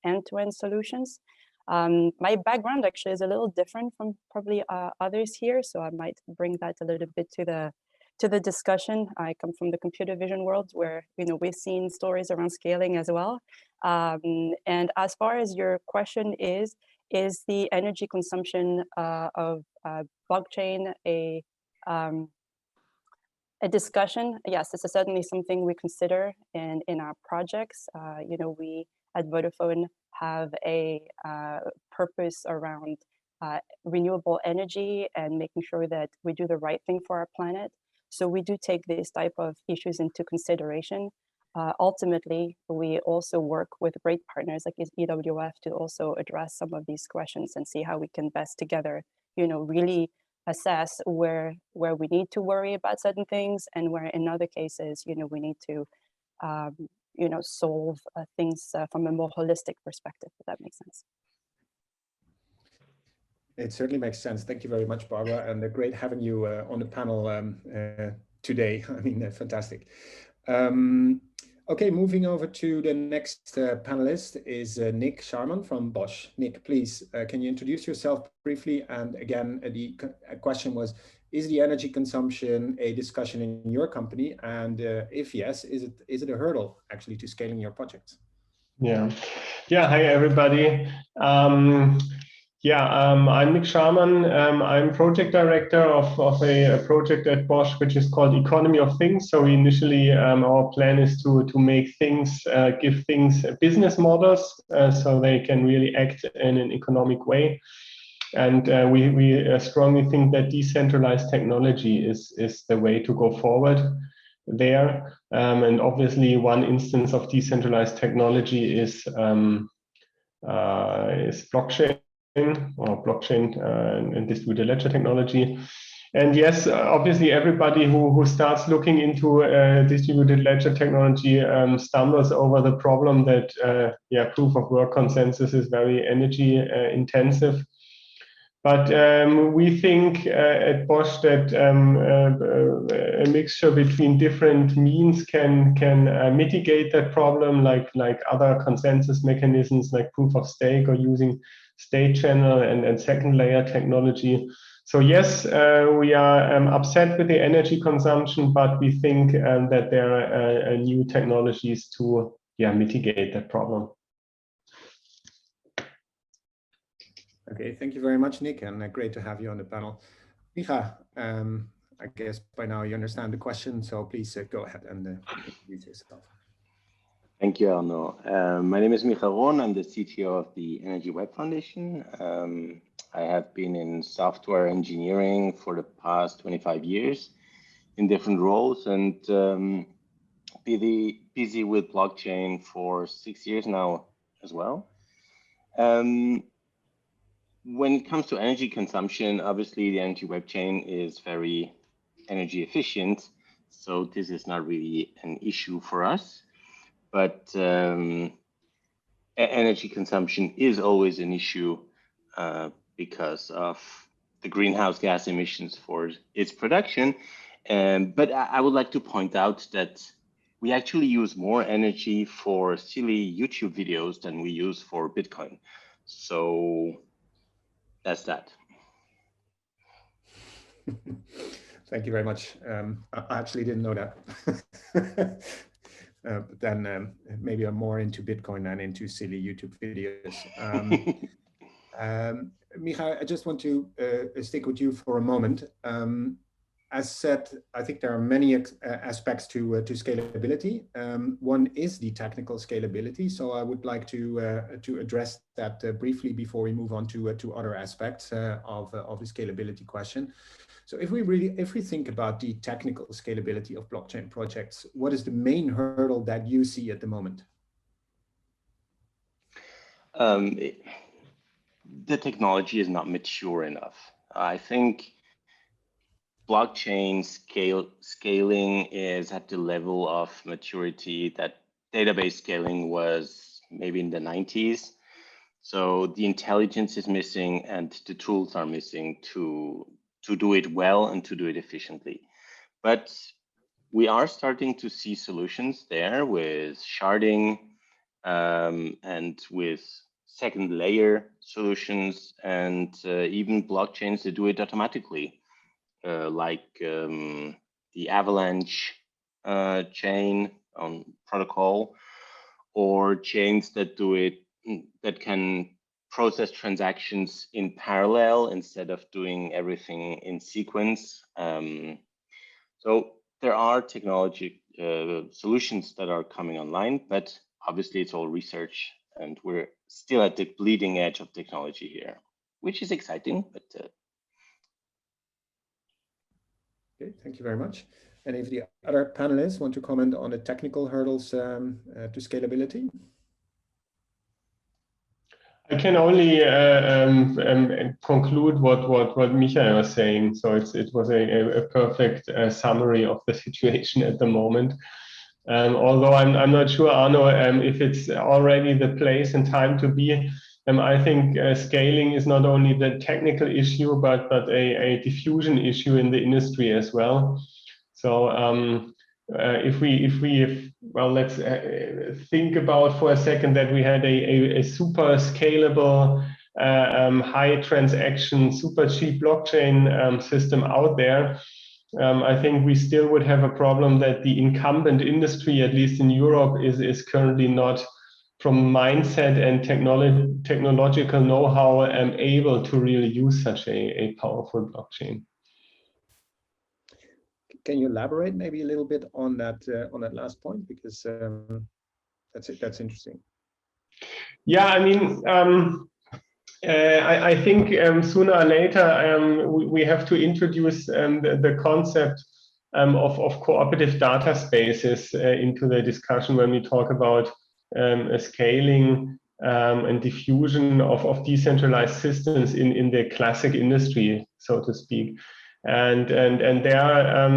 end-to-end solutions. My background actually is a little different from probably others here, so I might bring that a little bit to the discussion. I come from the computer vision world, where we've seen stories around scaling as well. And as far as your question is the energy consumption of blockchain a discussion? Yes, this is certainly something we consider in our projects. We at Vodafone have a purpose around renewable energy and making sure that we do the right thing for our planet. So we do take these type of issues into consideration. Ultimately, we also work with great partners like EWF to also address some of these questions and see how we can best together, really assess where we need to worry about certain things, and where in other cases, we need to, solve things from a more holistic perspective, if that makes sense. It certainly makes sense. Thank you very much, Barbara, and great having you on the panel today. I mean, fantastic. Okay, moving over to the next panelist is Nick Sharman from Bosch. Nick, please, can you introduce yourself briefly? And again, the question was, is the energy consumption a discussion in your company? And if yes, is it a hurdle actually to scaling your projects? Yeah. Hi, everybody. Yeah, I'm Nick Sharman. I'm project director of a project at Bosch, which is called Economy of Things. So initially, our plan is to make things, give things business models, so they can really act in an economic way. And we strongly think that decentralized technology is the way to go forward there. And obviously, one instance of decentralized technology is blockchain. Or blockchain and distributed ledger technology. And yes, obviously everybody who starts looking into distributed ledger technology stumbles over the problem that proof of work consensus is very energy intensive. But we think at Bosch that a mixture between different means can mitigate that problem, like other consensus mechanisms like proof of stake or using state channel and second layer technology. So yes, we are upset with the energy consumption, but we think that there are new technologies to mitigate that problem. Okay, thank you very much, Nick, and great to have you on the panel. Micha, I guess by now you understand the question, so please go ahead and introduce yourself. Thank you, Arno. My name is Micha Ron. I'm the CTO of the Energy Web Foundation. I have been in software engineering for the past 25 years in different roles, and busy with blockchain for 6 years now as well. When it comes to energy consumption, obviously the energy web chain is very energy efficient, so this is not really an issue for us. But energy consumption is always an issue because of the greenhouse gas emissions for its production. But I would like to point out that we actually use more energy for silly YouTube videos than we use for Bitcoin. So that's that. Thank you very much. I actually didn't know that. But then maybe I'm more into Bitcoin than into silly YouTube videos. Micha, I just want to stick with you for a moment. As said, I think there are many aspects to scalability. One is the technical scalability. So I would like to address that briefly before we move on to other aspects of the scalability question. So if we think about the technical scalability of blockchain projects, what is the main hurdle that you see at the moment? The technology is not mature enough. I think blockchain scaling is at the level of maturity that database scaling was maybe in the 90s. So the intelligence is missing and the tools are missing to do it well and to do it efficiently. But we are starting to see solutions there with sharding and with second layer solutions and even blockchains that do it automatically. Like the Avalanche chain on protocol, or chains that do it, that can process transactions in parallel instead of doing everything in sequence. So there are technology solutions that are coming online, but obviously it's all research and we're still at the bleeding edge of technology here, which is exciting, but Okay, thank you very much. And if the other panelists want to comment on the technical hurdles to scalability? I can only conclude what Michael was saying. So it was a perfect summary of the situation at the moment. Although I'm not sure, Arno, if it's already the place and time to be. I think scaling is not only the technical issue, but a diffusion issue in the industry as well. So let's think about for a second that we had a super scalable, high transaction, super cheap blockchain system out there. I think we still would have a problem that the incumbent industry, at least in Europe, is currently not mindset and technological know-how able to really use such a powerful blockchain. Can you elaborate maybe a little bit on that last point, because that's interesting. Yeah, I mean, I think sooner or later we have to introduce the concept of cooperative data spaces into the discussion when we talk about scaling and diffusion of decentralized systems in the classic industry, so to speak. And there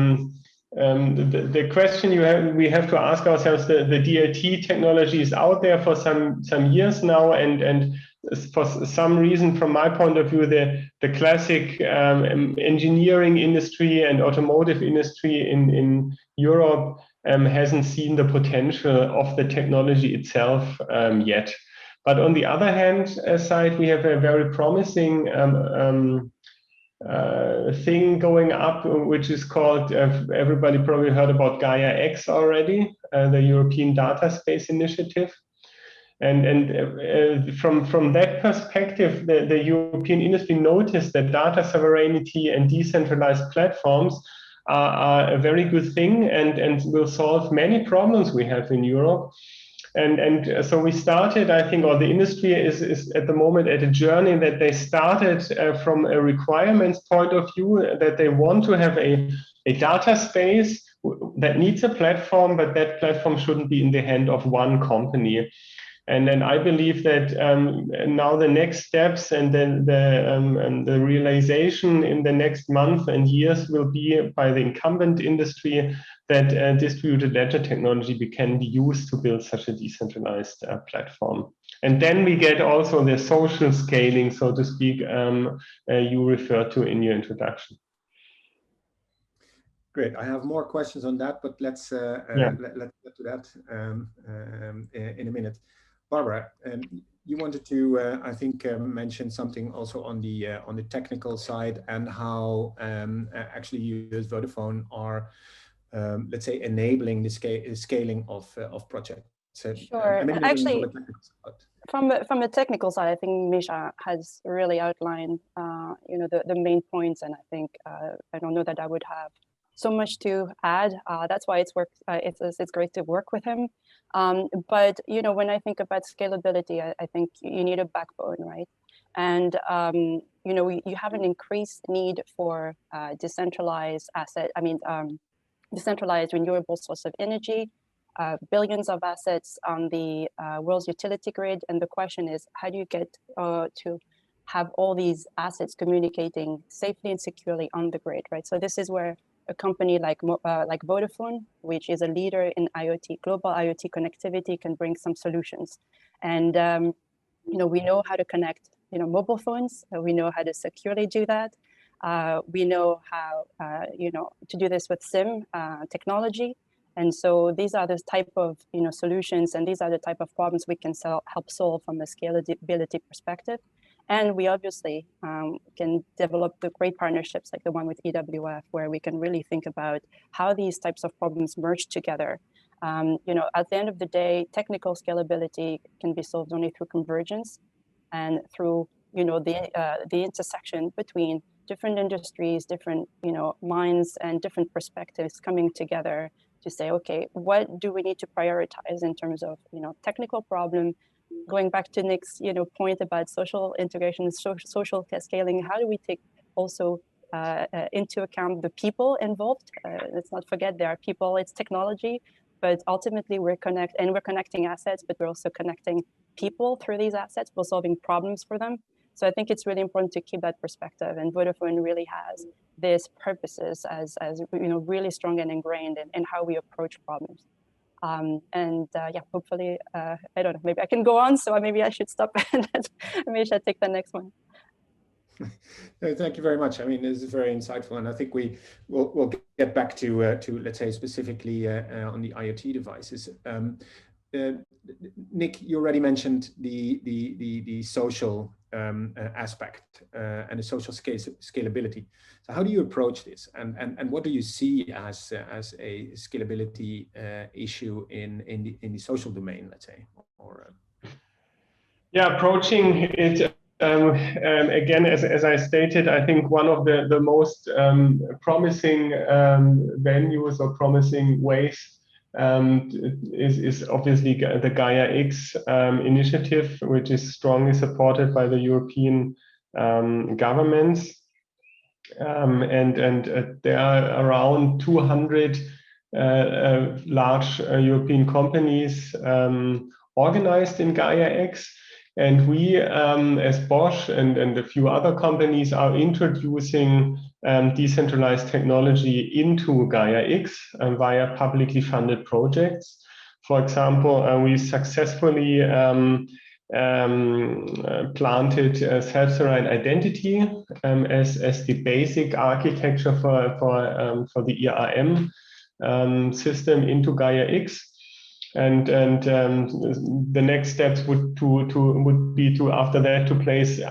the question we have to ask ourselves, the DLT technology is out there for some years now, and for some reason, from my point of view, the classic engineering industry and automotive industry in Europe hasn't seen the potential of the technology itself yet. But on the other hand side, we have a very promising thing going up, which is called, everybody probably heard about Gaia X already, the European Data Space Initiative. And from that perspective, the European industry noticed that data sovereignty and decentralized platforms are a very good thing and will solve many problems we have in Europe. And so we started, I think, or the industry is at the moment at a journey that they started from a requirements point of view, that they want to have a data space that needs a platform, but that platform shouldn't be in the hand of one company. And then I believe that now the next steps and then the realization in the next month and years will be by the incumbent industry that distributed ledger technology can be used to build such a decentralized platform. And then we get also the social scaling, so to speak, you referred to in your introduction. Great. I have more questions on that, but let's get to that in a minute. Barbara, you wanted to, I think, mention something also on the technical side, and how actually you as Vodafone are, let's say, enabling the scaling of projects. So, sure. Actually, from a technical side, I think Misha has really outlined, the main points, and I think I don't know that I would have so much to add. That's why it's great to work with him. But when I think about scalability, I think you need a backbone, right? And you have an increased need for decentralized decentralized renewable source of energy, billions of assets on the world's utility grid, and the question is, how do you get to have all these assets communicating safely and securely on the grid, right? So this is where a company like Vodafone, which is a leader in IoT, global IoT connectivity, can bring some solutions. And we know how to connect, mobile phones. We know how to securely do that. We know how, to do this with SIM technology. And so these are the type of, solutions, and these are the type of problems we can help solve from a scalability perspective. And we obviously can develop the great partnerships like the one with EWF, where we can really think about how these types of problems merge together. At the end of the day, technical scalability can be solved only through convergence and through, the intersection between different industries, different, minds and different perspectives coming together to say, okay, what do we need to prioritize in terms of, technical problem? Going back to Nick's, point about social integration, social scaling, how do we take also into account the people involved? Let's not forget there are people, it's technology, but ultimately we're connecting assets, but we're also connecting people through these assets. We're solving problems for them. So I think it's really important to keep that perspective, and Vodafone really has these purposes as really strong and ingrained in how we approach problems. Hopefully, I don't know, maybe I can go on, so maybe I should stop and maybe I should take the next one. Thank you very much. I mean, this is very insightful, and I think we'll get back to let's say specifically on the IoT devices. Nick, you already mentioned the social aspect and the social scalability. So how do you approach this, and what do you see as a scalability issue in the social domain, let's say, or Yeah, approaching it again, as I stated, I think one of the most promising venues or promising ways is obviously the Gaia X initiative, which is strongly supported by the European governments. There are around 200 large European companies organized in Gaia X. And we, as Bosch and a few other companies, are introducing decentralized technology into Gaia X via publicly funded projects. For example, we successfully planted self-certifying identity as the basic architecture for the ERM system into Gaia X. And the next steps would be to after that to place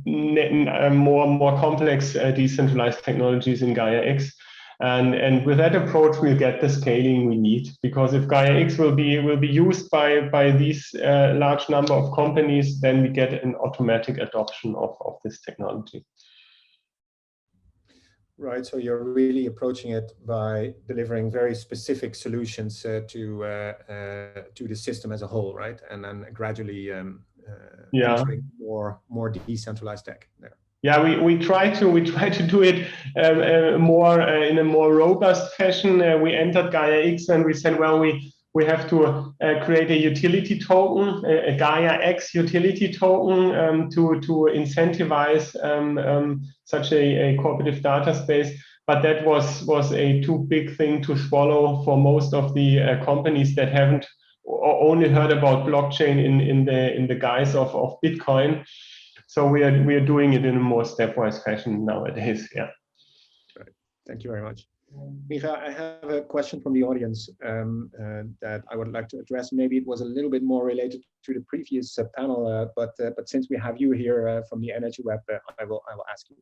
more complex decentralized technologies in Gaia X, and with that approach we'll get the scaling we need, because if Gaia X will be used by these large number of companies, then we get an automatic adoption of this technology. Right, so you're really approaching it by delivering very specific solutions to the system as a whole, right? And then gradually entering more decentralized tech there. Yeah, we try to do it more in a more robust fashion. We entered Gaia X and we said, well, we have to create a utility token, a Gaia X utility token to incentivize such a cooperative data space. But that was a too big thing to swallow for most of the companies that haven't or only heard about blockchain in the guise of Bitcoin. So we are doing it in a more stepwise fashion nowadays. Yeah. Right. Thank you very much. Micha, I have a question from the audience that I would like to address. Maybe it was a little bit more related to the previous panel, but since we have you here from the Energy Web, I will ask you.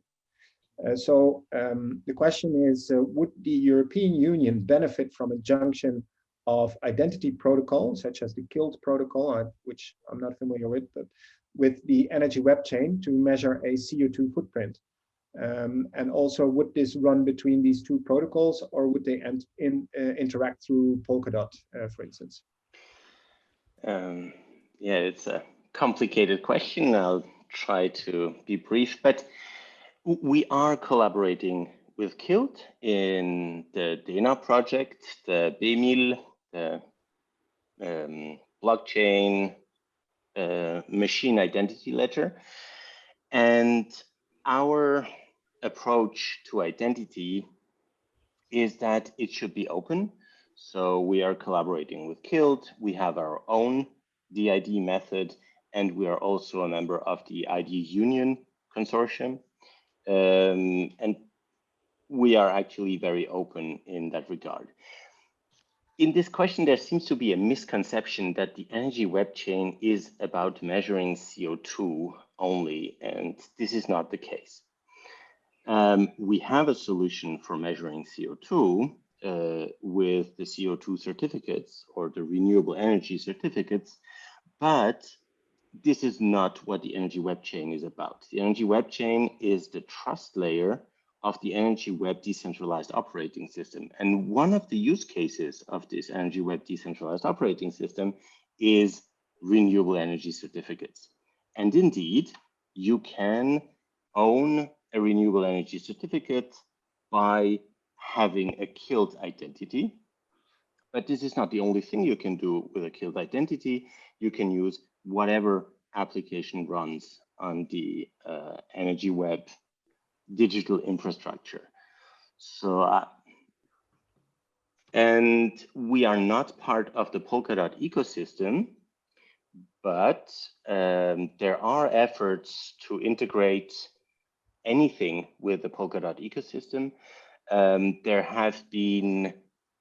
So the question is, would the European Union benefit from a junction of identity protocol, such as the KILT protocol, which I'm not familiar with, but with the Energy Web chain to measure a CO2 footprint? And also, would this run between these two protocols, or would they interact through Polkadot, for instance? Yeah, it's a complicated question. I'll try to be brief, but we are collaborating with KILT in the DENA project, the BEMIL, the blockchain machine identity ledger. And our approach to identity is that it should be open. So we are collaborating with KILT. We have our own DID method, and we are also a member of the ID Union consortium. And we are actually very open in that regard. In this question, there seems to be a misconception that the Energy Web Chain is about measuring CO2 only, and this is not the case. We have a solution for measuring CO2 with the CO2 certificates or the renewable energy certificates, but this is not what the Energy Web Chain is about. The Energy Web Chain is the trust layer of the Energy Web decentralized operating system. And one of the use cases of this Energy Web decentralized operating system is renewable energy certificates. And indeed, you can own a renewable energy certificate by having a KILT identity. But this is not the only thing you can do with a KILT identity. You can use whatever application runs on the Energy Web digital infrastructure. So, and we are not part of the Polkadot ecosystem, but there are efforts to integrate anything with the Polkadot ecosystem. There have been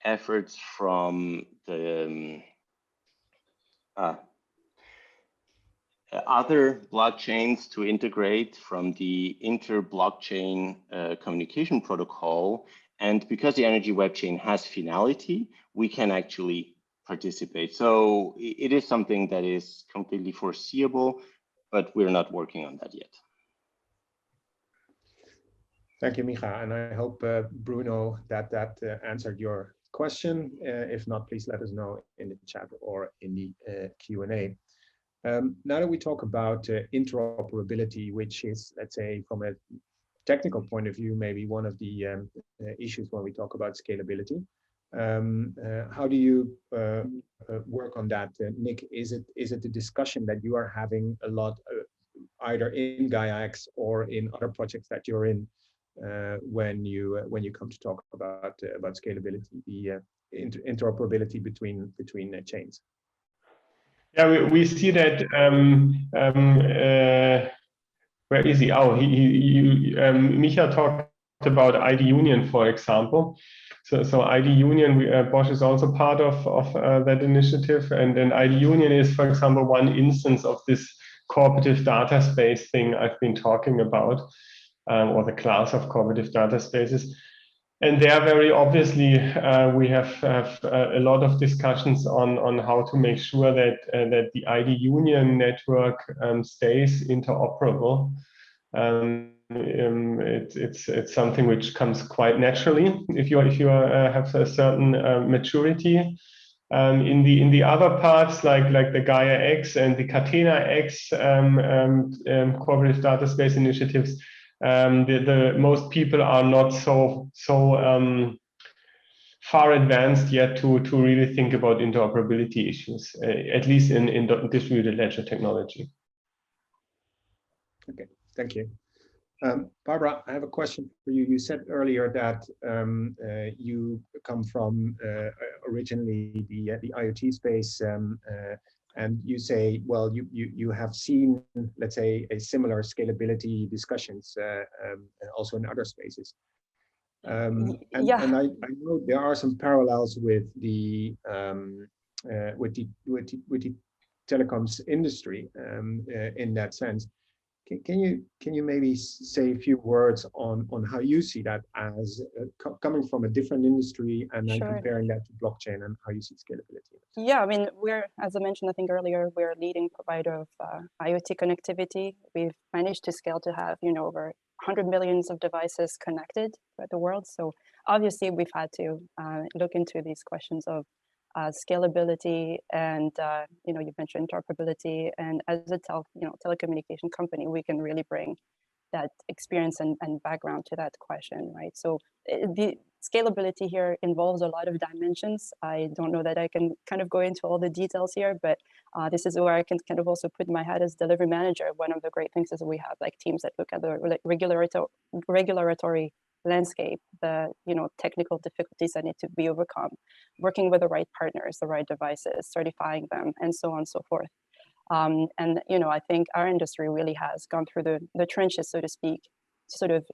efforts from the other blockchains to integrate from the inter-blockchain communication protocol. And because the Energy Web Chain has finality, we can actually participate. So it is something that is completely foreseeable, but we're not working on that yet. Thank you, Micha, and I hope, Bruno, that answered your question. If not, please let us know in the chat or in the Q&A. Now that we talk about interoperability, which is, let's say, from a technical point of view, maybe one of the issues when we talk about scalability. How do you work on that, Nick? Is it a discussion that you are having a lot, either in Gaia-X or in other projects that you're in, when you come to talk about scalability, the interoperability between chains? Yeah, we see that. Where is he? Oh, Micha talked about ID Union, for example. So ID Union, Bosch is also part of that initiative, and then ID Union is, for example, one instance of this cooperative data space thing I've been talking about, or the class of cooperative data spaces. And there, very obviously, we have a lot of discussions on how to make sure that the ID Union network stays interoperable. It's something which comes quite naturally if you have a certain maturity. In the other parts, like the Gaia-X and the Catena-X cooperative data space initiatives, the most people are not so far advanced yet to really think about interoperability issues, at least in distributed ledger technology. Okay, thank you. Barbara, I have a question for you. You said earlier that you come from originally the IoT space, and you say, well, you have seen, let's say, a similar scalability discussions also in other spaces. And I know there are some parallels with the telecoms industry in that sense. Can you maybe say a few words on how you see that as coming from a different industry, and then comparing that to blockchain and how you see scalability? Yeah, I mean, as I mentioned, I think earlier, we're a leading provider of IoT connectivity. We've managed to scale to have, over 100 million of devices connected throughout the world. So obviously, we've had to look into these questions of scalability and you mentioned interoperability, and as a telecommunication company, we can really bring that experience and background to that question, right? So the scalability here involves a lot of dimensions. I don't know that I can kind of go into all the details here, but this is where I can kind of also put my hat as delivery manager. One of the great things is we have teams that look at the regulatory landscape, the technical difficulties that need to be overcome, working with the right partners, the right devices, certifying them, and so on and so forth. And I think our industry really has gone through the trenches, so to speak, to sort of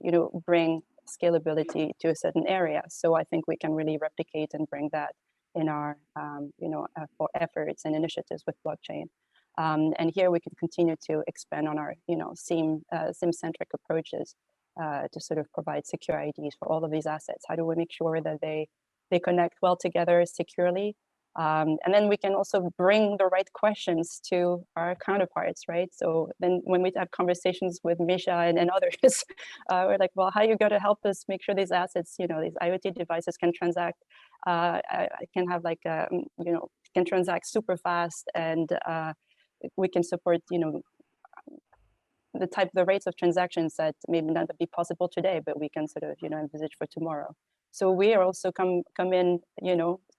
bring scalability to a certain area. So I think we can really replicate and bring that in our for efforts and initiatives with blockchain. And here we can continue to expand on our SIM-centric approaches to sort of provide secure IDs for all of these assets. How do we make sure that they connect well together securely? And then we can also bring the right questions to our counterparts, right? So then when we have conversations with Misha and others, we're like, well, how are you going to help us make sure these assets, these IoT devices can transact, can have can transact super fast, and we can support, the rates of transactions that maybe not be possible today, but we can sort of, envisage for tomorrow. So we are also come in,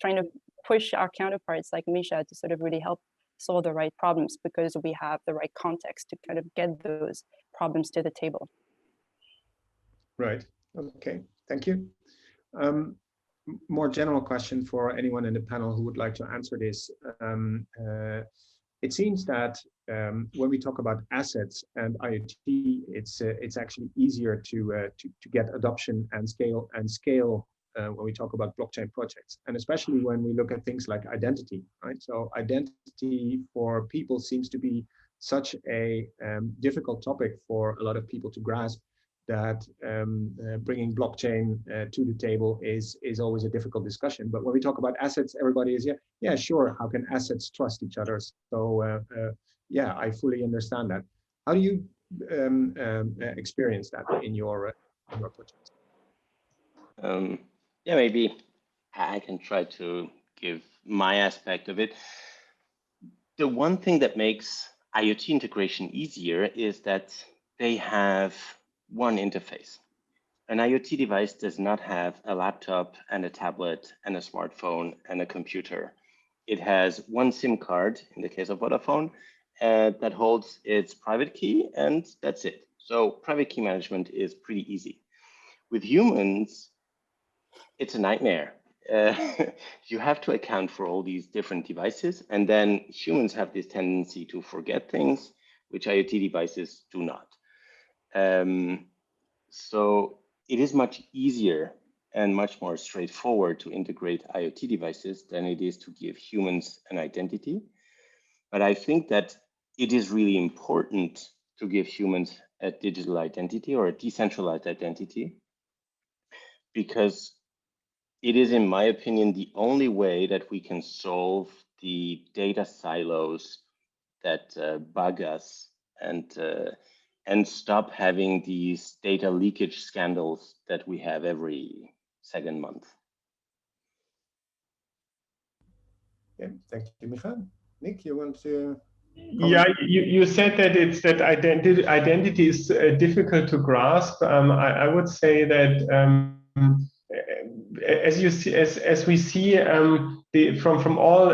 trying to push our counterparts like Misha to sort of really help solve the right problems, because we have the right context to kind of get those problems to the table. Right. Okay. Thank you. More general question for anyone in the panel who would like to answer this. It seems that when we talk about assets and IoT, it's actually easier to get adoption and scale when we talk about blockchain projects, and especially when we look at things like identity, right? So identity for people seems to be such a difficult topic for a lot of people to grasp, that bringing blockchain to the table is always a difficult discussion. But when we talk about assets, everybody is, yeah, sure. How can assets trust each other? So yeah, I fully understand that. How do you experience that in your project? Yeah, maybe I can try to give my aspect of it. The one thing that makes IoT integration easier is that they have one interface. An IoT device does not have a laptop and a tablet and a smartphone and a computer. It has one SIM card, in the case of Vodafone, that holds its private key, and that's it. So private key management is pretty easy. With humans, it's a nightmare. You have to account for all these different devices, and then humans have this tendency to forget things, which IoT devices do not. So it is much easier and much more straightforward to integrate IoT devices than it is to give humans an identity. But I think that it is really important to give humans a digital identity or a decentralized identity, because it is, in my opinion, the only way that we can solve the data silos that bug us and stop having these data leakage scandals that we have every second month. Yeah, thank you, Michael. Nick, you want to? Yeah, you said that it's that identity is difficult to grasp. I would say that as you see, as we see from all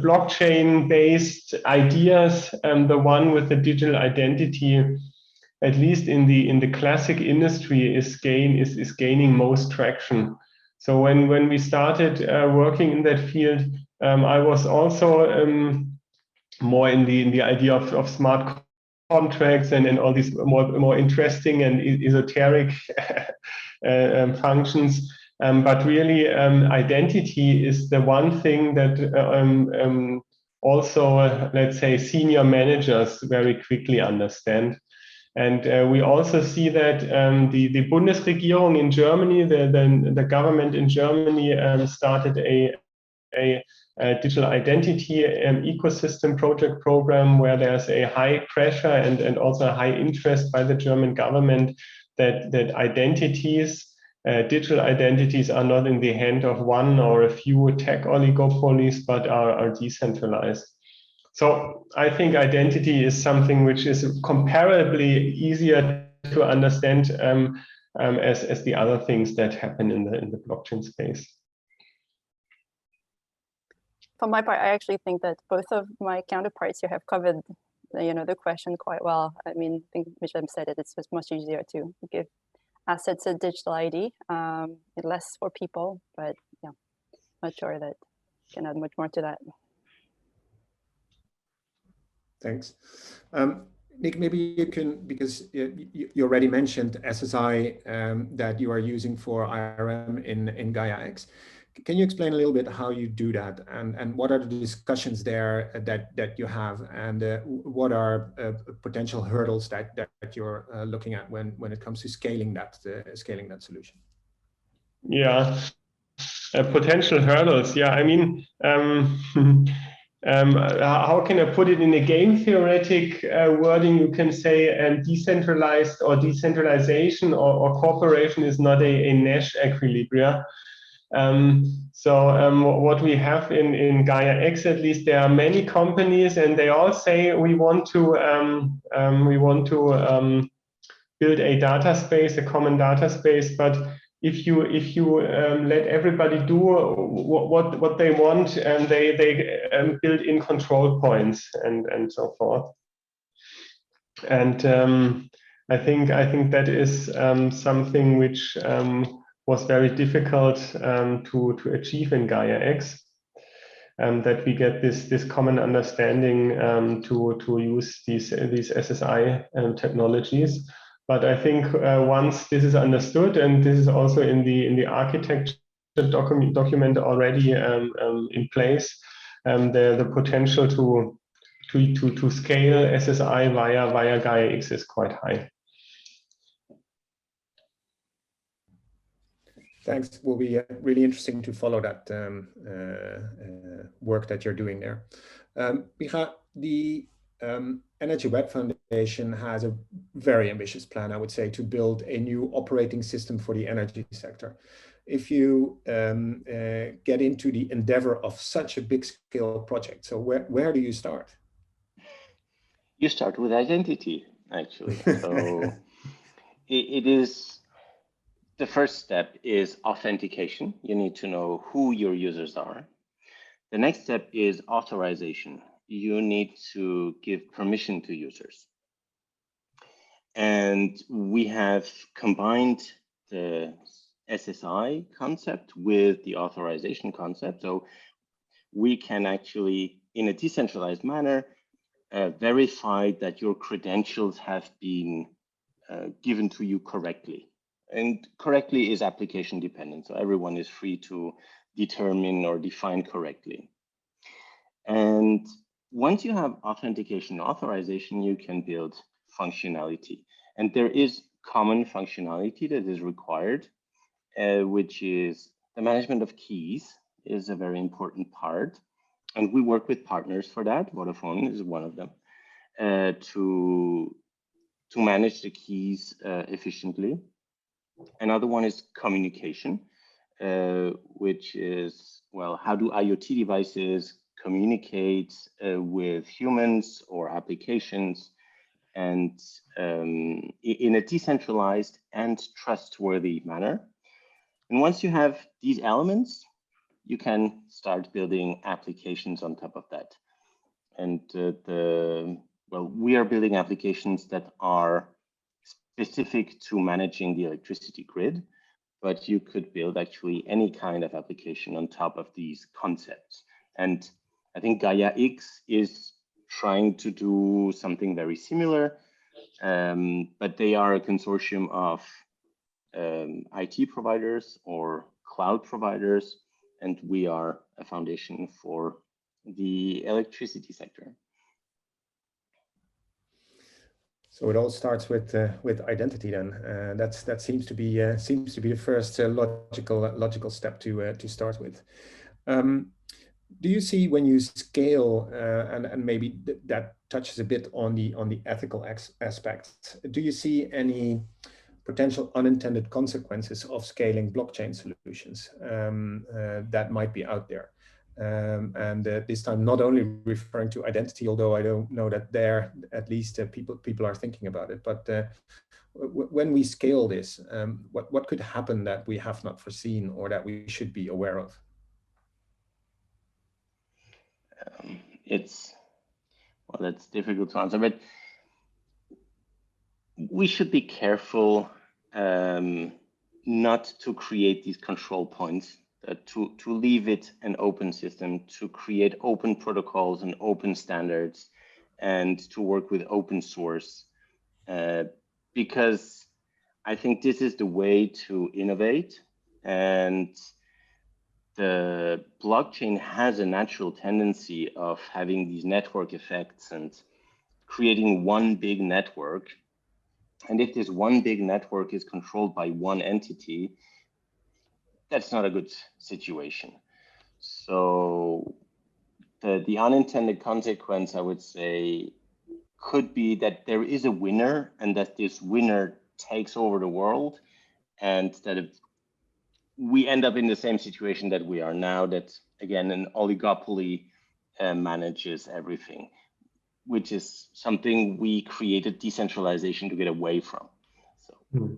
blockchain-based ideas, the one with the digital identity, at least in the classic industry, is gaining most traction. So when we started working in that field, I was also more in the idea of smart contracts and all these more interesting and esoteric functions. But really, identity is the one thing that also, let's say, senior managers very quickly understand. And we also see that the Bundesregierung in Germany, the government in Germany, started a digital identity ecosystem project program where there's a high pressure and also a high interest by the German government that identities, digital identities, are not in the hand of one or a few tech oligopolies, but are decentralized. So I think identity is something which is comparably easier to understand as the other things that happen in the blockchain space. For my part, I actually think that both of my counterparts here have covered, the question quite well. I mean, I think Michel said it. It's just much easier to give assets a digital ID, less for people, but yeah, not sure that I can add much more to that. Thanks. Nick, maybe you can, because you already mentioned SSI that you are using for IRM in Gaia-X. Can you explain a little bit how you do that, and what are the discussions there that you have, and what are potential hurdles that you're looking at when it comes to scaling that solution? Yeah, potential hurdles. Yeah, I mean, how can I put it in a game theoretic wording? You can say decentralized or decentralization or cooperation is not a Nash equilibrium. So what we have in Gaia-X, at least, there are many companies, and they all say we want to build a data space, a common data space. But if you let everybody do what they want, and they build in control points and so forth. And I think that is something which was very difficult to achieve in Gaia-X, that we get this common understanding to use these SSI technologies. But I think once this is understood, and this is also in the architecture document already in place, the potential to scale SSI via Gaia-X is quite high. Thanks. Will be really interesting to follow that work that you're doing there. Micha, the Energy Web Foundation has a very ambitious plan, I would say, to build a new operating system for the energy sector. If you get into the endeavor of such a big scale project, so where do you start? You start with identity, actually. So it is, the first step is authentication. You need to know who your users are. The next step is authorization. You need to give permission to users. And we have combined the SSI concept with the authorization concept. So we can actually, in a decentralized manner, verify that your credentials have been given to you correctly. And correctly is application dependent. So everyone is free to determine or define correctly. And once you have authentication and authorization, you can build functionality. And there is common functionality that is required, which is the management of keys is a very important part. And we work with partners for that. Vodafone is one of them, to manage the keys efficiently. Another one is communication, which is, well, how do IoT devices communicate with humans or applications, and in a decentralized and trustworthy manner. And once you have these elements, you can start building applications on top of that. And well, we are building applications that are specific to managing the electricity grid, but you could build actually any kind of application on top of these concepts. And I think Gaia X is trying to do something very similar, but they are a consortium of IT providers or cloud providers, and we are a foundation for the electricity sector. So it all starts with identity then. That seems to be the first logical step to start with. Do you see, when you scale, and maybe that touches a bit on the ethical aspects, do you see any potential unintended consequences of scaling blockchain solutions that might be out there? And this time not only referring to identity, although I don't know that there at least people are thinking about it, but when we scale this, what could happen that we have not foreseen or that we should be aware of? Well, that's difficult to answer, but we should be careful not to create these control points, to leave it an open system, to create open protocols and open standards, and to work with open source, because I think this is the way to innovate. And the blockchain has a natural tendency of having these network effects and creating one big network. And if this one big network is controlled by one entity, that's not a good situation. So the unintended consequence, I would say, could be that there is a winner and that this winner takes over the world, and that we end up in the same situation that we are now, that again, an oligopoly manages everything, which is something we created decentralization to get away from. So.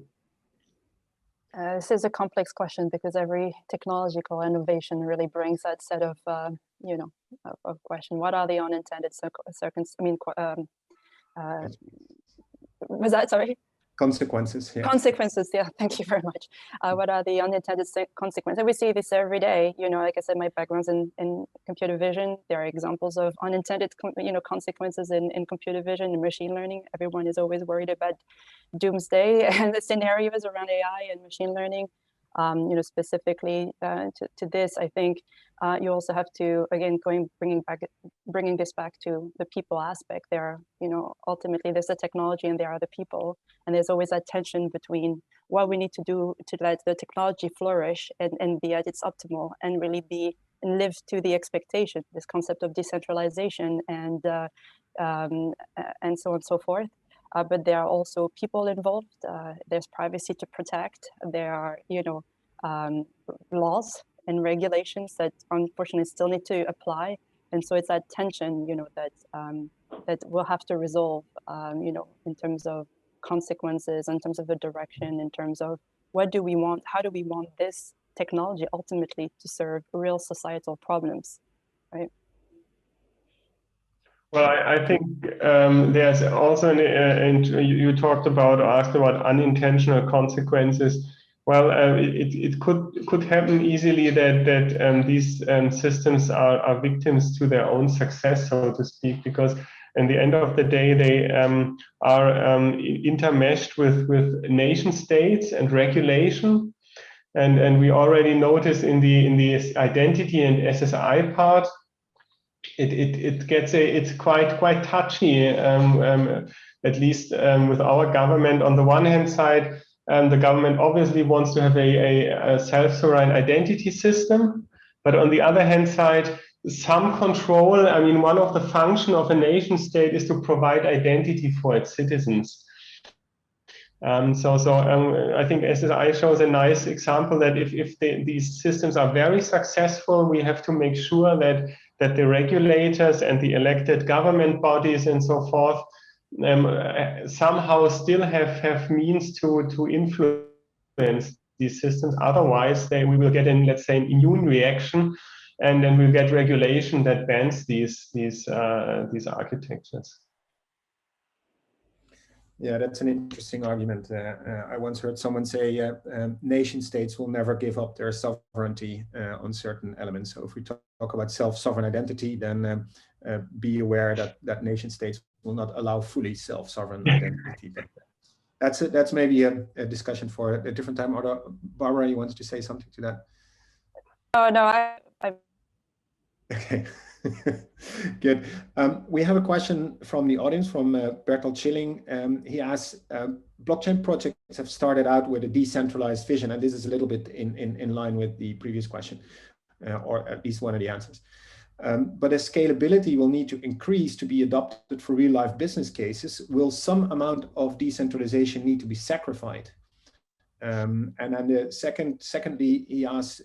This is a complex question because every technological innovation really brings that set of, of question. What are the unintended circumstances? I mean, was that, sorry? Consequences, yeah. Consequences, yeah, thank you very much. What are the unintended consequences? We see this every day. Like I said, my background's in computer vision. There are examples of unintended, consequences in computer vision and machine learning. Everyone is always worried about doomsday and the scenarios around AI and machine learning. specifically to this, I think you also have to, again, bringing this back to the people aspect. There, ultimately there's the technology and there are the people, and there's always that tension between what we need to do to let the technology flourish and be at its optimal and really be and live to the expectation. This concept of decentralization and so on and so forth. But there are also people involved. There's privacy to protect. There are, laws and regulations that unfortunately still need to apply. And so it's that tension, that we'll have to resolve, in terms of consequences, in terms of the direction, in terms of what do we want, how do we want this technology ultimately to serve real societal problems, right? Well, I think there's also, you talked about or asked about unintentional consequences. Well, it could happen easily that these systems are victims to their own success, so to speak, because in the end of the day, they are intermeshed with nation states and regulation. And we already noticed in the identity and SSI part, it's quite touchy, at least with our government. On the one hand side, the government obviously wants to have a self-sovereign identity system, but on the other hand side, some control. I mean, one of the functions of a nation state is to provide identity for its citizens. I think SSI shows a nice example that if these systems are very successful, we have to make sure that the regulators and the elected government bodies and so forth somehow still have means to influence these systems. Otherwise, we will get in, let's say, an immune reaction, and then we'll get regulation that bans these architectures. Yeah, that's an interesting argument. I once heard someone say nation states will never give up their sovereignty on certain elements. So if we talk about self-sovereign identity, then be aware that nation states will not allow fully self-sovereign identity. But that's maybe a discussion for a different time. Or Barbara, you wanted to say something to that? Oh, no, I... Okay. Good. We have a question from the audience from Bertolt Schilling. He asks, blockchain projects have started out with a decentralized vision, and this is a little bit in line with the previous question, or at least one of the answers. But as scalability will need to increase to be adopted for real life business cases, will some amount of decentralization need to be sacrificed? And then secondly, he asks,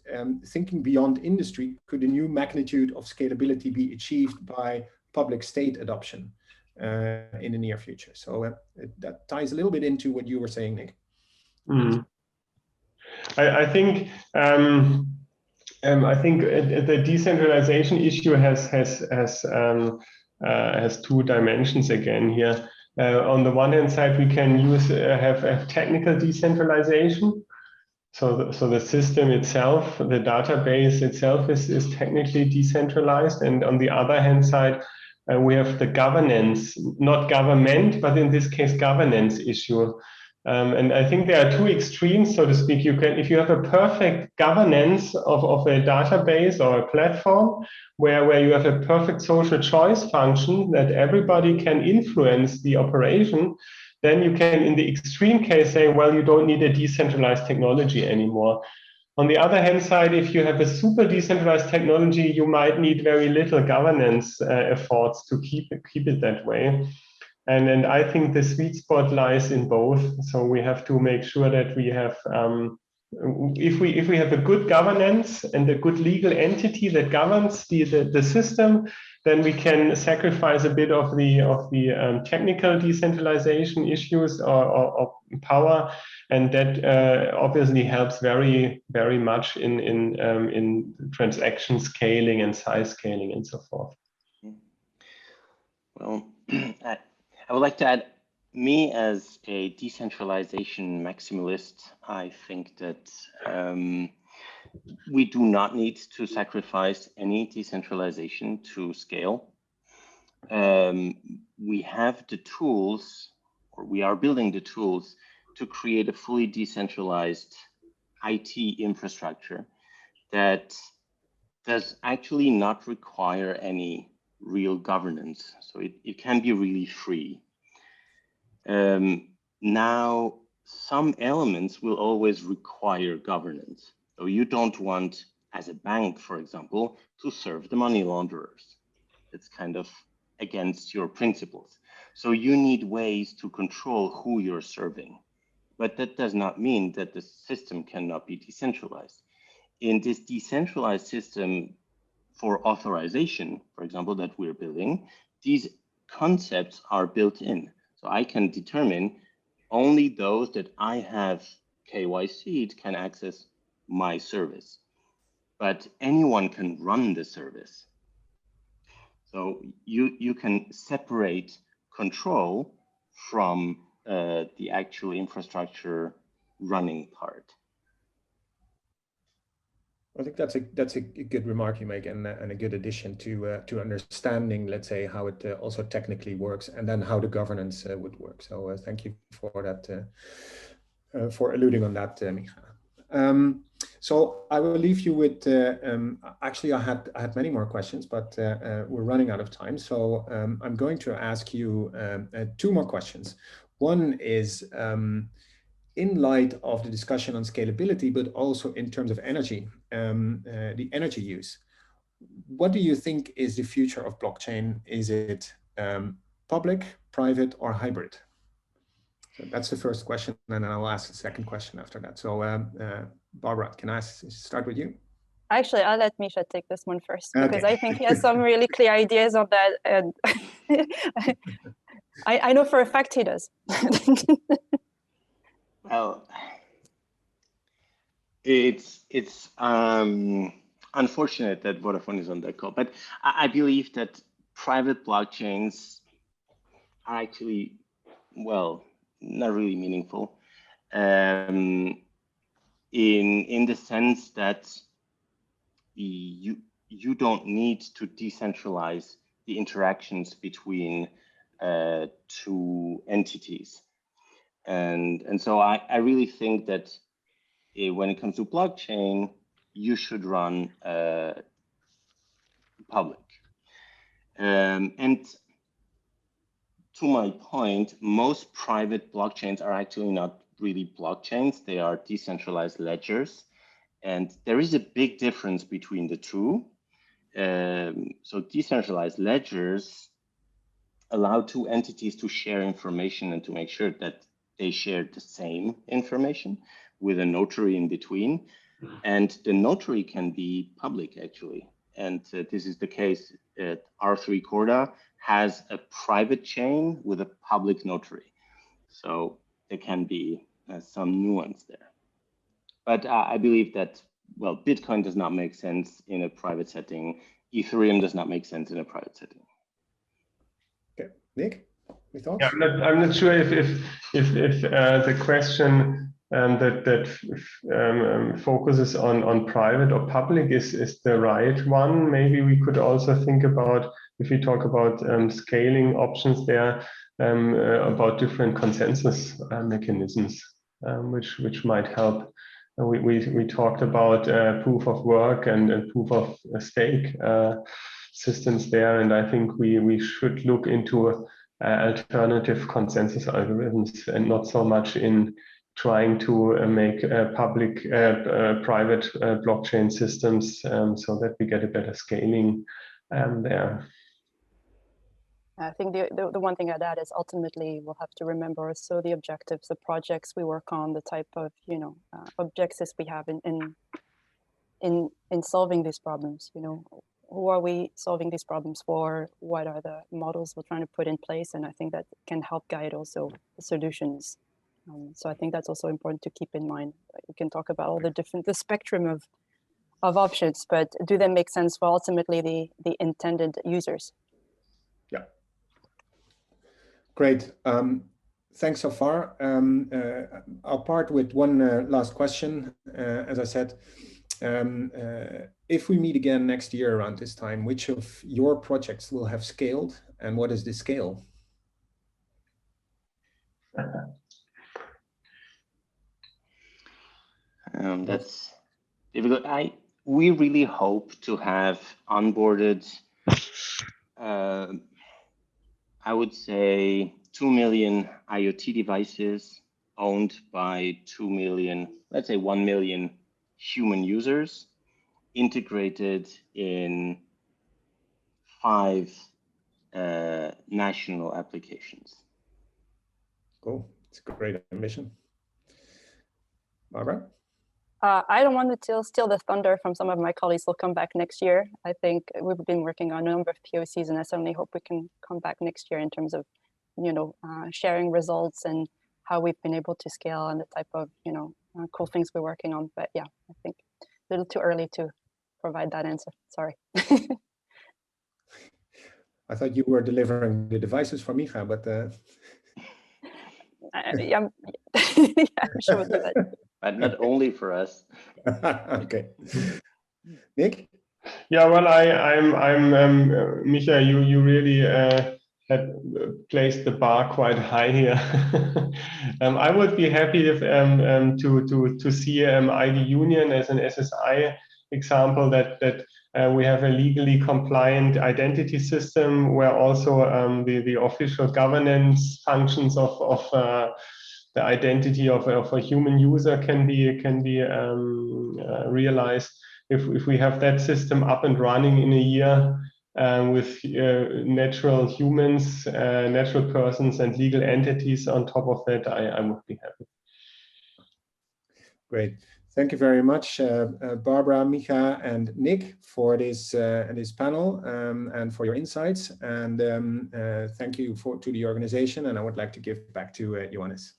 thinking beyond industry, could a new magnitude of scalability be achieved by public state adoption in the near future? So that ties a little bit into what you were saying, Nick. I think the decentralization issue has two dimensions again here. On the one hand side, we can have technical decentralization. So the system itself, the database itself is technically decentralized. And on the other hand side, we have the governance, not government, but in this case, governance issue. And I think there are two extremes, so to speak. If you have a perfect governance of a database or a platform where you have a perfect social choice function that everybody can influence the operation, then you can, in the extreme case, say, well, you don't need a decentralized technology anymore. On the other hand side, if you have a super decentralized technology, you might need very little governance efforts to keep it that way. And I think the sweet spot lies in both. So we have to make sure that we have, if we have a good governance and a good legal entity that governs the system, then we can sacrifice a bit of the technical decentralization issues or power, and that obviously helps very, very much in transaction scaling and size scaling and so forth. Well, I would like to add, me as a decentralization maximalist, I think that we do not need to sacrifice any decentralization to scale. We have the tools, or we are building the tools to create a fully decentralized IT infrastructure that does actually not require any real governance. So it can be really free. Now, some elements will always require governance. So you don't want, as a bank, for example, to serve the money launderers. It's kind of against your principles. So you need ways to control who you're serving. But that does not mean that the system cannot be decentralized. In this decentralized system for authorization, for example, that we're building, these concepts are built in. So I can determine only those that I have KYC'd can access my service, but anyone can run the service. So you can separate control from the actual infrastructure running part. I think that's a good remark you make, and a good addition to understanding, let's say, how it also technically works, and then how the governance would work. So thank you for that, for alluding on that, Micha. So I will leave you with. Actually, I had many more questions, but we're running out of time. So I'm going to ask you two more questions. One is, in light of the discussion on scalability, but also in terms of energy, the energy use, what do you think is the future of blockchain? Is it public, private, or hybrid? So that's the first question, and then I'll ask the second question after that. So Barbara, can I start with you? Actually, I'll let Misha take this one first, because Okay. I think he has some really clear ideas on that, and I know for a fact he does. Well, it's unfortunate that Vodafone is on that call, but I believe that private blockchains are actually, well, not really meaningful, in the sense that you don't need to decentralize the interactions between two entities. And so I really think that when it comes to blockchain, you should run public. And to my point, most private blockchains are actually not really blockchains. They are decentralized ledgers. And there is a big difference between the two. So decentralized ledgers allow two entities to share information and to make sure that they share the same information with a notary in between. And the notary can be public, actually. And this is the case at R3 Corda has a private chain with a public notary. So there can be some nuance there. But I believe that, well, Bitcoin does not make sense in a private setting. Ethereum does not make sense in a private setting. Okay, Nick, your thoughts? Yeah, I'm not sure if the question that focuses on private or public is the right one. Maybe we could also think about, if we talk about scaling options there, about different consensus mechanisms, which might help. We talked about proof of work and proof of stake systems there, and I think we should look into alternative consensus algorithms, and not so much in trying to make public private blockchain systems, so that we get a better scaling there. I think the one thing I'd add is ultimately we'll have to remember also the objectives, the projects we work on, the type of objectives we have in solving these problems. Who are we solving these problems for? What are the models we're trying to put in place? And I think that can help guide also the solutions. So I think that's also important to keep in mind. We can talk about all the spectrum of options, but do they make sense for ultimately the intended users? Yeah. Great. Thanks so far. I'll part with one last question. As I said, if we meet again next year around this time, which of your projects will have scaled, and what is the scale? That's difficult. We really hope to have onboarded, I would say 2 million IoT devices owned by 2 million, let's say 1 million human users, integrated in 5 national applications. Cool. It's a great ambition. Barbara? I don't want to steal the thunder from some of my colleagues who'll come back next year. I think we've been working on a number of POCs, and I certainly hope we can come back next year in terms of, sharing results and how we've been able to scale and the type of, cool things we're working on. But yeah, I think a little too early to provide that answer. Sorry. I thought you were delivering the devices for Micha, but yeah, I'm sure we'll do that. But not only for us. Okay. Nick? Yeah, well, Micha, you really had placed the bar quite high here. I would be happy if to see ID Union as an SSI example that we have a legally compliant identity system where also the official governance functions of the identity of a human user can be realized. If we have that system up and running in a year with natural humans, natural persons, and legal entities on top of that, I would be happy. Great. Thank you very much, Barbara, Micha, and Nick, for this panel and for your insights. And thank you to the organization. And I would like to give back to Johannes.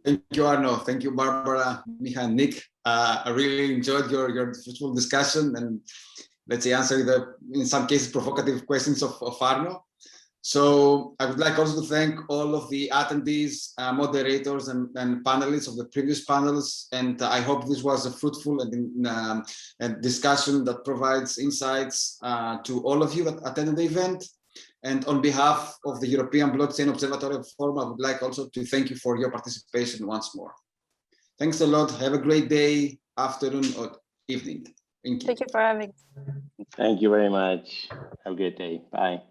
Thank you, Arno. Thank you, Barbara, Micha, and Nick. I really enjoyed your fruitful discussion and, let's say, answering the, in some cases, provocative questions of Arno. So I would like also to thank all of the attendees, moderators, and panelists of the previous panels. And I hope this was a fruitful and discussion that provides insights to all of you that attended the event. And on behalf of the European Blockchain Observatory Forum, I would like also to thank you for your participation once more. Thanks a lot. Have a great day, afternoon, or evening. Thank you. Thank you for having. Thank you very much. Have a good day. Bye.